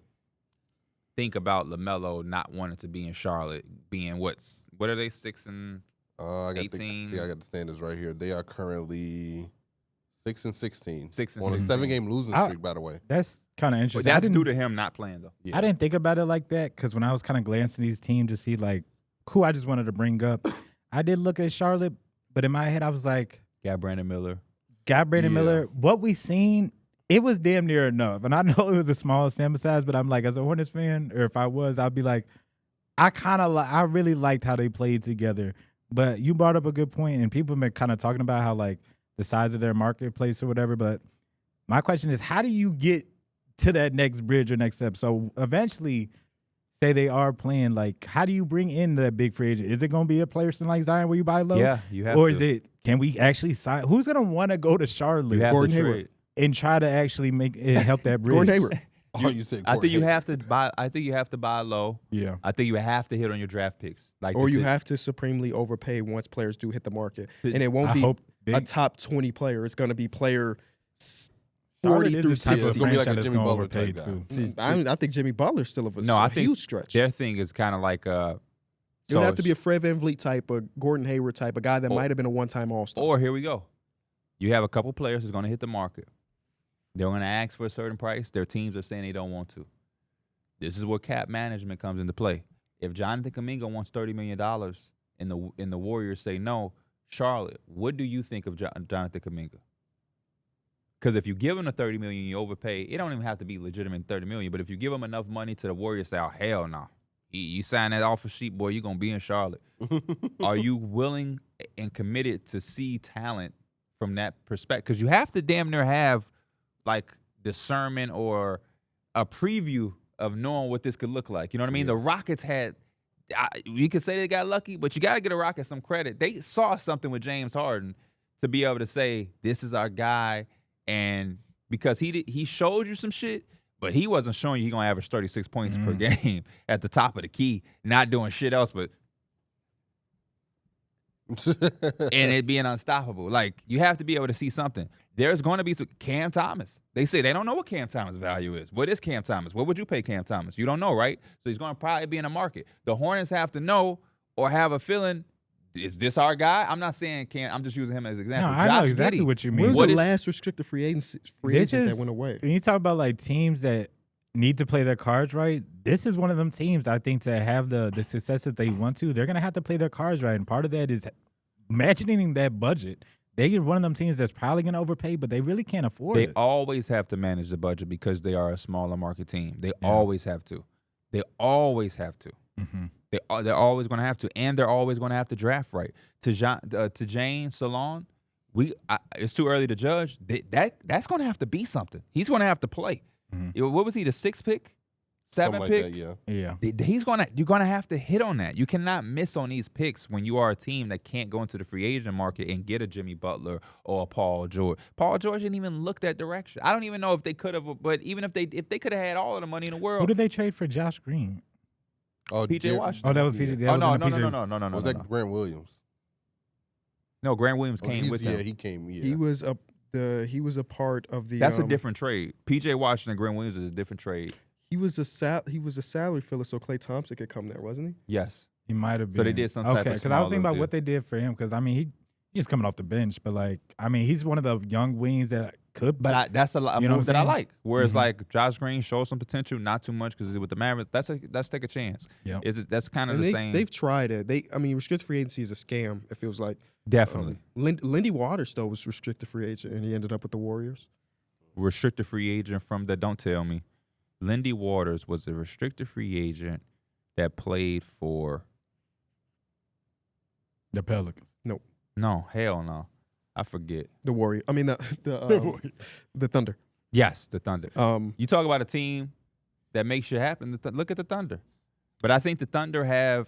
think about LaMelo not wanting to be in Charlotte, being what are they, 6 and 18? I got the standings right here. They are currently 6 and 16. 6 and on 16. a 7-game losing streak, by the way. That's kind of interesting. But that's due to him not playing, though. Yeah. I didn't think about it like that because when I was kind of glancing these teams to see like who I just wanted to bring up, I did look at Charlotte, but in my head I was like, Got Brandon Miller. Miller. What we seen, it was damn near enough. And I know it was a small sample size, but I'm like, as a Hornets fan, or if I was, I'd be like, I really liked how they played together. But you brought up a good point, and people have been kind of talking about how like the size of their marketplace or whatever. But my question is, how do you get to that next bridge or next step? So eventually, say they are playing, like, how do you bring in that big free agent? Is it going to be a player like Zion where you buy low? Yeah, you have or to. Is it, can we actually sign? Who's going to want to go to Charlotte? You have Gordon to Hayward. trade. And try to actually make it help that bridge. Gordon Hayward. You said I think you Hayward. have to buy. I think you have to buy low. Yeah. I think you have to hit on your draft picks. Or you have to supremely overpay once players do hit the market. And it won't I be hope a top 20 player. It's going to be player 40 Charlotte through is the type 60. of It's gonna be like a franchise that's Jimmy going to Butler overpay type too. guy. I think Jimmy Butler's still a I think huge stretch. their thing is kind of like It would have to be a Fred VanVleet type, a Gordon Hayward type, a guy that might have been a one-time All-Star. Or here we go. You have a couple players who's going to hit the market. They're going to ask for a certain price. Their teams are saying they don't want to. This is where cap management comes into play. If Jonathan Kuminga wants $30 million and the Warriors say no, Charlotte, what do you think of Jonathan Kuminga? Because if you give him the $30 million, you overpay. It don't even have to be legitimate $30 million, but if you give him enough money to the Warriors, say, oh, hell no. You sign that offer sheet, boy, you're going to be in Charlotte. Are you willing and committed to see talent from that perspective? Because you have to damn near have like discernment or a preview of knowing what this could look like. You know what I mean? Yeah. The Rockets had, you could say they got lucky, but you got to get a Rockets some credit. They saw something with James Harden to be able to say, this is our guy. And because he showed you some shit, but he wasn't showing you he going to average 36 points per game at the top of the key, not doing shit else, but and it being unstoppable. Like, you have to be able to see something. There's going to be some Cam Thomas. They say they don't know what Cam Thomas' value is. What is Cam Thomas? What would you pay Cam Thomas? You don't know, right? So he's going to probably be in the market. The Hornets have to know or have a feeling, is this our guy? I'm not saying Cam. I'm just using him as an example. No, I know exactly Giddey. what you When mean. was What the is- last restricted free agent that went away? When you talk about like teams that need to play their cards right, this is one of them teams I think to have the success that they want to, they're going to have to play their cards right. And part of that is imagining that budget. They're one of them teams that's probably going to overpay, but they really can't afford They it. always have to manage the budget because they are a smaller market team. They always have to. They always have to. Mm-hmm. They're always going to have to, and they're always going to have to draft right. To Jane Salon, it's too early to judge. That's going to have to be something. He's going to have to play. Mm-hmm. What was he, the 6th pick? 7 like pick. that, Yeah. You're gonna have to hit on that. You cannot miss on these picks when you are a team that can't go into the free agent market and get a Jimmy Butler or a Paul George. Paul George didn't even look that direction. I don't even know if they could have, but even if they could have had all of the money in the world. Who did they trade for Josh Green? Oh, PJ Washington. Oh, that was PJ. Oh no. Was that Grant Williams? No, Grant Williams came with them. Yeah, he came. Yeah, He was a part of the. That's a different trade. PJ Washington and Grant Williams is a different trade. He was a salary filler, so Klay Thompson could come there, wasn't he? Yes. He might have been. So they did some type of okay, because I was thinking small about what they did for him. Because I mean, he's just coming off the bench, but like, I mean, he's one of the young wings that could. But that's a You know move what that I'm I saying? like. Whereas like Josh Green shows some potential, not too much because with the Mavericks, let's take a chance. Yeah. That's kind of And the same. They've tried it. Restricted free agency is a scam. It feels like Definitely. Lindy Waters though was restricted free agent, and he ended up with the Warriors. Restricted free agent from the. Don't tell me. Lindy Waters was a restricted free agent that played for. The Pelicans. No, hell no. I forget. The Warrior. I mean the Thunder. Yes, the Thunder. You talk about a team that makes shit happen. Look at the Thunder. But I think the Thunder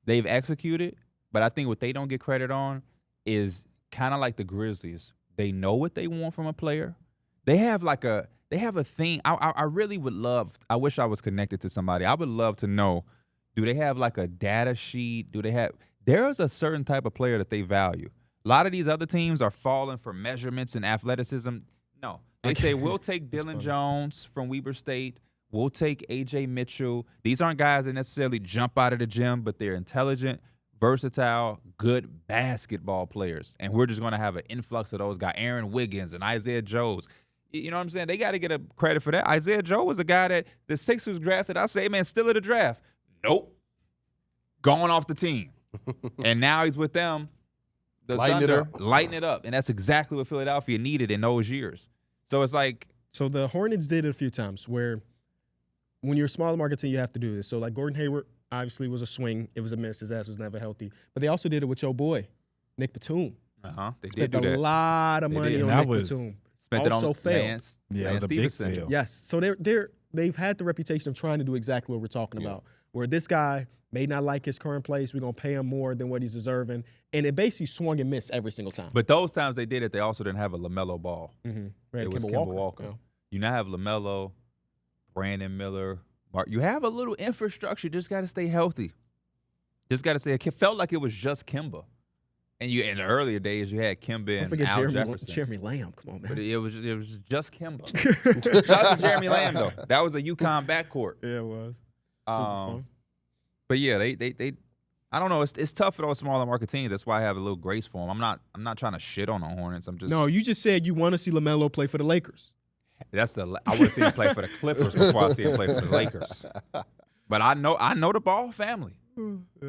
they've executed, but I think what they don't get credit on is kind of like the Grizzlies. They know what they want from a player. They have a thing. I really would love, I wish I was connected to somebody. I would love to know, do they have like a data sheet? There's a certain type of player that they value. A lot of these other teams are falling for measurements and athleticism. No. They say, we'll take Dylan Jones from Weber State. We'll take A.J. Mitchell. These aren't guys that necessarily jump out of the gym, but they're intelligent, versatile, good basketball players. And we're just going to have an influx of those guys. Aaron Wiggins and Isaiah Joes. You know what I'm saying? They got to get a credit for that. Isaiah Joe was a guy that the Sixers drafted. I say, man, still at the draft. Nope. Going off the team. And now he's with them. The Thunder, lighten it up. And that's exactly what Philadelphia needed in those years. So it's like. So the Hornets did it a few times where when you're a smaller market team, you have to do this. So like Gordon Hayward obviously was a swing. It was a miss. His ass was never healthy. But they also did it with your boy, Nick Batum. They did do that. Spent a lot of money on Nick Batum. Spent also it on failed. Lance Stevenson. Fail. Yes. So they've had the reputation of trying to do exactly what we're talking about. Where this guy may not like his current place. We're going to pay him more than what he's deserving. And it basically swung and missed every single time. But those times they did it, they also didn't have a LaMelo Ball. Mm-hmm. It was Kemba Walker. Yeah. You now have LaMelo, Brandon Miller, Mark. You have a little infrastructure. You just got to stay healthy. Just got to say, it felt like it was just Kemba. And you in the earlier days, you had Kemba and Al Jefferson. Jeremy Lamb, come on, man. But it was just Kemba. Shout out to Jeremy Lamb, though. That was a UConn backcourt. Yeah, it was. Super fun. But yeah, they I don't know. It's tough for those smaller market teams. That's why I have a little grace for them. I'm not trying to shit on the Hornets. I'm just. No, you just said you want to see LaMelo play for the Lakers. I want to see him play for the Clippers before I see him play for the Lakers. But I know the Ball family.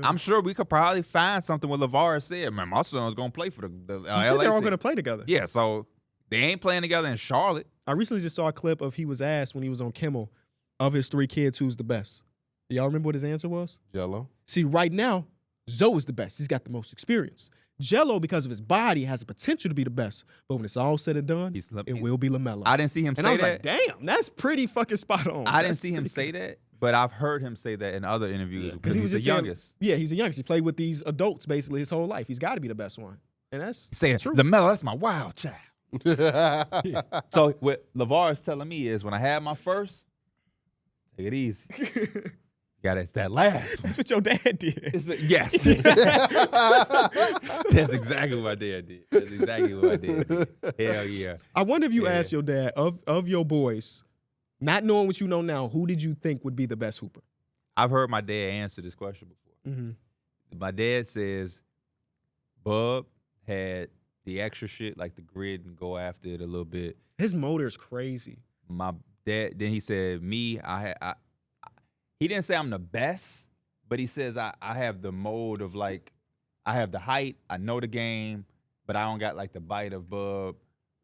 I'm sure we could probably find something what LeVar said. Man, my son's gonna play for the LA said they're all gonna play together. Yeah, so they ain't playing together in Charlotte. I recently just saw a clip of he was asked when he was on Kimmel of his 3 kids who's the best. Y'all remember what his answer was? Jello. See, right now, Zoe is the best. He's got the most experience. Jello, because of his body, has the potential to be the best. But when it's all said and done, it will be LaMelo. I didn't see him say that. And I was like, damn, that's pretty fucking spot on. I didn't see him say that, but I've heard him say that in other interviews because he was the youngest. He's the youngest. He played with these adults basically his whole life. He's got to be the best one. And that's true. LaMelo, that's my wild child. So what LeVar is telling me is when I had my first, take it easy. It's that last one. That's what your dad did. Yes. That's exactly what my dad did. That's exactly what my dad did. Hell yeah. I wonder if you asked your dad, of your boys, not knowing what you know now, who did you think would be the best hooper? I've heard my dad answer this question before. Mm-hmm. My dad says Bub had the extra shit, like the grid and go after it a little bit. His motor is crazy. My dad, then he said, me, he didn't say I'm the best, but he says I have the mode of like, I have the height, I know the game, but I don't got like the bite of Bub.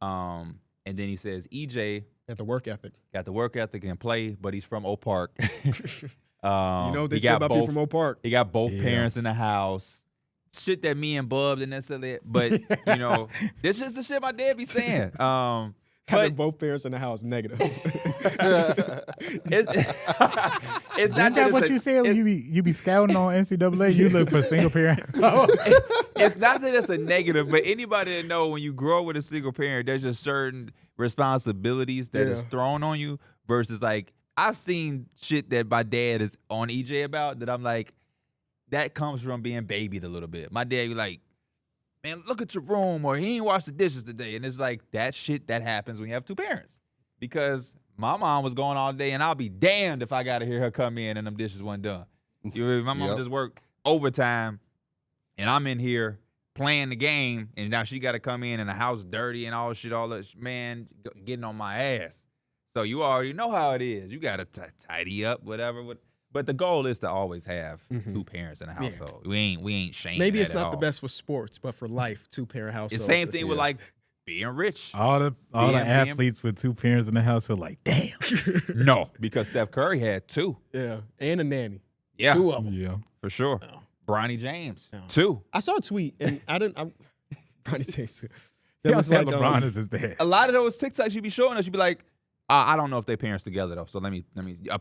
And then he says EJ got the work ethic. Got the work ethic and play, but he's from Oak Park. You know what they say about people from Oak Park. He got both parents in the house. Shit that me and Bub didn't necessarily, but you know, this is the shit my dad be saying. Having both parents in the house, negative. It's not that what you said when you be scouting on NCAA? You look for single parent. It's not that it's a negative, but anybody that know when you grow up with a single parent, there's just certain responsibilities that is thrown on you versus like I've seen shit that my dad is on EJ about that I'm like, that comes from being babied a little bit. My dad be like, man, look at your room, or he ain't washed the dishes today. And it's like that shit that happens when you have two parents. Because my mom was going all day, and I'll be damned if I got to hear her come in and them dishes weren't done. My mom just worked overtime, and I'm in here playing the game, and now she got to come in and the house dirty and all shit, all that, man, getting on my ass. So you already know how it is. You got to tidy up, whatever. But the goal is to always have two parents in the household. Yeah. We ain't shaming. Maybe it's not the best for sports, but for life, two-parent households. It's the same thing with like being rich. All the athletes with two parents in the house are like, damn. No, because Steph Curry had two. Yeah, and a nanny. Yeah, two of them. Yeah, for sure. Oh. Bronny James, two. I saw a tweet, and Bronny James. That was like LeBron is his dad. A lot of those TikToks you be showing us, you be like, I don't know if they parents together though. So let me.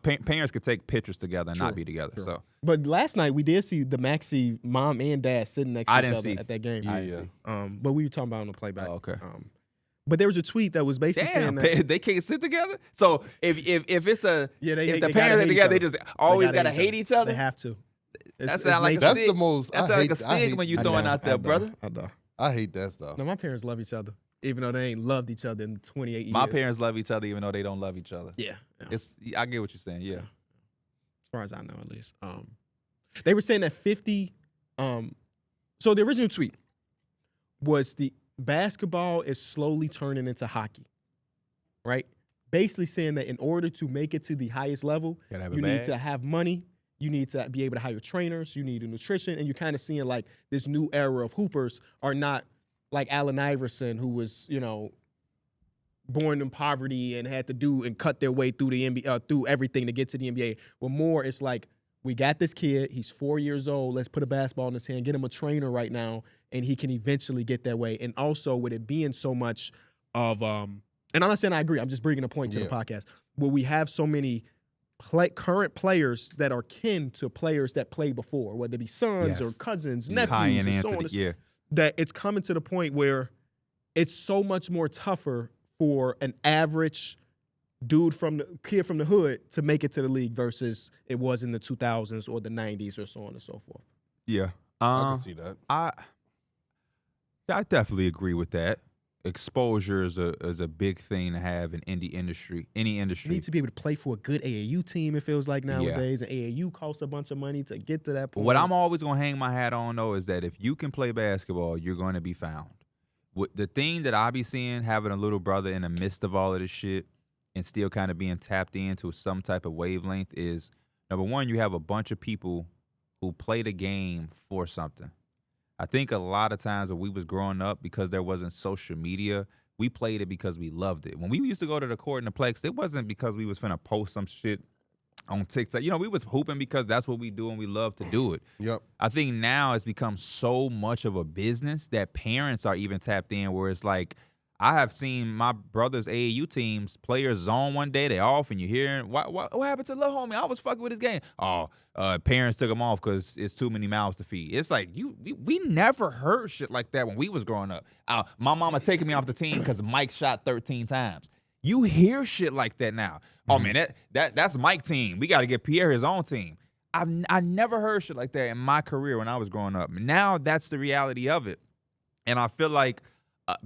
Parents could take pictures together and not be together. Sure. So, but last night we did see the Maxey mom and dad sitting next to each other at that game. Yeah. But we were talking about on the playback. Oh, okay. But there was a tweet that was basically saying that they can't sit together. So if it's a if the parents are together, they just always gotta hate each other. They have to. That's like the most. That's like a stigma you throwing out there, brother. I hate that stuff. No, my parents love each other, even though they ain't loved each other in 28 years. My parents love each other, even though they don't love each other. Yeah. I get what you're saying. Yeah. As far as I know, at least. They were saying that 50. So the original tweet was the basketball is slowly turning into hockey, right? Basically saying that in order to make it to the highest level, you need to have money. You need to be able to hire trainers. You need a nutrition. And you're kind of seeing like this new era of hoopers are not like Allen Iverson, who was, born in poverty and had to do and cut their way through the NBA, through everything to get to the NBA. Well, more it's like, we got this kid. He's 4 years old. Let's put a basketball in his hand, get him a trainer right now, and he can eventually get that way. And also with it being so much of, and I'm not saying I agree. I'm just bringing a point to the podcast where we have so many current players that are kin to players that played before, whether it be sons or cousins, nephews, and so on. That it's coming to the point where it's so much more tougher for an average kid from the hood to make it to the league versus it was in the 2000s or the 90s or so on and so forth. Yeah. I can see that. I definitely agree with that. Exposure is a big thing to have in any industry. You need to be able to play for a good AAU team, it feels like nowadays. And AAU costs a bunch of money to get to that point. What I'm always going to hang my hat on, though, is that if you can play basketball, you're going to be found. The thing that I be seeing, having a little brother in the midst of all of this shit and still kind of being tapped into some type of wavelength is, number one, you have a bunch of people who play the game for something. I think a lot of times when we was growing up, because there wasn't social media, we played it because we loved it. When we used to go to the court in the Plex, it wasn't because we was finna post some shit on TikTok. We was hooping because that's what we do and we love to do it. Yep. I think now it's become so much of a business that parents are even tapped in where it's like, I have seen my brother's AAU teams, players zone one day, they off, and you hearing, what happened to little homie? I was fucking with his game. Oh, parents took him off because it's too many mouths to feed. It's like, we never heard shit like that when we was growing up. My mama taking me off the team because Mike shot 13 times. You hear shit like that now. Oh, man, that's Mike's team. We got to get Pierre his own team. I never heard shit like that in my career when I was growing up. Now that's the reality of it. And I feel like,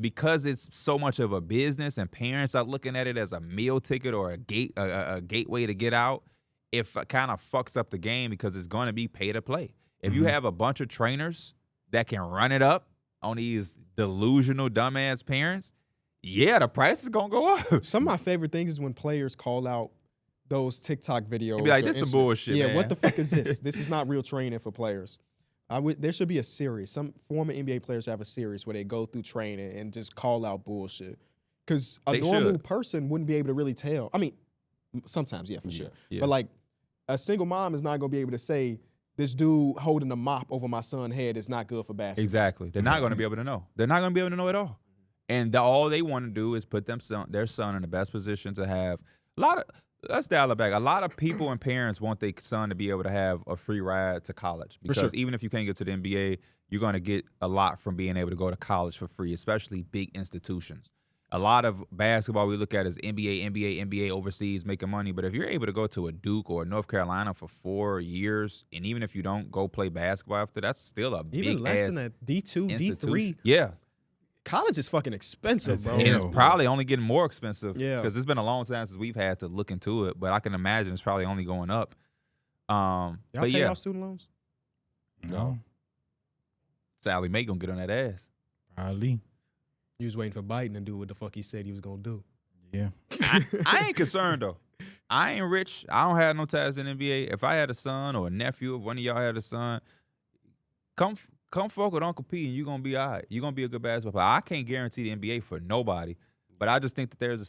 because it's so much of a business and parents are looking at it as a meal ticket or a gateway to get out, it kind of fucks up the game because it's going to be pay to play. If you have a bunch of trainers that can run it up on these delusional dumbass parents, the price is going to go up. Some of my favorite things is when players call out those TikTok videos. You'd be like, this is bullshit, man. What the fuck is this? This is not real training for players. There should be a series. Some former NBA players have a series where they go through training and just call out bullshit. Because a normal person wouldn't be able to really tell. I mean, sometimes, for sure. Yeah. But like a single mom is not going to be able to say, this dude holding a mop over my son's head is not good for basketball. Exactly. They're not going to be able to know. They're not going to be able to know at all. And all they want to do is put their son in the best position to have let's dial it back. A lot of people and parents want their son to be able to have a free ride to college because even if you can't get to the NBA, you're going to get a lot from being able to go to college for free, especially big institutions. A lot of basketball we look at is NBA overseas making money. But if you're able to go to a Duke or a North Carolina for 4 years, and even if you don't go play basketball after, that's still a even big less ass than that D2, D3. Yeah. College is fucking expensive, bro. And it's probably only getting more expensive. Yeah. Because it's been a long time since we've had to look into it. But I can imagine it's probably only going up. Y'all but pay y'all student loans? No. Sally Mae gonna get on that ass. Probably. You was waiting for Biden to do what the fuck he said he was gonna do. Yeah. I ain't concerned though. I ain't rich. I don't have no ties in the NBA. If I had a son or a nephew, if one of y'all had a son, come fuck with Uncle P and you're gonna be all right. You're gonna be a good basketball player. I can't guarantee the NBA for nobody, but I just think that there's a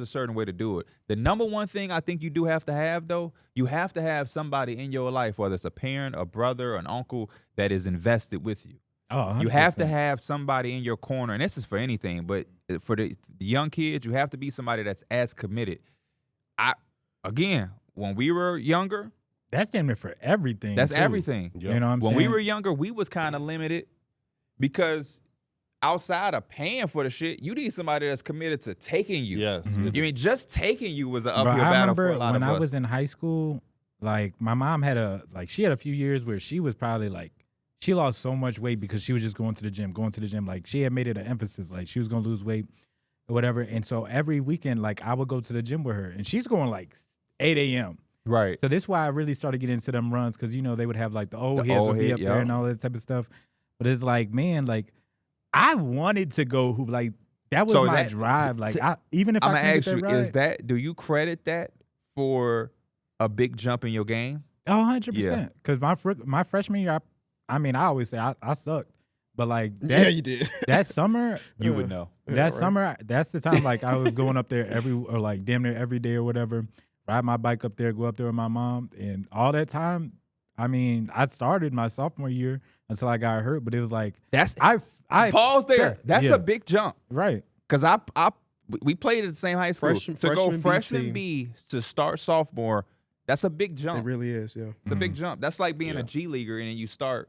certain way to do it. The number one thing I think you do have to have though, you have to have somebody in your life, whether it's a parent, a brother, an uncle, that is invested with you. Oh, 100%. You have to have somebody in your corner, and this is for anything, but for the young kids, you have to be somebody that's as committed. Again, when we were younger, that's damn near for everything. That's too. everything. Yep. You know what I'm when saying? we were younger, we was kind of limited because outside of paying for the shit, you need somebody that's committed to taking you. Yes. Mhm. You mean just taking you was an Bro, uphill I battle for remember a lot when of I us. was in high school, like my mom had she had a few years where she was probably like, she lost so much weight because she was just going to the gym. Like she had made it an emphasis, like she was gonna lose weight or whatever. And so every weekend, like I would go to the gym with her, and she's going like 8 a.m. Right. So this is why I really started getting into them runs, because they would have like the old heads would be up there and all that type of stuff. But it's like, man, like I wanted to go hoop, like that was my drive. Like even if I'm I gonna couldn't ask get you, that ride, do you credit that for a big jump in your game? 100%. Because my freshman year, I always say I sucked, but like that, Yeah, you did. that summer, You would know. that summer, that's the time like I was going up there like damn near every day or whatever, ride my bike up there, go up there with my mom, and all that time. I started my sophomore year until I got hurt, but it was like I pause there. That's yeah. a big jump, right? because we played at the same high school. To go freshman B to start sophomore, that's a big jump. It really is, yeah. It's a big jump. That's like being a G leaguer and then you start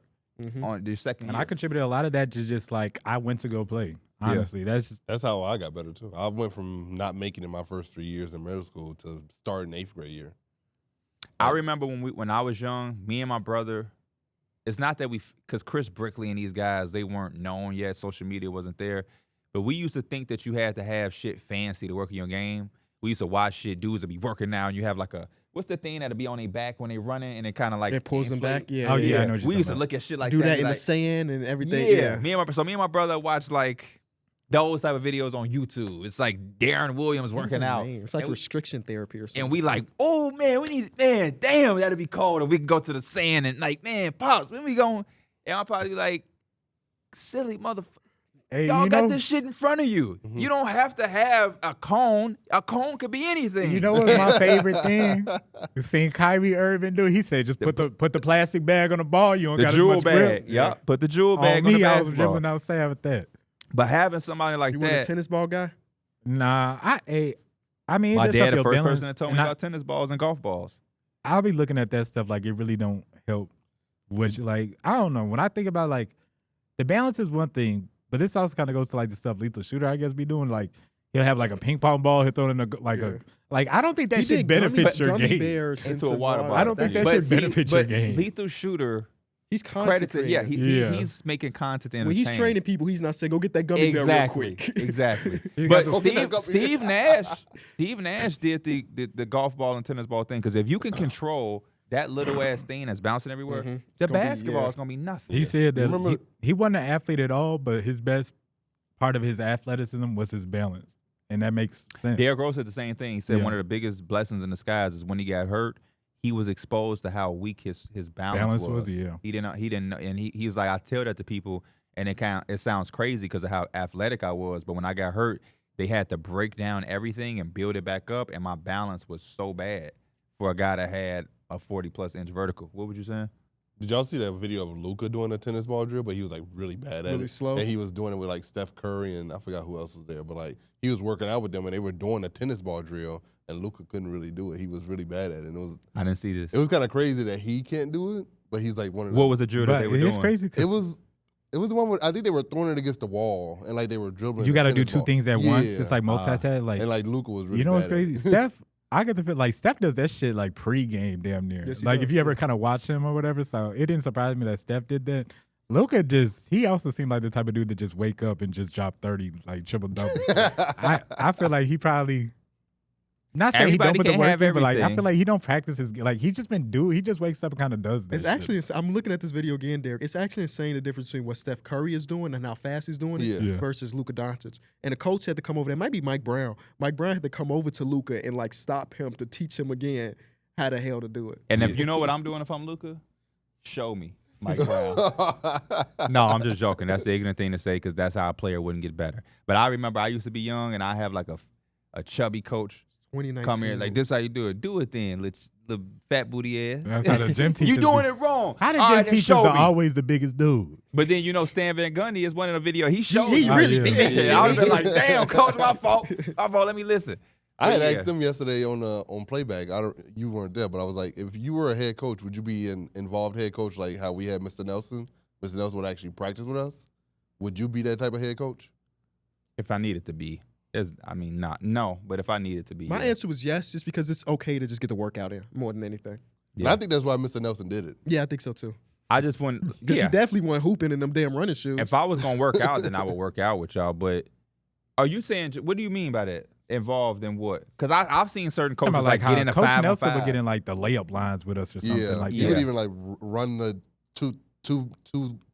on your second year. And I contributed a lot of that to just like I went to go play. Honestly, that's how I got better too. I went from not making it my first 3 years in middle school to starting 8th grade year. I remember when I was young, me and my brother. It's not that because Chris Brickley and these guys, they weren't known yet. Social media wasn't there. But we used to think that you had to have shit fancy to work in your game. We used to watch shit. Dudes would be working now, and you have like what's the thing that'll be on their back when they running, and it kind of like it pulls them back. Yeah. Oh yeah, I know what you're we used talking to look at shit like Do that in like, the sand and everything. Yeah. Me and my brother watched like those type of videos on YouTube. It's like Darren Williams working out. It's like restriction therapy or something. And we like, oh man, damn, that'd be cold. And we can go to the sand and like, man, pops, when we going? And I'll probably be like, silly motherfucker. Hey, Y'all got this shit in front of you. Mm-hmm. You don't have to have a cone. A cone could be anything. You know what's my favorite thing? You seen Kyrie Irving do? He said, just put the plastic bag on the ball. You don't got as much grip. Yeah, put the jewel bag on the I was basketball. dribbling outside with that. But having somebody like you that. You want a tennis ball guy? Nah, my dad, the first person that told me about tennis balls and golf balls. I'll be looking at that stuff like it really don't help. Which, like, I don't know. When I think about, like, the balance is one thing, but this also kind of goes to, like, the stuff Lethal Shooter, I guess, be doing. Like, he'll have, like, a ping pong ball. He'll throw it in I don't think that should benefit your game. Into a water bottle. I don't think that should benefit your game. Lethal Shooter, he's credited. Yeah, he's making content and when he's training people, he's not saying, go get that gummy bear real quick. Exactly. But Steve Nash did the golf ball and tennis ball thing, because if you can control that little ass thing that's bouncing everywhere, the basketball is going to be nothing. He said that he wasn't an athlete at all, but his best part of his athleticism was his balance. And that makes sense. Derrick Rose said the same thing. He said one of the biggest blessings in disguise is when he got hurt, he was exposed to how weak his balance was. Yeah. He didn't, and he was like, I tell that to people, and it sounds crazy because of how athletic I was, but when I got hurt, they had to break down everything and build it back up, and my balance was so bad for a guy that had a 40-plus inch vertical. What were you saying? Did y'all see that video of Luka doing a tennis ball drill? But he was like really bad at it. Really slow. And he was doing it with like Steph Curry and I forgot who else was there. But like he was working out with them and they were doing a tennis ball drill and Luka couldn't really do it. He was really bad at it. And I didn't see this. It was kind of crazy that he can't do it, but he's like one of the. What was the drill that they were doing? It's crazy. It was the one where I think they were throwing it against the wall and like they were dribbling. You got to do two things at once. Yeah. It's like multitask. And like Luka was really you know what's bad at crazy? it. Steph, I get the feel like Steph does that shit like pre-game damn near. Yes, he like does. if you ever kind of watch him or whatever, so it didn't surprise me that Steph did that. Luka he also seemed like the type of dude that just wake up and just drop 30, like triple double. I feel like he probably, not saying Everybody he don't put the can't work have in, but like I everything. feel like he don't practice his, like he just wakes up and kind of does that. It's actually, I'm looking at this video again, Darrick. It's actually insane the difference between what Steph Curry is doing and how fast he's doing it Yeah. versus Luka Doncic. And the coach had to come over there. It might be Mike Brown. Mike Brown had to come over to Luka and like stop him to teach him again how the hell to do it. And if you know what I'm doing if I'm Luka, show me, Mike Brown. No, I'm just joking. That's the ignorant thing to say because that's how a player wouldn't get better. But I remember I used to be young and I have like a chubby coach 2019. come here like, this how you do it. Do it then, the fat booty ass. That's how the gym teachers You doing do. it wrong. How the All gym right, then teachers show are me. always the biggest dude? But then Stan Van Gundy is one in the video. He showed He me. really yeah. did. Yeah, I was like, damn, coach, my fault. My fault. Let me listen. I had But yeah. asked him yesterday on playback. You weren't there, but I was like, if you were a head coach, would you be an involved head coach like how we had Mr. Nelson? Mr. Nelson would actually practice with us. Would you be that type of head coach? If I needed to be. No, but if I needed to be. My yeah. answer was yes, just because it's okay to just get the workout in more than anything. And I think that's why Mr. Nelson did it. Yeah, I think so too. I just want. Because Yeah. he definitely went hooping in them damn running shoes. If I was gonna work out, then I would work out with y'all. But are you saying? What do you mean by that? Involved in what? Because I've seen certain coaches About, like how get in a Coach 5-on-5. Nelson would get in like the layup lines with us or something Yeah, like he that. would even like run the two.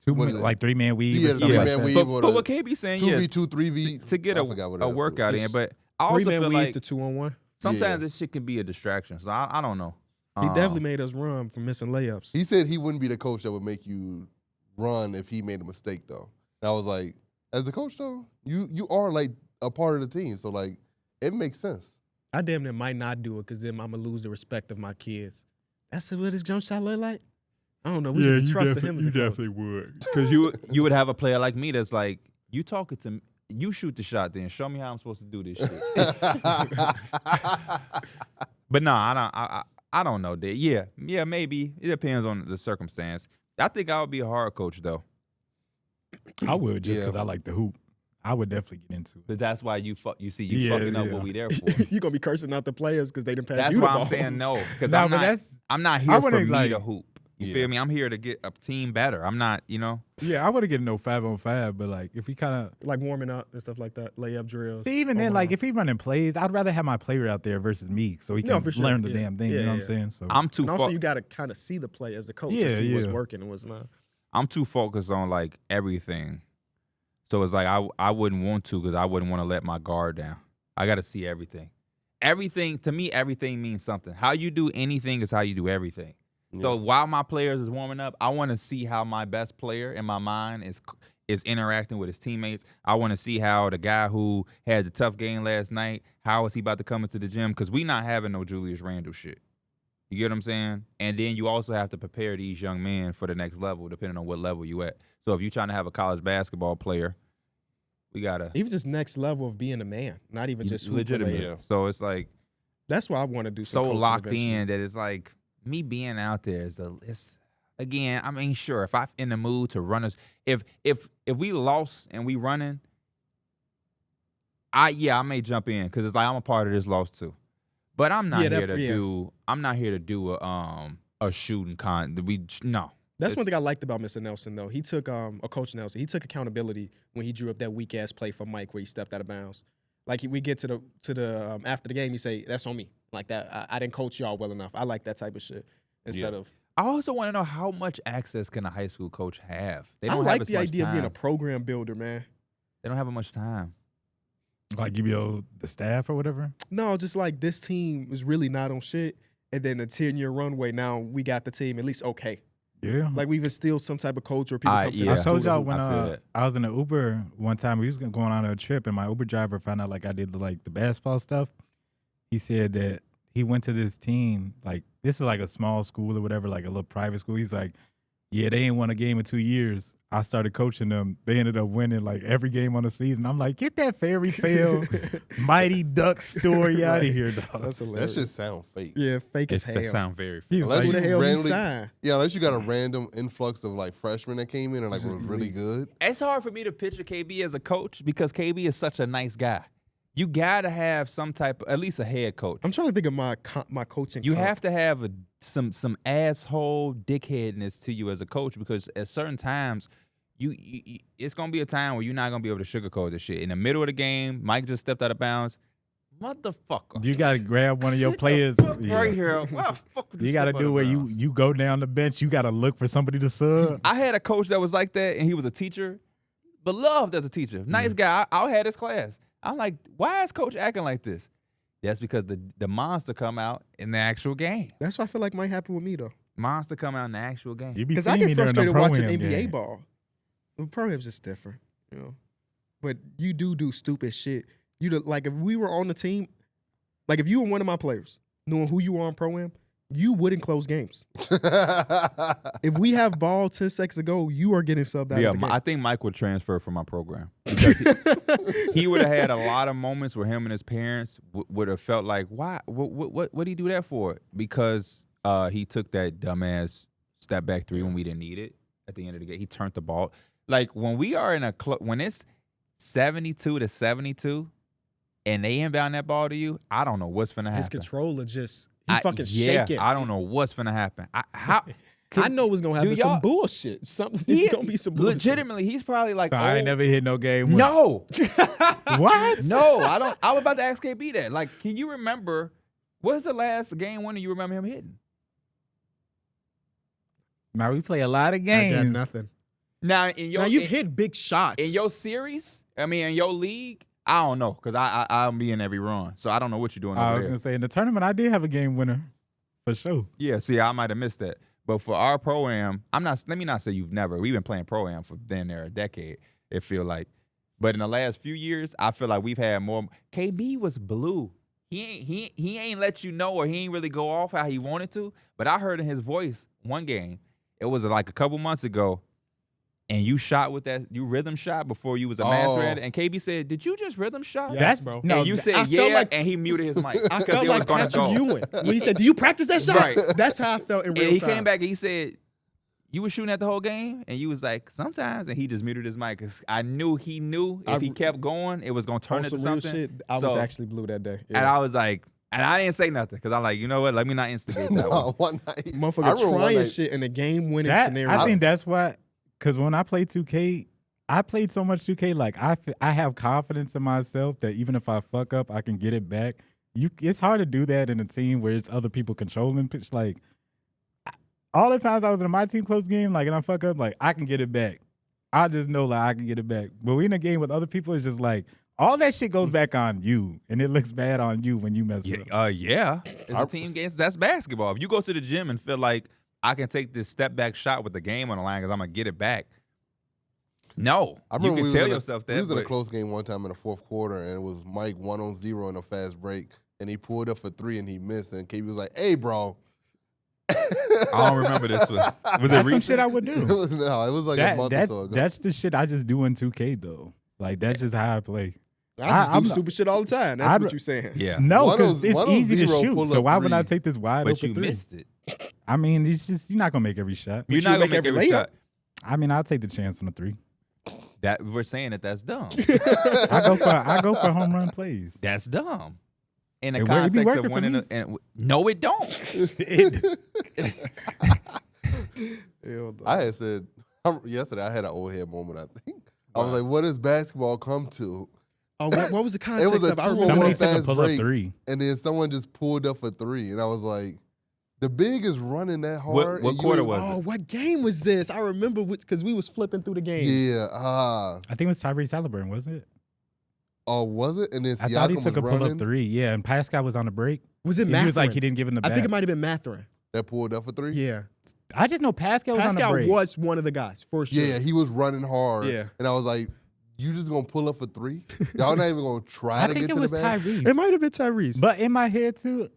What is it? Like 3-man weave Yeah, or something like 3-man that. weave. For what KB saying, yeah, 2v2, 3v. to get I forgot what a else. workout in. It's But I also 3-man feel weave like to 2-on-1. sometimes Yeah. this shit can be a distraction. So I don't know. He definitely made us run for missing layups. He said he wouldn't be the coach that would make you run if he made a mistake, though. And I was like, as the coach, though, you are like a part of the team, so like it makes sense. I damn near might not do it because then I'm going to lose the respect of my kids. That's what his jump shot look like? I don't know. We should be trusting him as a coach. would. Because you would have a player like me that's like, you talking to me, you shoot the shot then. Show me how I'm supposed to do this shit. But no, I don't know that. Yeah, maybe. It depends on the circumstance. I think I would be a hard coach, though. I would just because Yeah. I like the hoop. I would definitely get into it. But that's why you fucking up Yeah. what we there for. You're going to be cursing out the players because they didn't pass That's you the why ball. I'm saying no. Because Nah, I'm but not I here for wouldn't, me like- to hoop. You Yeah. feel me? I'm here to get a team better. I'm not, Yeah, I wouldn't get no 5-on-5, but like if he kind of Like warming up and stuff like that, layup drills. see, even then, like if he running plays, I'd rather have my player out there versus me, so he No, can for sure. learn the Yeah. damn thing. Yeah, you know what I'm yeah. saying? So I'm too And also, you got to kind of see the play as the coach to Yeah, see what's yeah. working and what's not. I'm too focused on like everything. So it's like I wouldn't want to because I wouldn't want to let my guard down. I got to see everything. Everything to me, everything means something. How you do anything is how you do everything. So while my players is warming up, I want to see how my best player in my mind is interacting with his teammates. I want to see how the guy who had the tough game last night, how is he about to come into the gym? Because we not having no Julius Randle shit. You get what I'm saying? And then you also have to prepare these young men for the next level, depending on what level you at. So if you're trying to have a college basketball player, we gotta Even just next level of being a man, not even just hoop legitimate. related. So it's like That's why I want to do some so coaching locked eventually. in that it's like me being out there it's again, I mean, sure, if I'm in the mood to run us, if we lost and we running, I may jump in because it's like I'm a part of this loss too. But I'm not I'm not here to do a shooting no. That's one thing I liked about Mr. Nelson, though. He took Coach Nelson. He took accountability when he drew up that weak ass play for Mike where he stepped out of bounds. Like we get to the after the game, he say that's on me. Like that, I didn't coach y'all well enough. I like that type of shit instead of. I also want to know how much access can a high school coach have? They I don't like have as the much idea of being a time. program builder, man. They don't have much time. like give you the staff or whatever. No, just like this team is really not on shit, and then a 10-year runway. Now we got the team at least okay. Yeah. Like we've instilled some type of culture. Where people come to yeah. the I told school y'all to when I feel that. I was in an Uber one time, we was going on a trip, and my Uber driver found out like I did like the basketball stuff. He said that he went to this team, like this is like a small school or whatever, like a little private school. He's like, Yeah, they ain't won a game in 2 years. I started coaching them. They ended up winning like every game on the season. I'm like, get that fairy tale, Mighty Duck story out of here, dog. That's hilarious. That shit sound fake. Yeah, fake as That hell. sound very fake. He's Unless like, Who the you hell you randomly- sign? Yeah, unless you got a random influx of like freshmen that came in and like was really good. It's hard for me to picture KB as a coach because KB is such a nice guy. You gotta have some type of, at least a head coach. I'm trying to think of my coaching. You comp. have to have some asshole dickheadness to you as a coach because at certain times, you it's gonna be a time where you're not gonna be able to sugarcoat this shit. In the middle of the game, Mike just stepped out of bounds. Motherfucker. you got to grab one of your Sit the players. fuck Yeah. right here. Why the fuck would You got to step out do of where bounds? you go down the bench. You got to look for somebody to sub. I had a coach that was like that, and he was a teacher, but loved as a teacher. Nice guy. I had his class. I'm like, why is coach acting like this? That's because the monster come out in the actual game. That's what I feel like might happen with me though. Monster come out in the actual game. You be Because I seeing get me during the frustrated watching pro-am NBA game. ball. The program's just different, you know. But you do stupid shit. Like if we were on the team, like if you were one of my players, knowing who you are on pro-am, you wouldn't close games. If we have ball 10 seconds to go, you are getting subbed out Yeah, of the game. I think Mike would transfer from my program because he would have had a lot of moments where him and his parents would have felt like, why? What did he do that for? Because he took that dumbass step back three when we didn't need it at the end of the game. He turned the ball. Like when we are in a when it's 72-72 and they inbound that ball to you, I don't know what's finna happen. His controller just fucking shaking. I don't know what's finna happen. I know what's gonna happen. Do y'all- Some bullshit. Something. It's gonna be some bullshit. Legitimately, he's probably like, I ain't never hit no game winner. no. What? No, I don't. I was about to ask KB that. Like, can you remember what's the last game winner you remember him hitting? Now we play a lot of I got games. nothing. Now in your Now you've hit big shots in your series. I mean, in your league, I don't know because I'll be in every run, so I don't know what you're doing. I over was there. gonna say in the tournament I did have a game winner for sure. Yeah, see, I might have missed that. But for our pro-am, let me not say you've never. We've been playing pro-am for damn near a decade, it feel like. But in the last few years, I feel like we've had more. KB was blue. He ain't let you know, or he ain't really go off how he wanted to. But I heard in his voice one game, it was like a couple months ago, and you shot with that, you rhythm shot before you was a master at it. And KB said, "Did you just rhythm shot?" Yes, That's bro. No, And you said I felt like- and he muted his mic. I 'cause felt he was like gonna Patrick go. Ewing when he said, "Do you practice that shot?" Right. That's how I felt in real And he time. came back and he said, "You were shooting at the whole game," and you was like, "Sometimes," and he just muted his mic because I knew he knew if he kept going, it was gonna turn On into some real something. shit. I was So- actually blue that day. And I was like, and I didn't say nothing because I'm like, you know what? Let me not instigate that No, one. one night. I motherfucker remember one trying night- shit in a game-winning That, scenario. I think that's why, because when I play 2K, I played so much 2K, like I have confidence in myself that even if I fuck up, I can get it back. It's hard to do that in a team where it's other people controlling pitch. Like all the times I was in my team close game, like and I fuck up, like I can get it back. I just know like I can get it back. But we in a game with other people, it's just like all that shit goes back on you, and it looks bad on you when you mess up. Yeah. It's a team game. That's basketball. If you go to the gym and feel like I can take this step back shot with the game on the line because I'm gonna get it back. No, I you remember can we tell was in yourself a, that. we was in a but- close game one time in the fourth quarter, and it was Mike 1-0 in a fast break, and he pulled up for three and he missed, and KB was like, "Hey, bro." I don't remember this one. Was it That's some recent? shit I would do. No, it was like a month or so ago. That's the shit I just do in 2K though. Like that's just how I play. I just I'm do not- stupid shit all the time. That's I'd- what you're saying. Yeah. No, 1-0 because it's 1-0 easy to shoot. pull So up why would I three. take this wide But open you three? missed it. I mean, it's just you're not gonna make every shot. You're you not gonna make make every every layup? shot. I mean, I'll take the chance on a three. That we're saying that's dumb. I go for home run plays. That's dumb. In the It be context working of for winning, me. no, it don't. Hell no. I had said yesterday I had an old head moment. I think I was like, "What does basketball come to?" Oh, what was the It context was a of? I 2-on-1 remember. Somebody took a fast pull up break, three. and then someone just pulled up for three, and I was like, "The big is running that hard." What and you quarter ain't- was Oh, it? what game was this? I remember because we was flipping through the games. Yeah. I think it was Tyrese Haliburton, wasn't it? Oh, was it? And then I thought he Siakam took a was pull up running. three. Yeah, and Pascal was on the break. Was it And Matherin? he was like he didn't give him the back. I think it might have been Matherin. That pulled up for three. Yeah. I just know Pascal was on the Pascal break. was one of the guys, for sure. Yeah, he was running hard. Yeah. And I was like, "You just gonna pull up for three? Y'all not even gonna try I to think get it to was the basket?" Tyrese. It might have been Tyrese. But in my head too,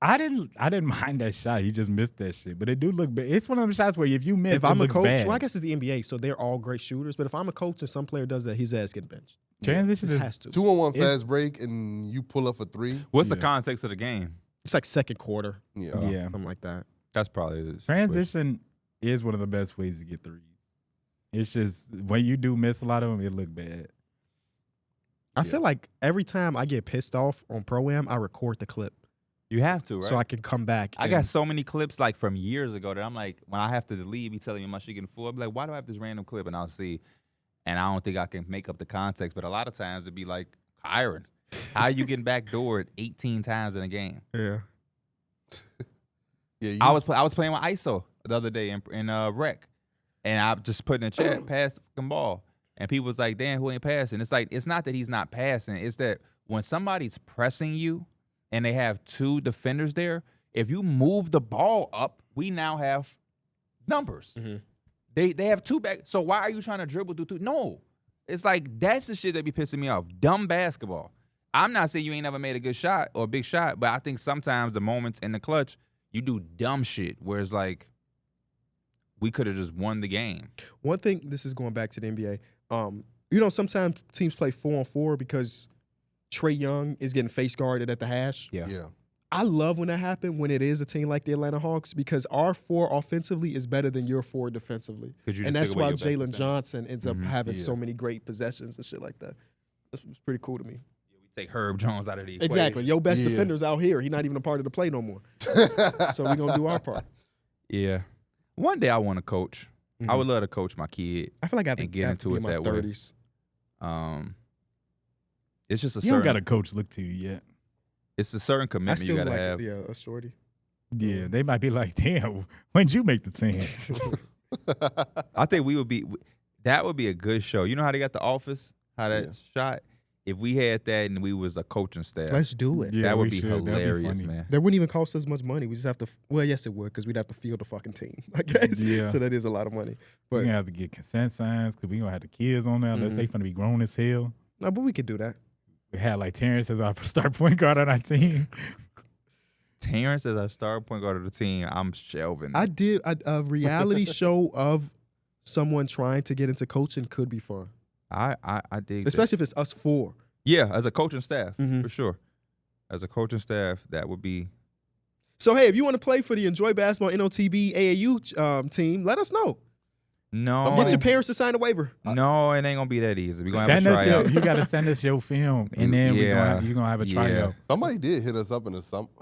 I didn't mind that shot. He just missed that shit. But it do look bad. It's one of them shots where if you miss, if I'm a coach, bad. well, I guess it's the NBA, so they're all great shooters. But if I'm a coach and some player does that, his ass getting benched. Transition has to. 2-on-1 fast break and you pull up a 3. What's the context of the game? It's like second quarter. Yeah. Something like that. That's probably it. Transition is one of the best ways to get threes. It's just when you do miss a lot of them, it look bad. I feel like every time I get pissed off on Pro-Am, I record the clip. You have to, right? So I can come back. I got so many clips like from years ago that I'm like, when I have to leave, he telling me my shit getting full. I'm like, why do I have this random clip? And I'll see, and I don't think I can make up the context. But a lot of times it'd be like, Kyron, how you getting backdoored 18 times in a game? Yeah. I was playing with ISO the other day in rec, and I just put in a chat, pass the fucking ball, and people was like, damn, who ain't passing? It's like, it's not that he's not passing. It's that when somebody's pressing you and they have 2 defenders there, if you move the ball up, we now have numbers. Mm-hmm. They have 2 back. So why are you trying to dribble through 2? No. It's like, that's the shit that be pissing me off. Dumb basketball. I'm not saying you ain't never made a good shot or a big shot, but I think sometimes the moments in the clutch, you do dumb shit where it's like, we could have just won the game. One thing, this is going back to the NBA. Sometimes teams play 4-on-4 because Trae Young is getting face guarded at the hash. Yeah. I love when that happens when it is a team like the Atlanta Hawks because our 4 offensively is better than your 4 defensively. And that's why Jalen Johnson ends up having so many great possessions and shit like that. That's pretty cool to me. We take Herb Jones out of the equation. Exactly. Your best defender's out here. He's not even a part of the play no more. So we're going to do our part. Yeah. One day I want to coach. I would love to coach my kid. I feel like I have to get into it that 30s. way. It's just a You don't got a coach look to you yet. It's a certain commitment you got to have. Yeah, a shorty. Yeah, they might be like, damn, when'd you make the team? I think that would be a good show. You know how they got The Office? How that shot? If we had that and we was a coaching staff. Let's do it. Yeah, that would be hilarious, man. That wouldn't even cost us much money. We just have to, well, yes, it would, because we'd have to field the fucking team, I guess. Yeah. So that is a lot of money. But we're going to have to get consent signs because we're going to have the kids on there. Let's say going to be grown as hell. No, but we could do that. We had like Terrence as our star point guard on our team. Terrence as our star point guard of the team, I'm shelving. I did a reality show of someone trying to get into coaching could be fun. I dig especially if it's us 4. Yeah, as a coaching staff, for sure. As a coaching staff, that would be. So, hey, if you want to play for the Enjoy Basketball NOTB AAU team, let us know. No. Get your parents to sign a waiver. No, it ain't going to be that easy. We're going to have a tryout. You got to send us your film, and then you're going to have a tryout. Somebody did hit us up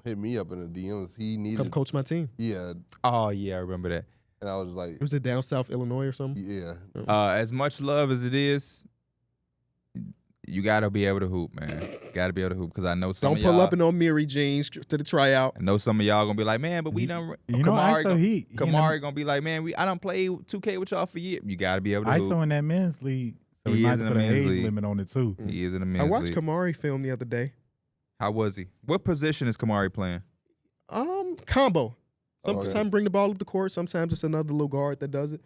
hit me up in the DMs. He needed. Come coach my team. Yeah. Oh, yeah, I remember that. And I was just like. Was it down South Illinois or something? Yeah. As much love as it is, you got to be able to hoop, man. Got to be able to hoop because I know some of y'all. Don't pull up in on Miri jeans to the tryout. I know some of y'all going to be like, man, but we done. Kamari going to be like, man, I done played 2K with y'all for years. You got to be able to hoop. ISO in that men's league. So we might put an age limit on it, too. He is in the men's league. I watched Kamari film the other day. How was he? What position is Kamari playing? Combo. Sometimes bring the ball up the court. Sometimes it's another little guard that does it.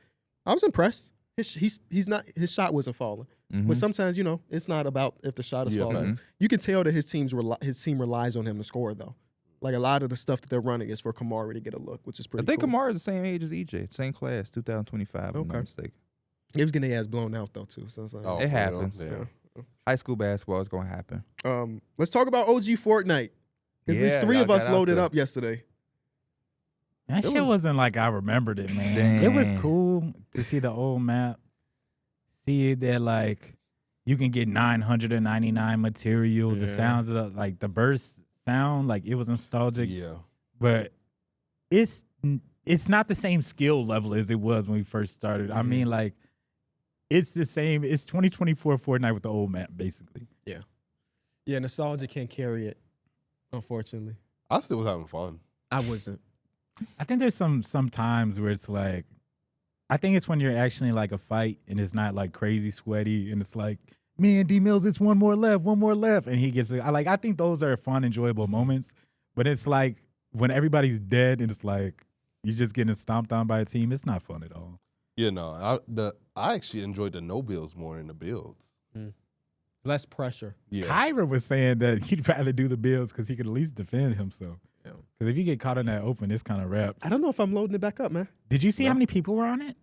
I was impressed. His shot wasn't falling. But sometimes, it's not about if the shot is falling. You can tell that his team relies on him to score, though. Like a lot of the stuff that they're running is for Kamari to get a look, which is pretty cool. I think Kamari is the same age as EJ, same class, 2025, if I'm not mistaken. He was getting their ass blown out, though, too. So it happens. Yeah. High school basketball is going to happen. Let's talk about OG Fortnite. Because there's 3 of us loaded up yesterday. That shit wasn't like I remembered it, man. Dang. It was cool to see the old map. See that, like, you can get 999 material. The sounds of the burst sound, like, it was nostalgic. Yeah. But it's not the same skill level as it was when we first started. I mean, like, it's the same. It's 2024 Fortnite with the old map, basically. Yeah. Yeah, nostalgia can't carry it, unfortunately. I still was having fun. I wasn't. I think there's some times where it's like, I think it's when you're actually like a fight and it's not like crazy sweaty and it's like, man, D Mills, it's one more left, and he gets it. I think those are fun, enjoyable moments. But it's like when everybody's dead and it's like you're just getting stomped on by a team, it's not fun at all. Yeah, no, I actually enjoyed the no builds more than the builds. Less pressure. Yeah. Kyra was saying that he'd rather do the builds because he could at least defend himself. Because if you get caught in that open, it's kind of wraps. I don't know if I'm loading it back up, man. Did you see how many people were on it?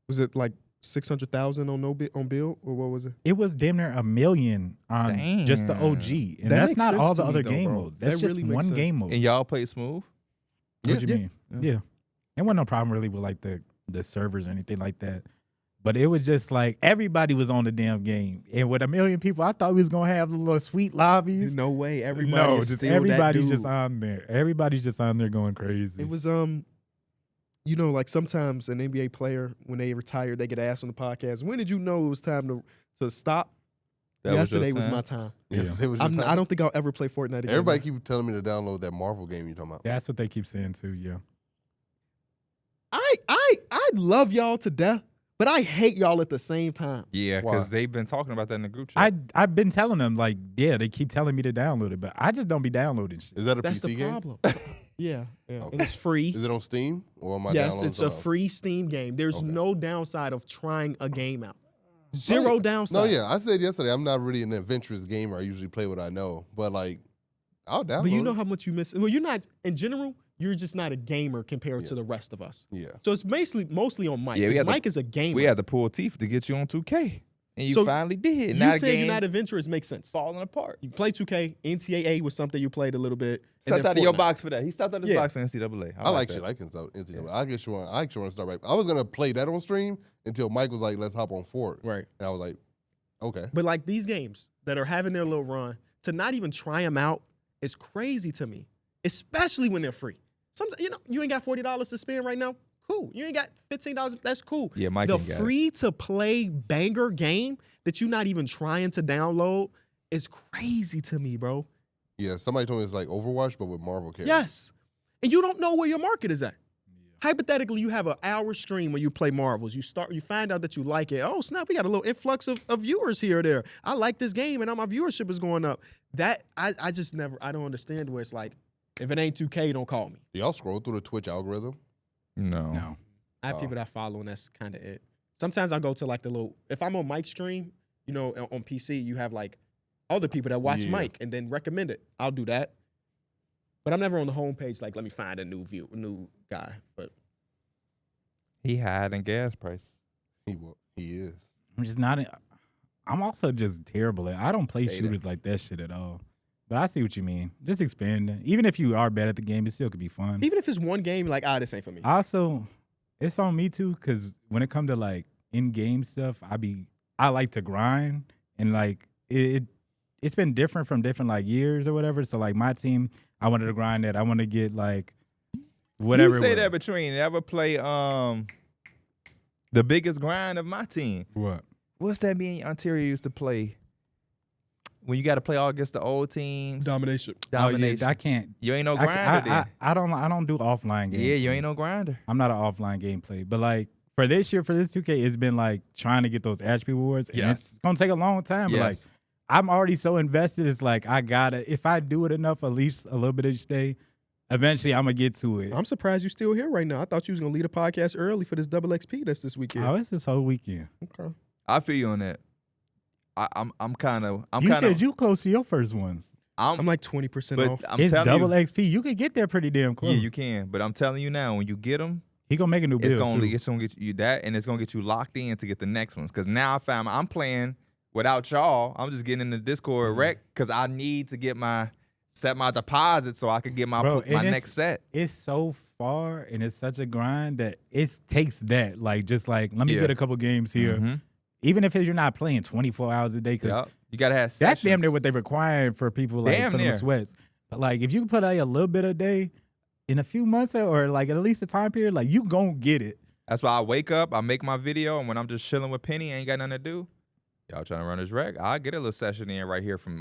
Was it like 600,000 on Bill, or what was it? It was damn near 1 million on just the OG, and that's not all the other game modes. That's just really one game mode. And y'all play smooth? What you mean? Yeah. There wasn't no problem really with like the servers or anything like that. But it was just like everybody was on the damn game, and with 1 million people, I thought we was gonna have the little sweet lobbies. No way, everybody's just on there. Everybody's just on there going crazy. It was you know, like sometimes an NBA player when they retire, they get asked on the podcast, "When did you know it was time to stop?" Yesterday was my time. Yesterday was your time. I don't think I'll ever play Fortnite again. Everybody keep telling me to download that Marvel game you're talking about. That's what they keep saying too. Yeah. I love y'all to death, but I hate y'all at the same time. Yeah, because they've been talking about that in the group chat. I've been telling them, like, yeah, they keep telling me to download it, but I just don't be downloading shit. Is that a That's PC game? That's the problem. Yeah. Okay. And it's free. Is it on Steam or am I Yes, it's a free Steam game. There's no downside of trying a game out. Zero downside. No, yeah. I said yesterday I'm not really an adventurous gamer. I usually play what I know, but like I'll download. But you know how much you miss. Well, you're not in general. You're just not a gamer compared to the rest of us. Yeah. So it's mostly on Mike. Yeah, Mike is a gamer. We had to pull teeth to get you on 2K. And you finally did. You say you're not adventurous makes sense. Falling apart. You play 2K. NCAA was something you played a little bit. Stepped out of your box for that. He stepped out of his box for NCAA. I like shit. I can start NCAA. I actually want to start right. I was gonna play that on stream until Mike was like, "Let's hop on Fort." Right. And I was like, "Okay." But like these games that are having their little run, to not even try them out is crazy to me, especially when they're free. Sometimes you ain't got $40 to spend right now. Cool. You ain't got $15. That's cool. Yeah, Mike. The free to play banger game that you're not even trying to download is crazy to me, bro. Yeah, somebody told me it's like Overwatch, but with Marvel characters. Yes, and you don't know where your market is at. Yeah. Hypothetically, you have an hour stream where you play Marvels. You find out that you like it. Oh snap, we got a little influx of viewers here or there. I like this game, and my viewership is going up. That I just never. I don't understand where it's like, if it ain't 2K, don't call me. Do y'all scroll through the Twitch algorithm? No. I have people that follow, and that's kind of it. Sometimes I'll go to like the little, if I'm on Mike's stream, on PC, you have like other people that watch Mike and then recommend it. I'll do that. But I'm never on the homepage like, let me find a new guy. But he had in gas prices. He is. I'm just not. I'm also just terrible at. I don't play shooters like that shit at all. But I see what you mean. Just expanding. Even if you are bad at the game, it still could be fun. Even if it's one game, like, this ain't for me. Also, it's on me too, because when it comes to like in-game stuff, I like to grind, and like it's been different from different like years or whatever. So like my team, I wanted to grind it. I want to get like whatever. You say that between ever play the biggest grind of my team. What? What's that mean? Ontario used to play. When you got to play all against the old teams. Domination. Oh, yeah, I can't. You ain't no grinder I don't do offline games. Yeah, you ain't no grinder. I'm not an offline gameplay. But like for this year, for this 2K, it's been like trying to get those attribute awards. And it's going to take a long time. But like I'm already so invested. It's like I got to, if I do it enough, at least a little bit each day, eventually I'm going to get to it. I'm surprised you're still here right now. I thought you was going to lead a podcast early for this double XP that's this weekend. Oh, it's this whole weekend. Okay. I feel you on that. I'm kind of. You said you close to your first ones. I'm like 20% off. It's double XP. You can get there pretty damn close. Yeah, you can. But I'm telling you now, when you get them, he gonna make a new build too. It's gonna get you that, and it's gonna get you locked in to get the next ones. Because now I found I'm playing without y'all. I'm just getting in the Discord rec because I need to set my deposit so I can get my next set. It's so far and it's such a grind that it takes that. Like just like let me get a couple games here. Mm-hmm. Even if you're not playing 24 hours a day, because you gotta have sessions. That's damn near what they require for people like putting the sweats. But like if you put a little bit a day in a few months or like at least a time period, like you gon' get it. That's why I wake up, I make my video, and when I'm just chilling with Penny, ain't got nothing to do. Y'all trying to run this rec? I'll get a little session in right here from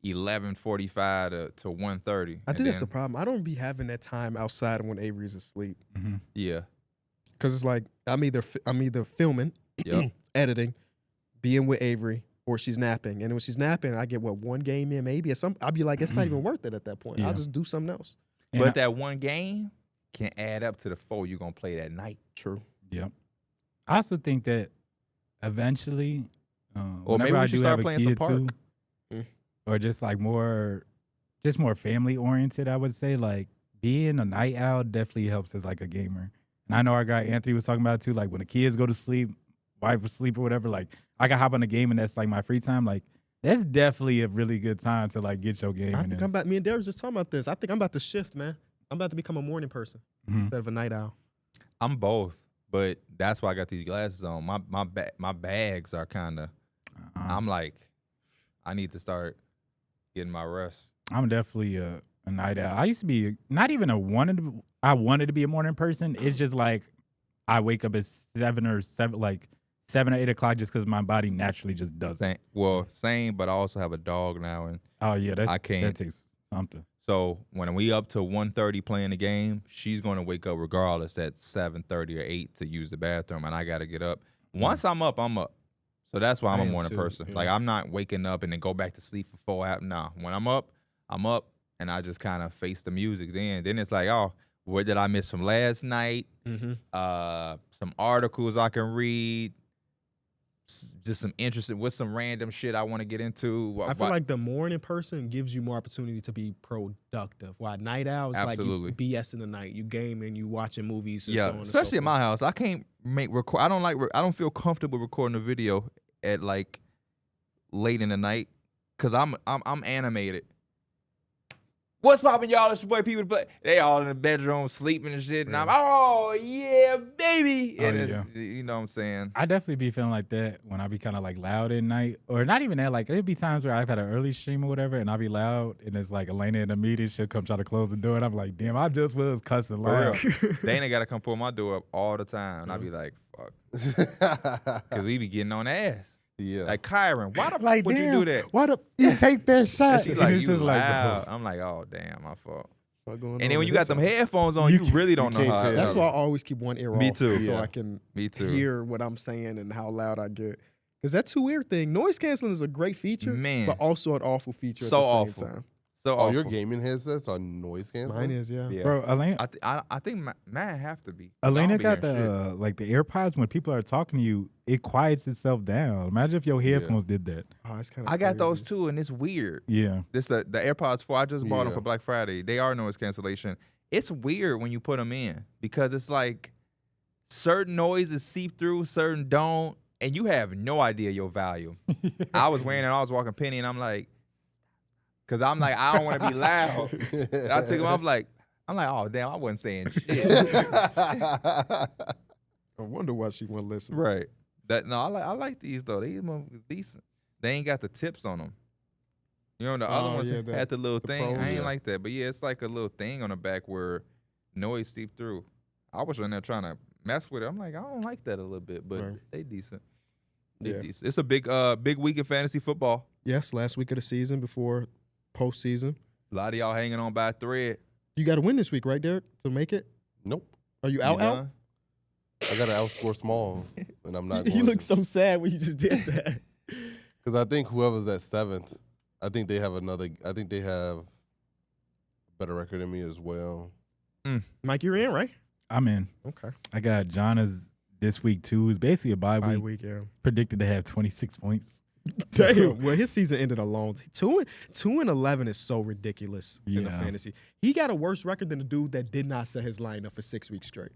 11:45 to 1:30. I think that's the problem. I don't be having that time outside of when Avery's asleep. Mm-hmm. Yeah, because it's like I'm either filming. Yep. Editing, being with Avery, or she's napping. And when she's napping, I get one game in maybe. I'll be like, it's not even worth it at that point. I'll just do something else. But that one game can add up to the 4 you're gonna play that night. True. Yep. I also think that eventually, or maybe we should start playing some park, or just like more just more family oriented, I would say. Like being a night owl definitely helps as like a gamer. And I know our guy Anthony was talking about it too. Like when the kids go to sleep, wife asleep or whatever, like I can hop on the game and that's like my free time. Like that's definitely a really good time to like get your game. I think I'm about. Me and Darrick was just talking about this. I think I'm about to shift, man. I'm about to become a morning person instead of a night owl. I'm both, but that's why I got these glasses on. My bags are kind of. I'm like, I need to start getting my rest. I'm definitely a night owl. I used to be not even I wanted to be a morning person. It's just like I wake up at 7 or 8 o'clock just because my body naturally just doesn't. Same, but I also have a dog now, and I can't. That takes something. So when we up to 1:30 playing the game, she's going to wake up regardless at 7:30 or 8 to use the bathroom, and I got to get up. Once I'm up, I'm up. So that's why I'm a morning person. Yeah. Like I'm not waking up and then go back to sleep for 4 hours. Nah, when I'm up, and I just kind of face the music. Then it's like, oh, what did I miss from last night? Some articles I can read. Just some interesting with some random shit I want to get into. I feel like the morning person gives you more opportunity to be productive. While night owls, like you BS in the night, you gaming, you watching movies. And so on especially and at my house. I can't record. I don't feel comfortable recording a video at like late in the night because I'm animated. What's poppin', y'all? It's your boy People Play. They all in the bedroom sleeping and shit. And I'm, oh, yeah, baby. And you know what I'm saying? I definitely be feeling like that when I be kind of like loud at night. Or not even that. Like, it'd be times where I've had an early stream or whatever, and I'll be loud, and it's like Elena in the meeting. She'll come try to close the door, and I'm like, damn, I just was cussing loud. Dana got to come pull my door up all the time. And I be like, fuck. Because we be getting on ass. Yeah. Like, Kyron, why the fuck would you do that? Why you take that shot? And she like, you loud. I'm like, oh, damn, my fault. And then when you got them headphones on, you really don't know how. That's why I always keep one ear off. Me too. So I can hear what I'm saying and how loud I get. Because that two-ear thing, noise canceling is a great feature, but also an awful feature at the same time. So awful. Your gaming headsets are noise canceling? Mine is, yeah. Bro, Elena, I think mine have to be. Elena got the the AirPods. When people are talking to you, it quiets itself down. Imagine if your headphones did that. Oh, it's kind of I got those too, and it's weird. Yeah. The AirPods 4, I just bought them for Black Friday. They are noise cancellation. It's weird when you put them in because it's like certain noises seep through, certain don't, and you have no idea your value. I was wearing it, I was walking Penny, and I'm like, because I'm like, I don't want to be loud. I took them off I'm like, oh, damn, I wasn't saying shit. I wonder why she wouldn't listen. Right. I like these, though. These motherfuckers decent. They ain't got the tips on them. You know, the other ones had the little thing. I ain't like that. But, yeah, it's like a little thing on the back where noise seep through. I was in there trying to mess with it. I'm like, I don't like that a little bit, but they decent. Decent. It's a big week in fantasy football. Yes, last week of the season before postseason. A lot of y'all hanging on by a thread. You got to win this week, right, Darrick, to make it? Nope. Are you out? I got to outscore Smalls, and I'm not going You look so sad when you just did that. Because I think whoever's at 7th, I think they have a better record than me as well. Mike, you're in, right? I'm in. Okay. I got Jonas this week, too. It's basically a bye week. Yeah. Predicted to have 26 points. Damn. Well, his season ended alone. 2-11 is so ridiculous in the fantasy. He got a worse record than the dude that did not set his lineup for 6 weeks straight.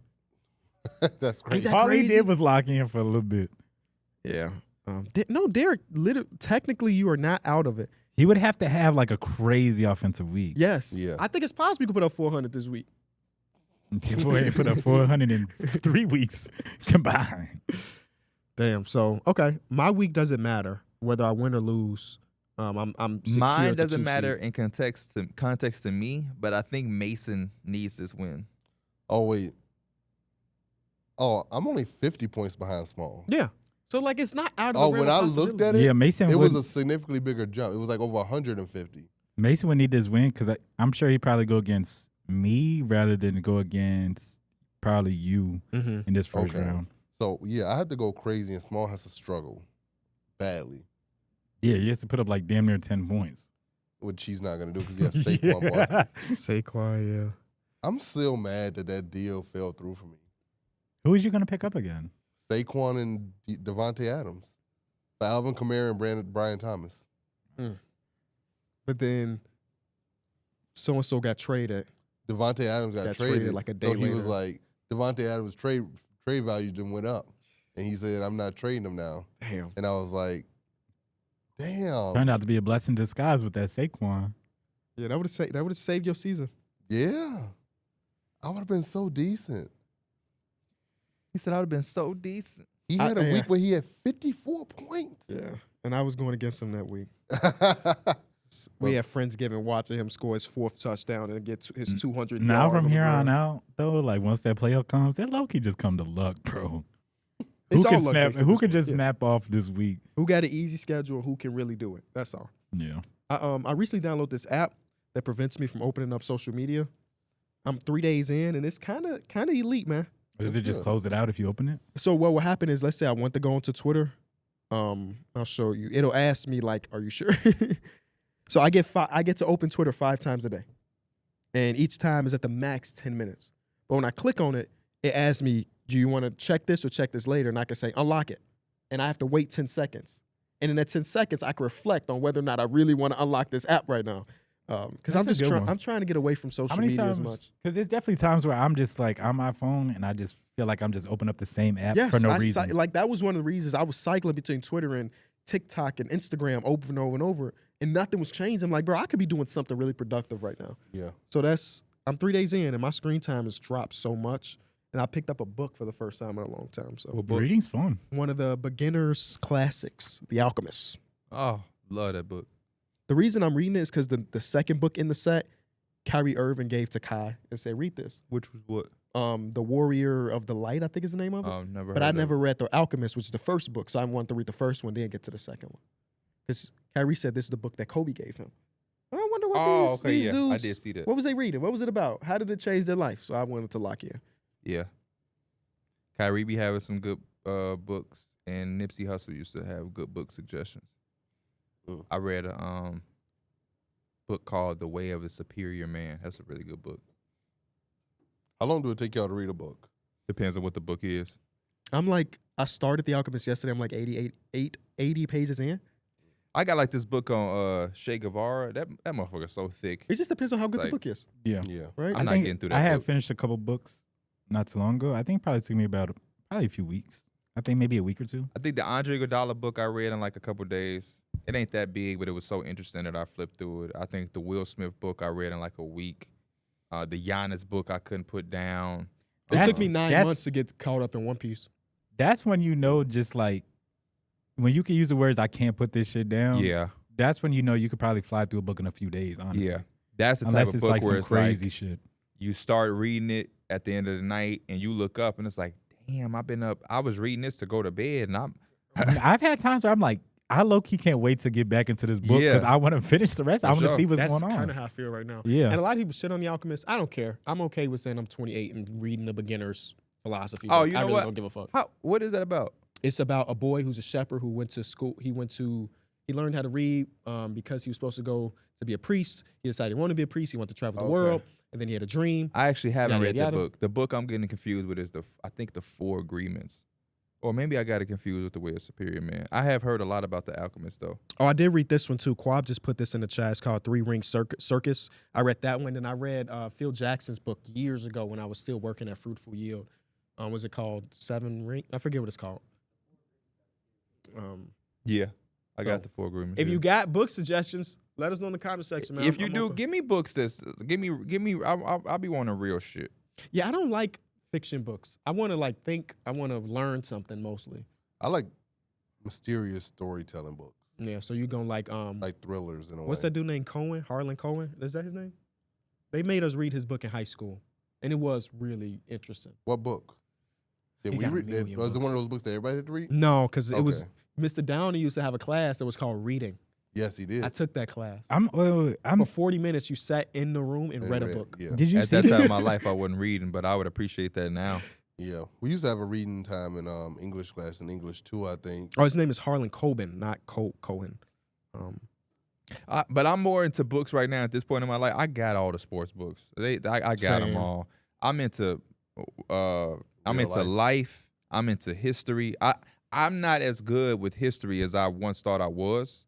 That's crazy. All he did was lock in for a little bit. Yeah. No, Darrick, technically you are not out of it. He would have to have like a crazy offensive week. Yes. Yeah. I think it's possible you could put up 400 this week. Before he put up 400 in 3 weeks combined. Damn. So, okay. My week doesn't matter whether I win or lose. I'm Mine doesn't matter in context to me, but I think Mason needs this win. Oh, wait. Oh, I'm only 50 points behind Small. Yeah. So, like, it's not out of the realm when I looked at it, Mason it was a significantly bigger jump. It was like over 150. Mason would need this win because I'm sure he'd probably go against me rather than go against probably you in this first round. So, yeah, I had to go crazy, and Small has to struggle badly. Yeah, he has to put up like damn near 10 points. Which he's not going to do because he has Saquon. Saquon, yeah. I'm still mad that deal fell through for me. Who is you going to pick up again? Saquon and Devontae Adams. For Alvin Kamara and Brian Thomas. But then so and so got traded. Devontae Adams got traded like a day later. later. He was like, Devontae Adams' trade value then went up. And he said, I'm not trading him now. Damn. And I was like, damn. Turned out to be a blessing in disguise with that Saquon. Yeah, that would have saved your season. Yeah. I would have been so decent. He said I would have been so decent. He had a week where he had 54 points. Yeah. And I was going against him that week. We had Friendsgiving watching him score his fourth touchdown and get his 200 Now from here on out, though, like once that playoff comes, that low-key just come to luck, bro. It's who all can luck snap? based at Who this can point. just Yeah. snap off this week? Who got an easy schedule? Who can really do it? That's all. Yeah. I recently downloaded this app that prevents me from opening up social media. I'm 3 days in, and it's kind of elite, man. Does it just close it out if you open it? So what will happen is, let's say I want to go onto Twitter. I'll show you. It'll ask me like, "Are you sure?" So I get to open Twitter 5 times a day, and each time is at the max 10 minutes. But when I click on it, it asks me, "Do you want to check this or check this later?" And I can say, "Unlock it," and I have to wait 10 seconds. And in that 10 seconds, I can reflect on whether or not I really want to unlock this app right now. Because I'm trying to get away from social media as much. Because there's definitely times where I'm just like on my phone and I just feel like I'm just opening up the same app for no reason. Like that was one of the reasons I was cycling between Twitter and TikTok and Instagram over and over and over, and nothing was changing. I'm like, bro, I could be doing something really productive right now. Yeah. So I'm 3 days in, and my screen time has dropped so much. And I picked up a book for the first time in a long time. So reading's fun. One of the beginner's classics, The Alchemist. Oh, love that book. The reason I'm reading it is because the second book in the set, Kyrie Irving gave to Kai and said, read this. Which was what? The Warrior of the Light, I think is the name of it. Oh, never. But I never read The Alchemist, which is the first book. So I wanted to read the first one, then get to the second one. Because Kyrie said this is the book that Kobe gave him. I wonder what these dudes. I did see that. What was they reading? What was it about? How did it change their life? So I wanted to lock in. Yeah. Kyrie be having some good books, and Nipsey Hussle used to have good book suggestions. I read a book called The Way of a Superior Man. That's a really good book. How long do it take y'all to read a book? Depends on what the book is. I started The Alchemist yesterday. I'm like 80 pages in. I got like this book on Che Guevara. That motherfucker's so thick. It just depends on how good the book is. Yeah. Right? I'm not getting through that I book. have finished a couple books not too long ago. I think it probably took me about a few weeks. I think maybe a week or two. I think the Andre Iguodala book I read in like a couple days. It ain't that big, but it was so interesting that I flipped through it. I think the Will Smith book I read in like a week. The Giannis book I couldn't put down. It took me 9 months to get caught up in One Piece. That's when you know, just like when you can use the words "I can't put this shit down." Yeah, that's when you know you could probably fly through a book in a few days. Honestly, yeah, that's the unless type of it's book like where some it's crazy like shit. You start reading it at the end of the night, and you look up, and it's like, damn, I've been up. I was reading this to go to bed, and I've had times where I'm like, I low-key can't wait to get back into this book because I want to finish the rest. I want to see what's going on. That's kind of how I feel right now. Yeah. And a lot of people shit on The Alchemist. I don't care. I'm okay with saying I'm 28 and reading the beginner's philosophy. Oh, you know I really what? don't give a fuck. What is that about? It's about a boy who's a shepherd who went to school. He learned how to read because he was supposed to go to be a priest. He decided he wanted to be a priest. He wanted to travel the world. And then he had a dream. I actually haven't read that yada. book. The book I'm getting confused with is I think the Four Agreements. Or maybe I got it confused with The Way of Superior Man. I have heard a lot about The Alchemist, though. Oh, I did read this one, too. Quab just put this in the chat. It's called Three Ring Circus. I read that one, and I read Phil Jackson's book years ago when I was still working at Fruitful Yield. Was it called Seven Ring? I forget what it's called. Yeah, I got the Four Agreements. If you got book suggestions, let us know in the comment section, man. If you do, give me books give me. I'll be wanting real shit. Yeah, I don't like fiction books. I want to think. I want to learn something mostly. I like mysterious storytelling books. Yeah, so you gonna like thrillers in a way. What's that dude named Cohen? Harlan Cohen? Is that his name? They made us read his book in high school, and it was really interesting. What book? Did we read? Was it one of those books that everybody had to read? No, because it was Mr. Downey used to have a class that was called reading. Yes, he did. I took that class. For 40 minutes, you sat in the room and read a book. Yeah. Did you At that time in my life, I wasn't reading, but I would appreciate that now. Yeah, we used to have a reading time in English class, in English too, I think. Oh, his name is Harlan Coben, not Cohen. But I'm more into books right now at this point in my life. I got all the sports books. I got them all. I'm into life. I'm into history. I'm not as good with history as I once thought I was.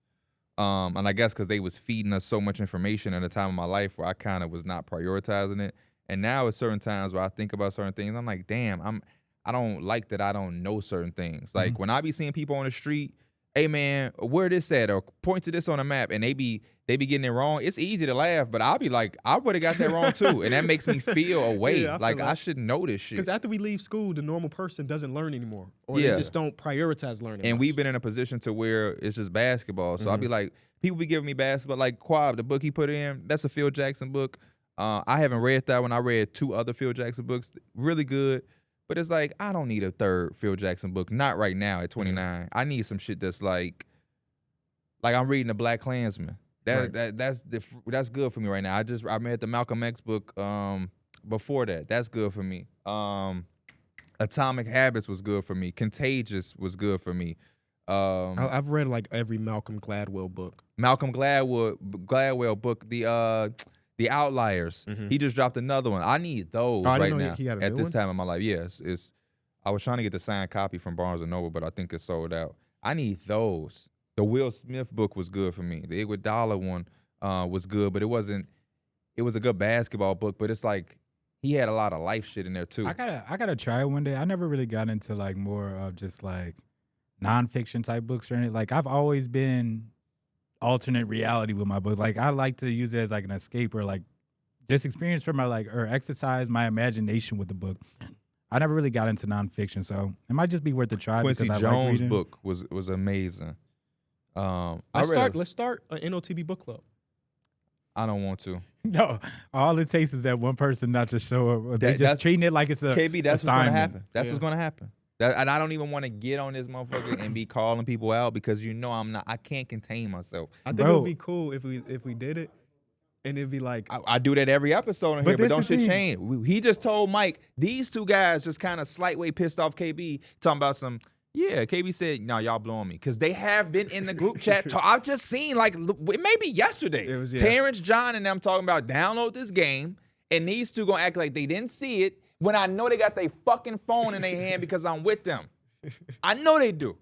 And I guess because they was feeding us so much information at a time of my life where I kind of was not prioritizing it. And now at certain times where I think about certain things, I'm like, damn, I don't like that I don't know certain things. Like when I be seeing people on the street, hey man, where this at? Or point to this on a map, and they be getting it wrong. It's easy to laugh, but I'll be like, I would have got that wrong too. And that makes me feel away. Yeah, like I should know this shit. Because after we leave school, the normal person doesn't learn anymore. Or they just don't prioritize learning. And much. we've been in a position to where it's just basketball. So I'll be like, people be giving me basketball. Like Quab, the book he put in, that's a Phil Jackson book. I haven't read that one. I read 2 other Phil Jackson books. Really good. But it's like, I don't need a third Phil Jackson book. Not right now at 29. I need some shit that's like I'm reading The Black Klansman. That's good for me right now. I read the Malcolm X book before that. That's good for me. Atomic Habits was good for me. Contagious was good for me. I've read like every Malcolm Gladwell book. Malcolm Gladwell book, the Outliers. He just dropped another one. I need those right now at this time of my life. Yes, I was trying to get the signed copy from Barnes & Noble, but I think it's sold out. I need those. The Will Smith book was good for me. The Iguodala one was good, but it was a good basketball book, but it's like he had a lot of life shit in there too. I gotta try it one day. I never really got into like more of just like nonfiction type books or anything. Like I've always been alternate reality with my books. Like I like to use it as like an escape or like just experience for my or exercise my imagination with the book. I never really got into nonfiction, so it might just be worth a try. Quincy because Jones' like reading. book was amazing. Let's start an NOTB book club. I don't want to. No, all it takes is that one person not to show up. They just treating it like it's a KB. That's assignment. what's gonna happen. That's what's gonna happen. And I don't even want to get on this motherfucker and be calling people out because I can't contain myself. I think it would be cool if we did it, and it'd be like I do that every episode in here, but don't shit change. He just told Mike these 2 guys just kind of slight way pissed off KB talking about some. Yeah, KB said, no, y'all blowing me. Because they have been in the group chat. I've just seen, like, maybe yesterday. It was, Terrence, John, and them talking about download this game, and these 2 gonna act like they didn't see it when I know they got their fucking phone in their hand because I'm with them. I know they do.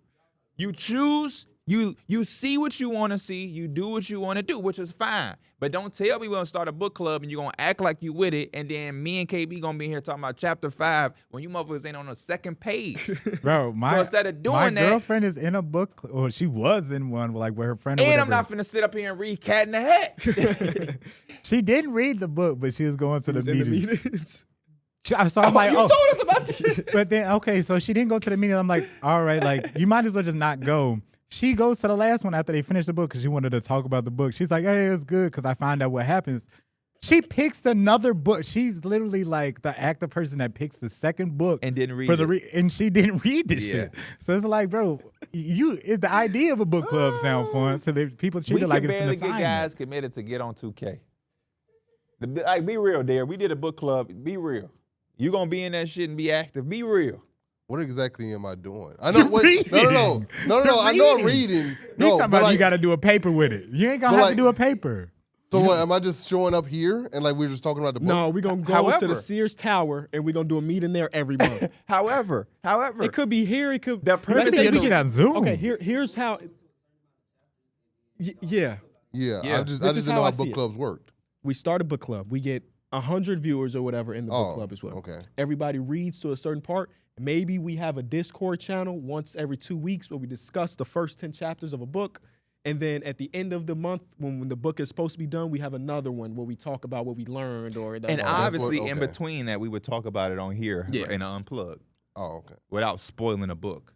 You choose, you see what you want to see, you do what you want to do, which is fine. But don't tell me we're going to start a book club and you're going to act like you with it, and then me and KB going to be here talking about chapter 5 when you motherfuckers ain't on the second page. Bro, so instead of doing my that. girlfriend is in a book, or she was in one, like where her friend. And I'm not finna sit up here and read Cat in the Hat. She didn't read the book, but she was going to the meetings. So I'm you like, told us about this. But then, okay, so she didn't go to the meeting. I'm like, all right, like you might as well just not go. She goes to the last one after they finish the book because she wanted to talk about the book. She's like, hey, it's good because I find out what happens. She picks another book. She's literally like the active person that picks the second book and didn't read it. And she didn't read this shit. So it's like, bro, the idea of a book club sound fun. So people treat it like it's an assignment. We can barely get guys committed to get on 2K. Like, be real, Darrick. We did a book club. Be real. You gonna be in that shit and be active. Be real. What exactly am I doing? I know. Wait, no. I know I'm reading. No, talking about you got to do a paper with it. You ain't gonna have to do a paper. So what? Am I just showing up here and like we're just talking about the book? No, we're gonna go to the Sears Tower and we're gonna do a meeting there every month. However, it could be here. It could. The premise is we get on Zoom. Okay, here's how. Yeah. I just didn't know how book clubs worked. We start a book club. We get 100 viewers or whatever in the book club as well. Okay. Everybody reads to a certain part. Maybe we have a Discord channel once every 2 weeks where we discuss the first 10 chapters of a book. And then at the end of the month, when the book is supposed to be done, we have another one where we talk about what we learned. And obviously in between that, we would talk about it on here in Unplugged. Oh, okay. Without spoiling a book.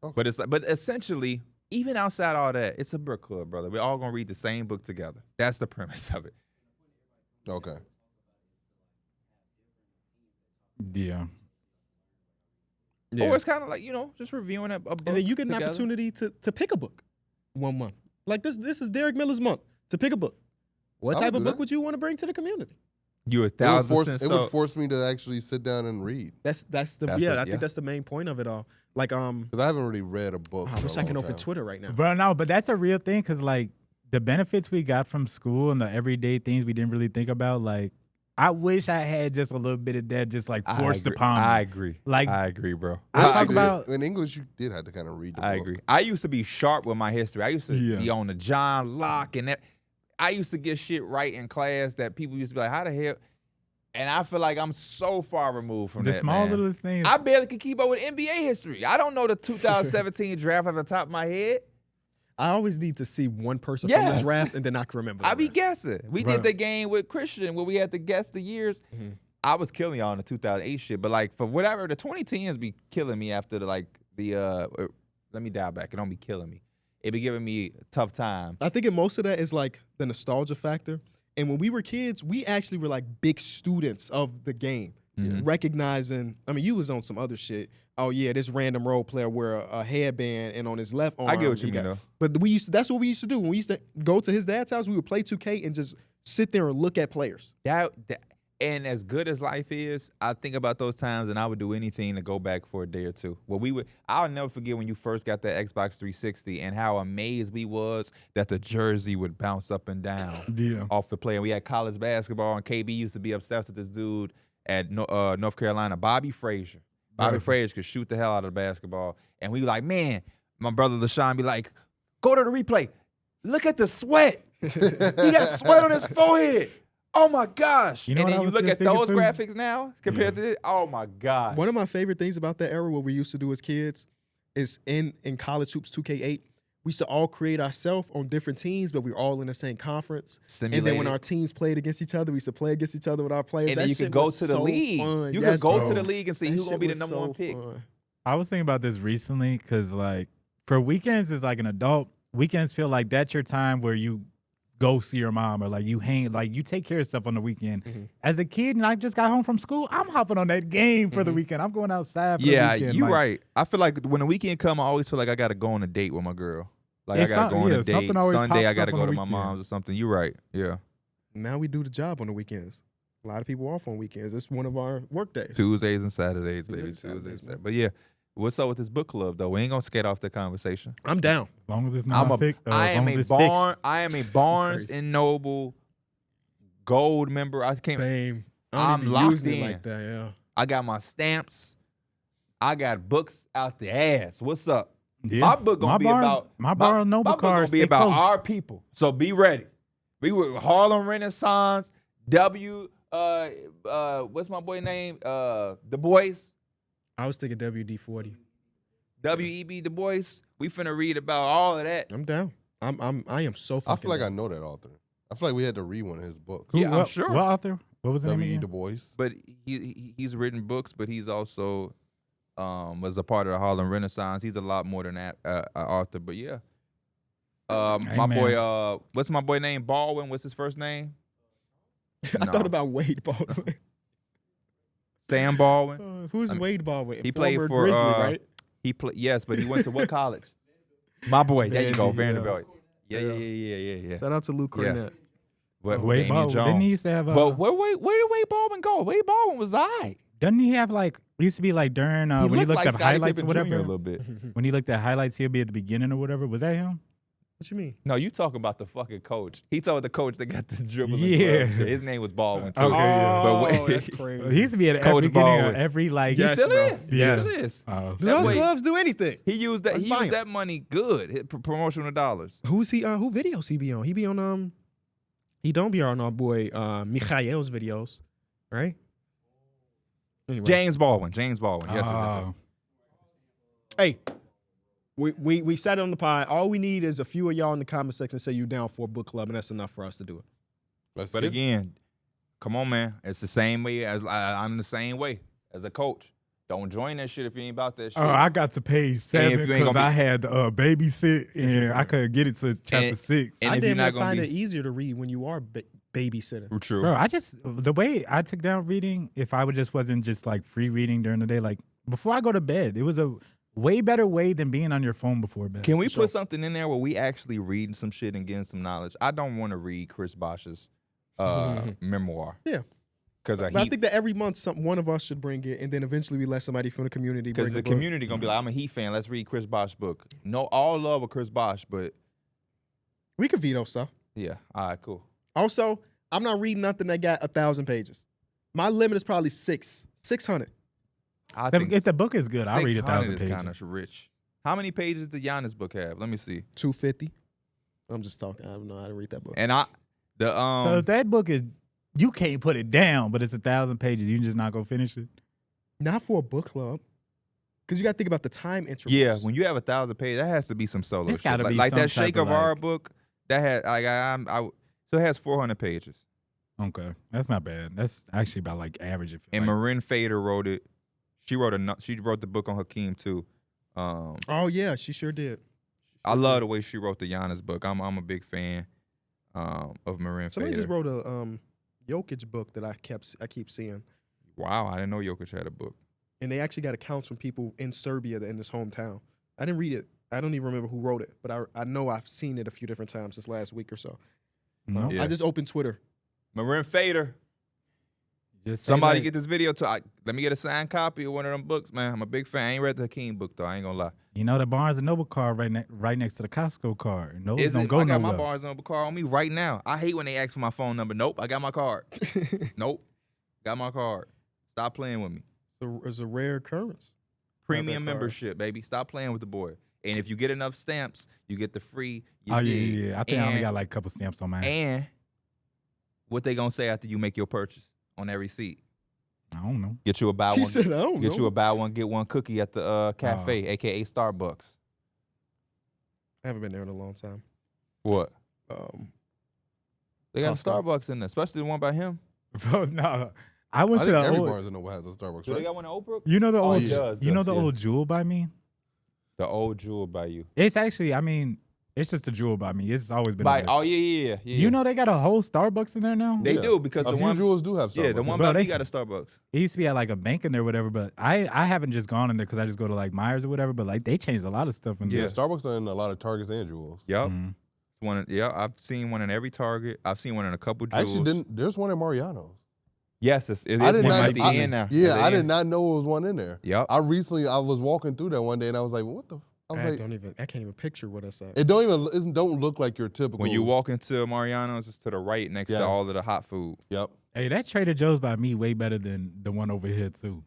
Okay. But essentially, even outside all that, it's a book club, brother. We're all going to read the same book together. That's the premise of it. Okay. Yeah. Or it's kind of like, just reviewing a book. And then you get together. an opportunity to pick a book 1 month. Like this is Darrick Miller's month to pick a book. What type of book would you want to bring to the community? You 1,000%. It would force me to actually sit down and read. I think that's the main point of it all. Like because I haven't really read a book. I wish I can open Twitter right now. But that's a real thing because like the benefits we got from school and the everyday things we didn't really think about, like I wish I had just a little bit of that, just like forced upon me. I agree. Like I agree, bro. I talk about in English. You did have to kind of read the book. I agree. I used to be sharp with my history. I used to be on the John Locke and that. I used to get shit right in class that people used to be like, "How the hell?" And I feel like I'm so far removed from the that, small man. little things. I barely can keep up with NBA history. I don't know the 2017 draft off the top of my head. I always need to see one person from the draft, and then I can remember. I be guessing. We did the game with Christian where we had to guess the years. Mm-hmm. I was killing y'all in the 2008 shit, but like for whatever, the 2010s be killing me after let me dial back. It don't be killing me. It be giving me a tough time. I think most of that is like the nostalgia factor. And when we were kids, we actually were like big students of the game, recognizing. I mean, you was on some other shit. Oh yeah, this random role player wear a headband and on his left arm. I get what you mean though. But that's what we used to do when we used to go to his dad's house. We would play 2K and just sit there and look at players. And as good as life is, I think about those times and I would do anything to go back for a day or two. I'll never forget when you first got that Xbox 360 and how amazed we was that the jersey would bounce up and down off the play. And we had college basketball and KB used to be obsessed with this dude at North Carolina, Bobby Frazier. Bobby Frazier could shoot the hell out of the basketball. And we were like, man, my brother LaShawn be like, go to the replay. Look at the sweat. He got sweat on his forehead. Oh my gosh. You know, and then you look at those graphics now compared to this. Oh my gosh. One of my favorite things about that era, what we used to do as kids, is in college hoops 2K8, we used to all create ourselves on different teams, but we were all in the same conference. Simulated. And then when our teams played against each other, we used to play against each other with our players. And then you could go to the league. Fun. You could go to the league and see who's going to be the number one pick. Fun. I was thinking about this recently because, like, for weekends as like an adult, weekends feel like that's your time where you go see your mom or like you hang, like you take care of stuff on the weekend. As a kid and I just got home from school, I'm hopping on that game for the weekend. I'm going outside for the weekend. Yeah, you're right. I feel like when the weekend come, I always feel like I got to go on a date with my girl. Like I got to go on a date. Sunday, I got to go to my mom's or something. You're right. Yeah. Now we do the job on the weekends. A lot of people off on weekends. It's one of our work days. Tuesdays and Saturdays, baby. Tuesdays. But yeah. What's up with this book club though? We ain't gonna skate off the conversation. I'm down. As long as it's not I am a Barnes and Noble gold member. Same. I'm locked in. Like that, yeah. I got my stamps. I got books out the ass. What's up? Yeah. My book gonna be about my Barnes Noble card. Gonna be about our people. So be ready. We were Harlem Renaissance. What's my boy name? The Boys. I was thinking WD-40. W.E.B. Du Bois. We finna read about all of that. I'm down. I am so fucking I feel like down. I know that author. I feel like we had to read one of his books. Yeah, I'm sure. What author? What was the name W.E. again? Du Bois. But he's written books, but he's also was a part of the Harlem Renaissance. He's a lot more than that author. But yeah. My boy, what's my boy name? Baldwin. What's his first name? I thought about Wade Baldwin. Sam Baldwin. Who's Wade Baldwin? He played for Grizzly, right? Yes, but he went to what college? My boy. There you go, Vanderbilt. Yeah. Yeah. Shout out to Luke Cornett. Wade Baldwin. Didn't he used to have but where did Wade Baldwin go? Wade Baldwin was Doesn't he have like used to be like during when he looked like up Scottie highlights Pippen or whatever? Jr. a little bit. When he looked at highlights, he'll be at the beginning or whatever. Was that him? What you mean? No, you talking about the fucking coach. He told the coach that got the dribble. Yeah. His name was Baldwin too. Okay, oh, that's crazy. He used to be at Coach the beginning Baldwin. of every like. He still is. Yes. He still is. Do those gloves do anything? He used that. Let's He buy used 'em. that money good. Hit promotional dollars. Who's he? Who videos he be on? He be on He don't be on our boy Mikhail's videos, right? Anyway. James Baldwin. Yes. Hey, we said it on the pod. All we need is a few of y'all in the comment section say you down for a book club, and that's enough for us to do it. But again, come on, man. It's the same way as I'm the same way as a coach. Don't join that shit if you ain't about that shit. Oh, I got to page 7 because I had babysit and I couldn't get it to chapter 6. And I didn't find it easier to read when you are babysitting. True. Bro, the way I took down reading, if I wasn't just like free reading during the day, like before I go to bed, it was a way better way than being on your phone before bed. Can we put something in there where we actually reading some shit and getting some knowledge? I don't want to read Chris Bosh's memoir. Yeah. But I think that every month one of us should bring it, and then eventually we let somebody from the community bring it. Because the community going to be like, I'm a Heat fan. Let's read Chris Bosh's book. No, all love of Chris Bosh, but... We could veto stuff. Yeah. All right, cool. Also, I'm not reading nothing that got 1,000 pages. My limit is probably 600. I think if the book is good, I'll read 1,000 is pages. kind of rich. How many pages does the Giannis book have? Let me see. 250. I'm just talking. I don't know how to read that book. And So if that book is, you can't put it down, but it's 1,000 pages, you just not gonna finish it. Not for a book club. Because you got to think about the time intervals. Yeah, when you have 1,000 pages, that has to be some solo It's shit. gotta be Like some that type Shake of, of our like- book, that had so it has 400 pages. Okay, that's not bad. That's actually about like average. And Marin Fader wrote it. She wrote the book on Hakeem too. Oh yeah, she sure did. I love the way she wrote the Giannis book. I'm a big fan of Marin Somebody Fader. just wrote a Jokic book that I keep seeing. Wow, I didn't know Jokic had a book. And they actually got accounts from people in Serbia in his hometown. I didn't read it. I don't even remember who wrote it, but I know I've seen it a few different times this last week or so. No. Yeah. I just opened Twitter. Marin Fader. Just Somebody get this video to. Let me get a signed copy of one of them books, man. I'm a big fan. I ain't read the Hakeem book though. I ain't gonna lie. You know the Barnes and Noble card right next to the Costco card. No, Is don't it? go I got nowhere. my Barnes Noble card on me right now. I hate when they ask for my phone number. Nope, I got my card. Nope, got my card. Stop playing with me. It's a rare occurrence. Premium card. membership, baby. Stop playing with the boy. And if you get enough stamps, you get the free. Oh yeah. I think I only And- got like a couple stamps on mine. And what they gonna say after you make your purchase on every receipt? I don't know. Get you a buy He one. said, I don't Get know. you a buy one get one cookie at the cafe, aka Starbucks. I haven't been there in a long time. What? They got a Costco. Starbucks in there, especially the one by him. Bro, no. I went I to think the every old. Barnes and Noble has a Starbucks, Do they right? got one in Oak Brook? You know the old. yeah. You know the yeah. old Jewel by me. The old Jewel by you. It's actually. I mean, it's just a Jewel by me. It's always been. By over there. oh yeah. You know they got a whole Starbucks in there now. They Yeah. do because A the few one jewels do have Starbucks. yeah the one Bro, by me they- got a Starbucks. It used to be at like a bank in there, or whatever. But I haven't just gone in there because I just go to like Myers or whatever. But like they changed a lot of stuff in Yeah, there. Starbucks are in a lot of Targets and Jewels. Yep. Mhm. One. Yeah, I've seen one in every Target. I've seen one in a couple Jewels. Actually, there's one in Mariano's. Yes, it is I one did not. at the end now. Yeah, At the I did end. not know it was one in there. Yep. I was walking through that one day and I was like, what the? I was like, I can't even picture what that's at. it don't look like your typical. When you walk into Mariano's, it's to the right next Yeah. to all of the hot food. Yep. Hey, that Trader Joe's by me way better than the one over here too.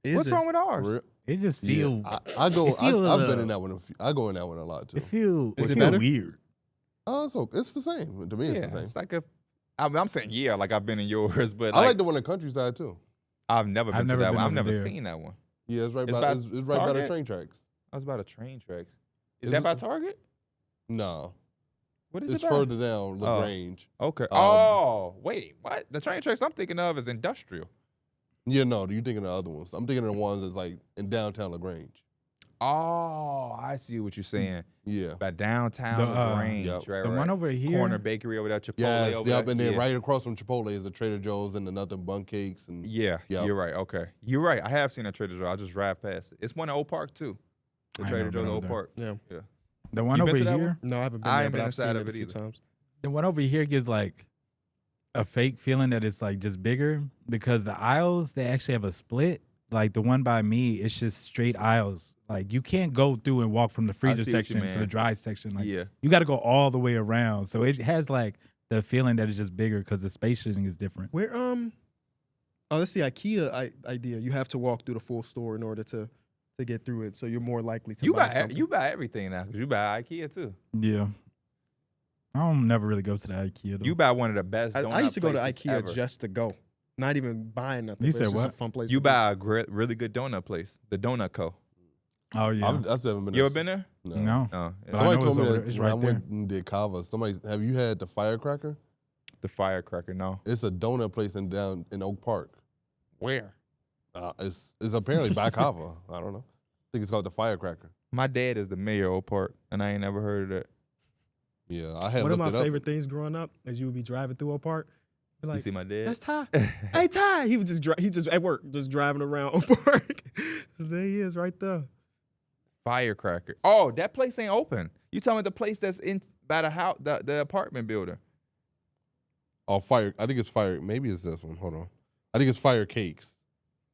What's wrong with ours? Re- It just Yeah, feel. I go. it feel I've a been in little- that one. I go in that one a lot too. It feel. Is it feel better? weird. So it's the same to me. It's Yeah, the same. it's like a. I'm saying yeah, like I've been in yours, but I like the one in Countryside too. I've never been to that one. I've over never there. seen that one. Yeah, it's right It's by by it's right by the Target? train tracks. I was about a train tracks. Is Is that it- by Target? No, What is it's it by? further down Lagrange. Okay. Oh, wait, what? The train tracks I'm thinking of is industrial. Yeah, no, you're thinking of the other ones. I'm thinking of the ones that's like in downtown Lagrange. Oh, I see what you're saying. Yeah. By downtown The, Lagrange, Yep. right, The right. one over here. Corner bakery over there, Chipotle Yes, over yep, there. and then yeah. right across from Chipotle is the Trader Joe's and the Nothing Bun Cakes and Yeah, Yep. you're right. Okay, you're right. I have seen a Trader Joe's. I just drive past it. It's one in Oak Park too. The I Trader never Joe's been Oak over there. Park. Yeah. The one You been over to that here. one? No, I haven't been I there, ain't but been I've inside seen it of a it few either. times. The one over here gives like a fake feeling that it's like just bigger because the aisles they actually have a split. Like the one by me, it's just straight aisles. Like you can't go through and walk from the freezer see what you section to the mean. dry section. Like Yeah. you got to go all the way around. So it has like the feeling that it's just bigger because the spacing is different. Where oh, that's the IKEA idea. You have to walk through the full store in order to get through it, so you're more likely to buy something. You buy everything now because you buy IKEA too. Yeah. I don't never really go to the IKEA though. You buy one of the best. I used to go to donut places IKEA ever. just to go, not even buying nothing. You but it's said just what? a fun place. You to buy a really good donut place, the Donut Co. Oh yeah. I've never been. You there. ever been there? No. No. No. But I Somebody know told it's me over that there. It's when I right there. went and did Kava. Have you had the Firecracker? The Firecracker. No. It's a donut place down in Oak Park. Where? It's apparently by Kava. I don't know. I think it's called the Firecracker. My dad is the mayor of Oak Park, and I ain't never heard of that. Yeah, I had One of looked my it up. favorite things growing up is you would be driving through a park. Be You like, see my dad? that's Ty. Hey Ty. He would just at work, just driving around Oak Park. So there he is, right there. Firecracker. Oh, that place ain't open. You tell me the place that's in by the house, the apartment building. Oh, Fire. I think it's Fire. Maybe it's this one. Hold on. I think it's Fire Cakes.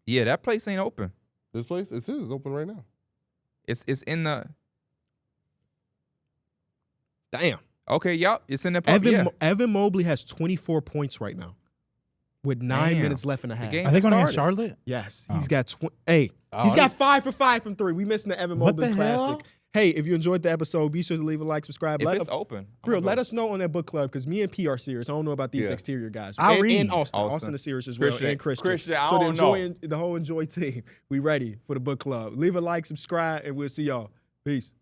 Yeah, that place ain't open. This place? It says it's open right now. It's in the. Damn. Okay, yep. It's in the Evan Mobley has 24 points right now with 9 minutes left in the half. Are they going against Charlotte? Yes. He's got he's got 5 for 5 from 3. We missing the Evan Mobley classic. Hell? Hey, if you enjoyed the episode, be sure to leave a like, subscribe. If it's open. Let us know on that book club because me and P are serious. I don't know about these exterior guys. I'll read. And Austin is serious as well. And Christian. I so don't know. The whole Enjoy team, we ready for the book club. Leave a like, subscribe, and we'll see y'all. Peace.